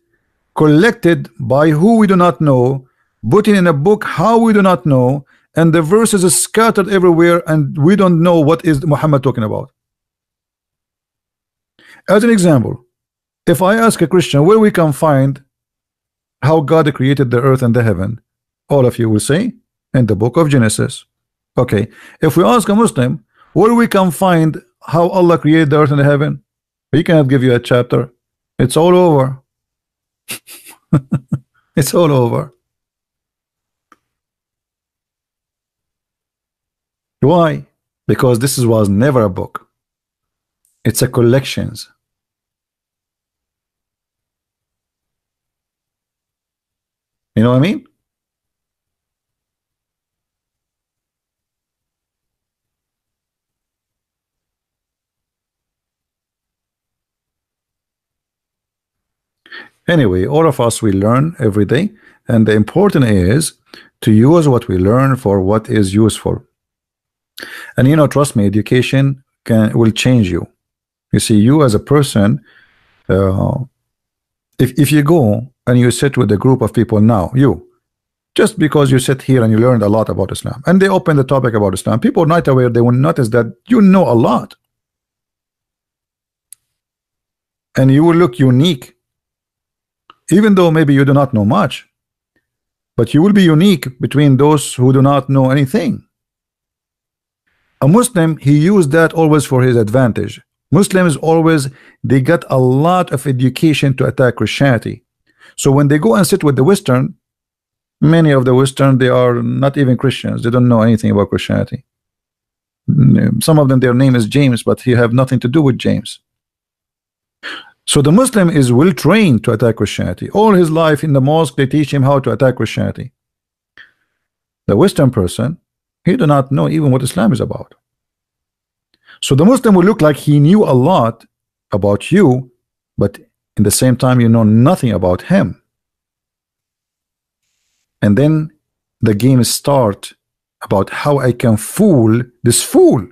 Speaker 1: collected by who we do not know, put in a book how we do not know, and the verses are scattered everywhere and we don't know what is Muhammad talking about. As an example, If I ask a Christian where we can find how God created the earth and the heaven, all of you will say in the book of Genesis. Okay, if we ask a Muslim where we can find how Allah created the earth and the heaven, he cannot give you a chapter. It's all over. It's all over. Why? Because this was never a book. It's a collections. You know what I mean? Anyway, all of us, we learn every day, and the important is to use what we learn for what is useful. And you know, trust me, education will change you. You see, you as a person, if you go and you sit with a group of people now, just because you sit here and you learned a lot about Islam, and they open the topic about Islam, people right away, they will notice that you know a lot, and you will look unique. Even though maybe you do not know much, but you will be unique between those who do not know anything. A Muslim, he used that always for his advantage. Muslims always, they got a lot of education to attack Christianity. So when they go and sit with the Western, many of the Western, they are not even Christians. They don't know anything about Christianity. Some of them, their name is James, but he have nothing to do with James. So the Muslim is well trained to attack Christianity. All his life in the mosque, they teach him how to attack Christianity. The Western person, he do not know even what Islam is about. So the Muslim will look like he knew a lot about you, but in the same time, you know nothing about him. And then the game start about how I can fool this fool.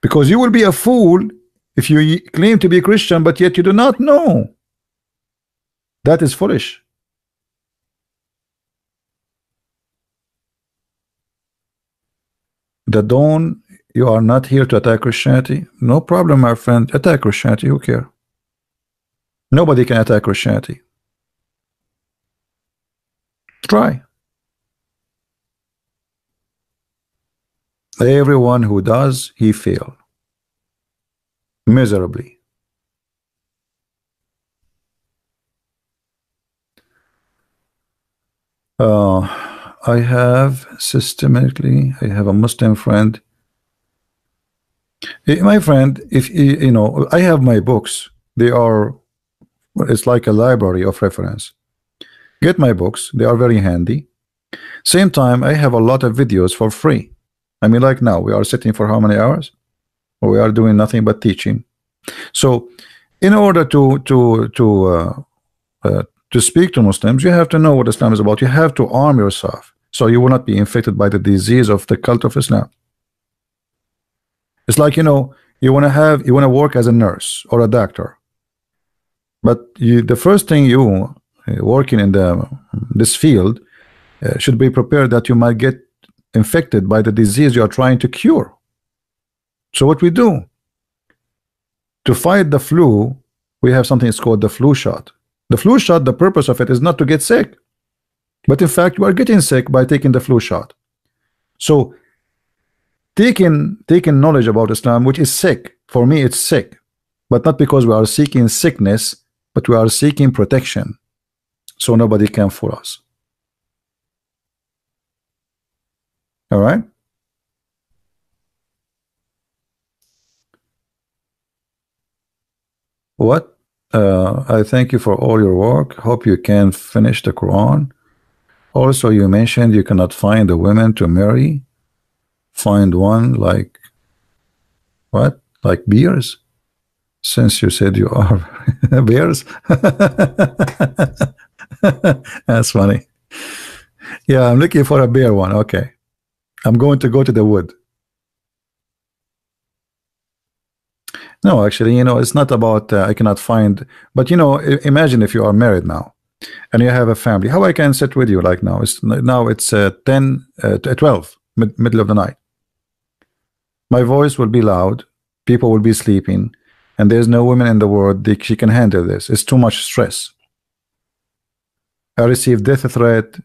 Speaker 1: Because you will be a fool if you claim to be a Christian, but yet you do not know. That is foolish. The dawn, you are not here to attack Christianity. No problem, my friend. Attack Christianity. Who cares? Nobody can attack Christianity. Try. Everyone who does, he fails miserably. I have systematically, I have a Muslim friend. My friend, if you know, I have my books. They are, it's like a library of reference. Get my books. They are very handy. Same time, I have a lot of videos for free. I mean, like now, we are sitting for how many hours? We are doing nothing but teaching. So in order to speak to Muslims, you have to know what Islam is about. You have to arm yourself so you will not be infected by the disease of the cult of Islam. It's like, you know, you want to work as a nurse or a doctor, but the first thing you working in this field should be prepared that you might get infected by the disease you are trying to cure. So what we do to fight the flu, we have something that's called the flu shot. The flu shot, the purpose of it is not to get sick, but in fact you are getting sick by taking the flu shot. So taking knowledge about Islam, which is sick, for me it's sick, but not because we are seeking sickness, but we are seeking protection, so nobody can fool us. All right. What? I thank you for all your work. Hope you can finish the Quran. Also, you mentioned you cannot find a woman to marry. Find one like what? Like bears? Since you said you are bears. That's funny. Yeah, I'm looking for a bear one. Okay. I'm going to go to the wood. No, actually, you know, it's not about I cannot find, but you know, imagine if you are married now and you have a family, how I can sit with you like now? It's 10 12 middle of the night. My voice will be loud, people will be sleeping, and there's no woman in the world that she can handle this. It's too much stress. I receive death threat.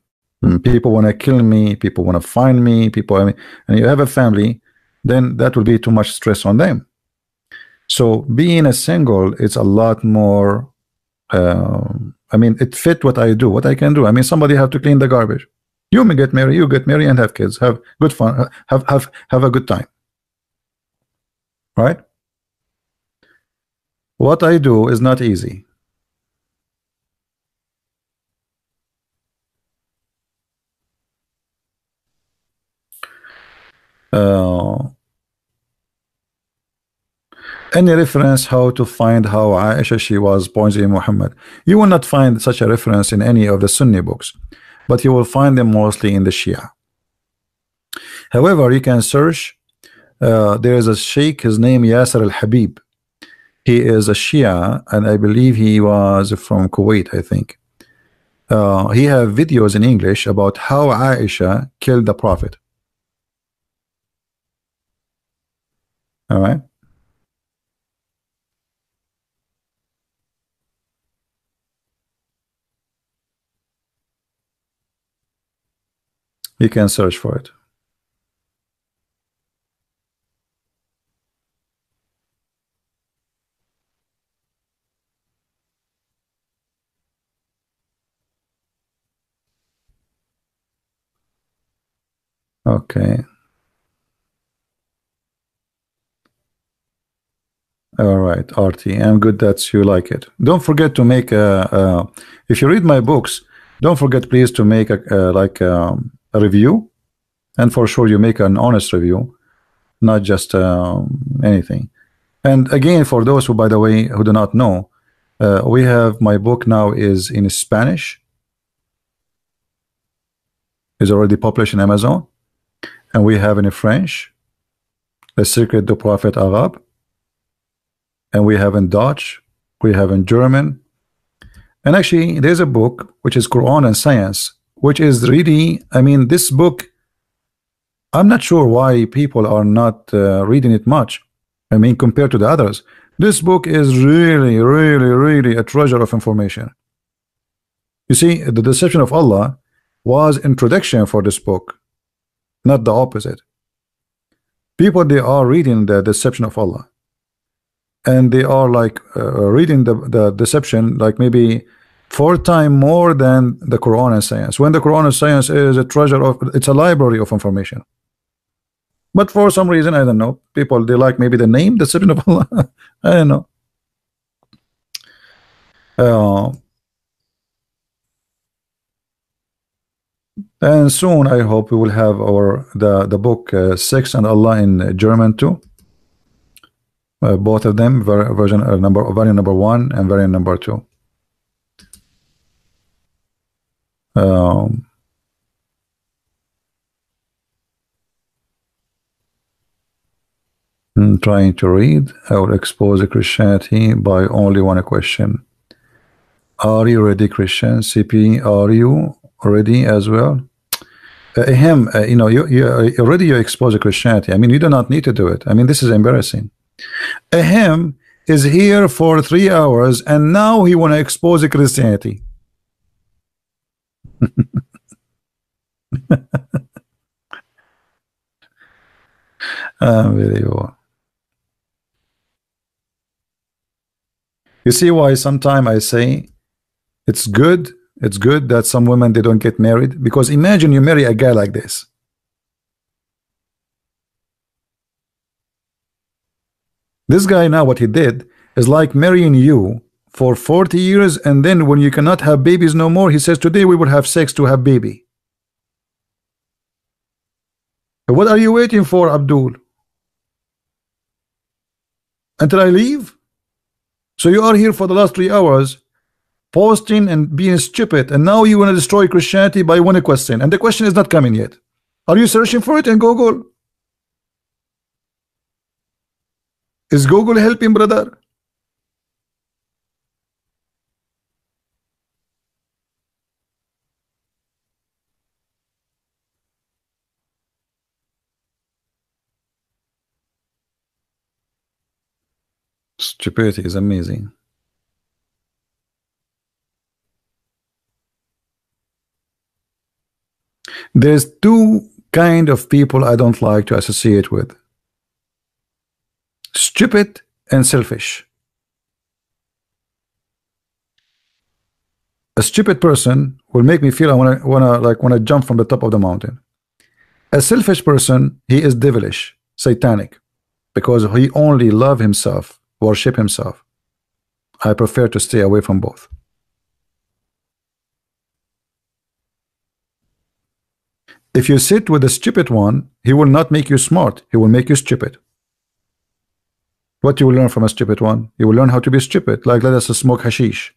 Speaker 1: People want to kill me. People want to find me. People, I mean, and you have a family, then that will be too much stress on them. So being a single, it's a lot more. I mean, it fit what I do, what I can do. I mean, somebody have to clean the garbage. You may get married, you get married and have kids, have good fun, have a good time, right? What I do is not easy. Uh, any reference how to find how Aisha she was pointing Muhammad? You will not find such a reference in any of the Sunni books, but you will find them mostly in the Shia. However, you can search. There is a sheikh, his name Yasser al-Habib. He is a Shia, and I believe he was from Kuwait, I think. He have videos in English about how Aisha killed the Prophet. All right. You can search for it. Okay. All right, Artie. I'm good that you like it. Don't forget to make if you read my books, don't forget please to make a review, and for sure you make an honest review, not just anything. And again, for those who, by the way, who do not know, we have my book now is in Spanish, is already published in Amazon, and we have in French, The Secret du Prophète Arabe, and we have in Dutch, we have in German, and actually there's a book which is Quran and Science, which is really, I mean, this book, I'm not sure why people are not reading it much. I mean, compared to the others, this book is really, really, really a treasure of information. You see, the deception of Allah was introduction for this book, not the opposite. People, they are reading the deception of Allah, and they are like reading the deception like maybe 4 times more than the Quran and Science, when the Quran and Science is a treasure of, it's a library of information. But for some reason, I don't know, people, they like maybe the name deception of Allah. I don't know. And soon I hope we will have our the book Sex and Allah in German too. Both of them, version variant number 1 and variant number 2. Trying to read or expose Christianity by only one question. Are you ready, Christian? CP, are you ready as well? Him, you know, you already you expose Christianity. I mean, you do not need to do it. I mean, this is embarrassing. Him is here for 3 hours, and now he want to expose Christianity. Unbelievable. You see why sometimes I say it's good that some women, they don't get married, because imagine you marry a guy like this. This guy now, what he did is like marrying you for 40 years, and then when you cannot have babies no more, he says, today we will have sex to have baby. What are you waiting for, Abdul? Until I leave? So you are here for the last 3 hours posting and being stupid, and now you want to destroy Christianity by one question, and the question is not coming yet. Are you searching for it in Google? Is Google helping, brother? Stupidity is amazing. There's two kind of people I don't like to associate with: stupid and selfish. A stupid person will make me feel I wanna jump from the top of the mountain. A selfish person, he is devilish, satanic, because he only love himself, worship himself. I prefer to stay away from both. If you sit with a stupid one, he will not make you smart, he will make you stupid. What you will learn from a stupid one? You will learn how to be stupid. Like, let us smoke hashish.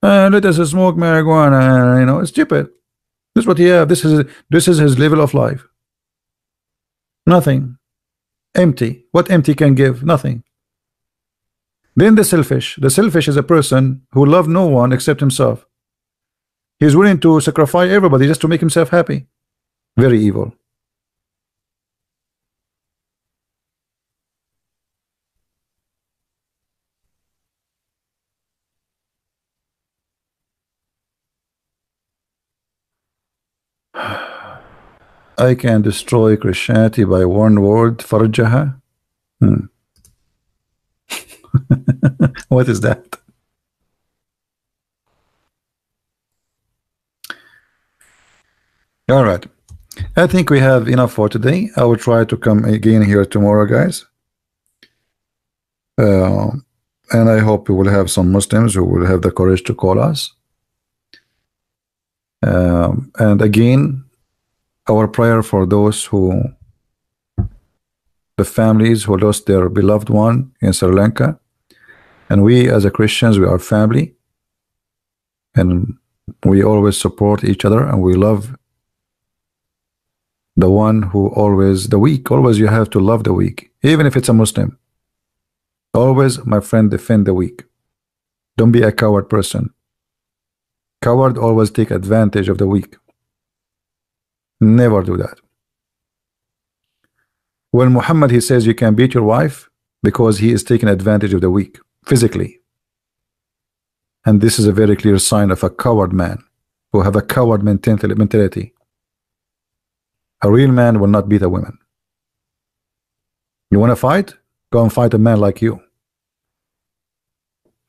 Speaker 1: Let us smoke marijuana. You know, it's stupid. This is what he have. This is his level of life. Nothing. Empty. What empty can give? Nothing. Then the selfish. The selfish is a person who loves no one except himself. He's willing to sacrifice everybody just to make himself happy. Very evil. I can destroy Christianity by one word, farjaha. What is that? All right. I think we have enough for today. I will try to come again here tomorrow, guys. And I hope we will have some Muslims who will have the courage to call us. And again, our prayer for those who, the families who lost their beloved one in Sri Lanka. And we as a Christians, we are family. And we always support each other, and we love the one who always, the weak. Always you have to love the weak, even if it's a Muslim. Always, my friend, defend the weak. Don't be a coward person. Coward always take advantage of the weak. Never do that. When Muhammad, he says you can beat your wife because he is taking advantage of the weak physically. And this is a very clear sign of a coward man who have a coward mentality. A real man will not beat a woman. You want to fight? Go and fight a man like you.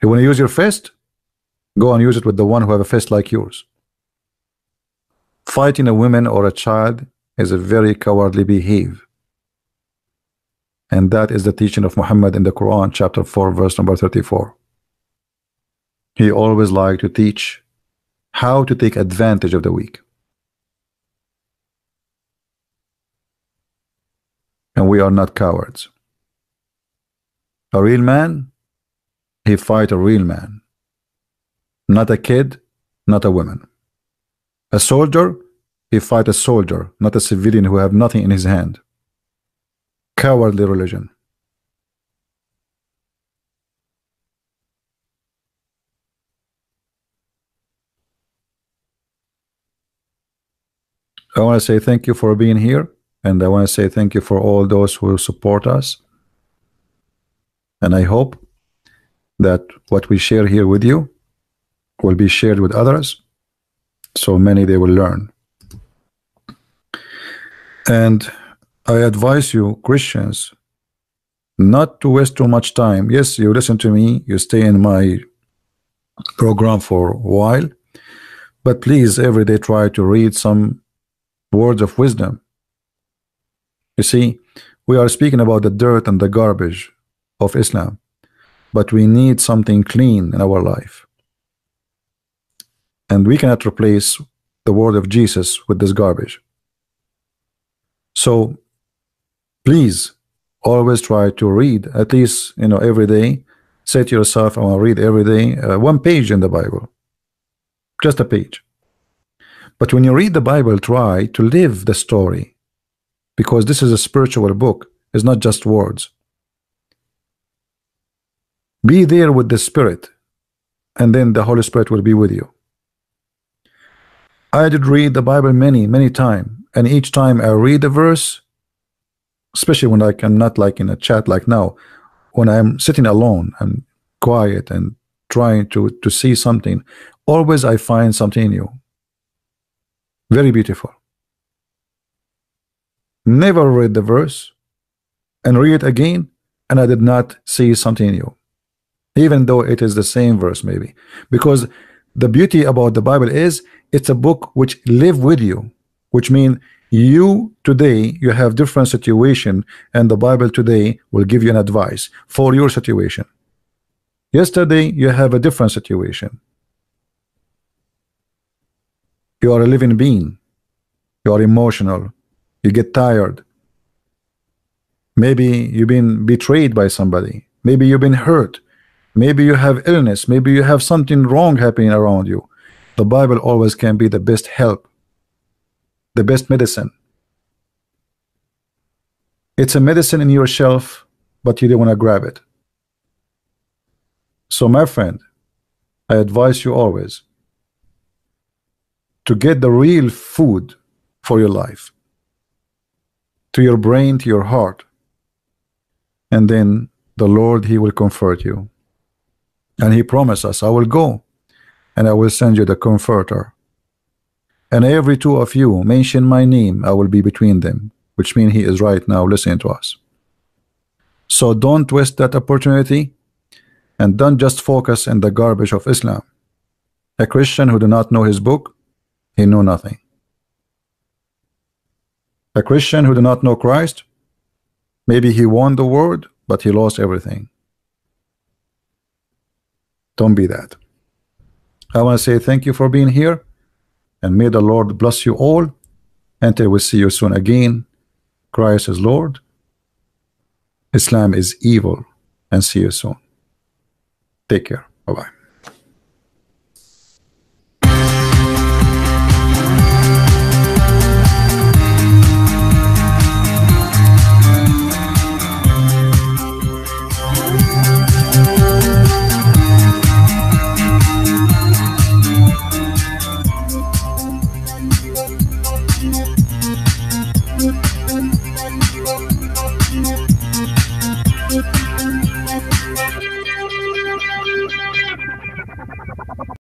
Speaker 1: You want to use your fist? Go and use it with the one who have a fist like yours. Fighting a woman or a child is a very cowardly behave. And that is the teaching of Muhammad in the Quran, chapter 4, verse number 34. He always liked to teach how to take advantage of the weak. And we are not cowards. A real man, he fight a real man. Not a kid, not a woman. A soldier, he fight a soldier, not a civilian who have nothing in his hand. Cowardly religion. I want to say thank you for being here, and I want to say thank you for all those who support us. And I hope that what we share here with you will be shared with others, so many they will learn. And I advise you, Christians, not to waste too much time. Yes, you listen to me, you stay in my program for a while, but please every day try to read some words of wisdom. You see, we are speaking about the dirt and the garbage of Islam, but we need something clean in our life. And we cannot replace the word of Jesus with this garbage. So please always try to read at least, every day. Say to yourself, I want to read every day one page in the Bible, just a page. But when you read the Bible, try to live the story, because this is a spiritual book. It's not just words. Be there with the Spirit, and then the Holy Spirit will be with you. I did read the Bible many times, and each time I read a verse, especially when I'm not like in a chat like now, when I'm sitting alone and quiet and trying to see something, always I find something new. Very beautiful. Never read the verse and read it again, and I did not see something new, even though it is the same verse maybe. Because the beauty about the Bible is it's a book which live with you, which means you today you have different situation, and the Bible today will give you an advice for your situation. Yesterday you have a different situation. You are a living being. You are emotional. You get tired. Maybe you've been betrayed by somebody. Maybe you've been hurt. Maybe you have illness. Maybe you have something wrong happening around you. The Bible always can be the best help, the best medicine. It's a medicine in your shelf, but you don't want to grab it. So my friend, I advise you always to get the real food for your life, to your brain, to your heart, and then the Lord, he will comfort you. And he promised us, I will go and I will send you the comforter, and every two of you mention my name, I will be between them, which means he is right now listening to us. So don't waste that opportunity, and don't just focus in the garbage of Islam. A Christian who do not know his book, he know nothing. A Christian who do not know Christ, maybe he won the world, but he lost everything. Don't be that. I want to say thank you for being here, and may the Lord bless you all until we see you soon again. Christ is Lord, Islam is evil, and see you soon. Take care. Bye-bye.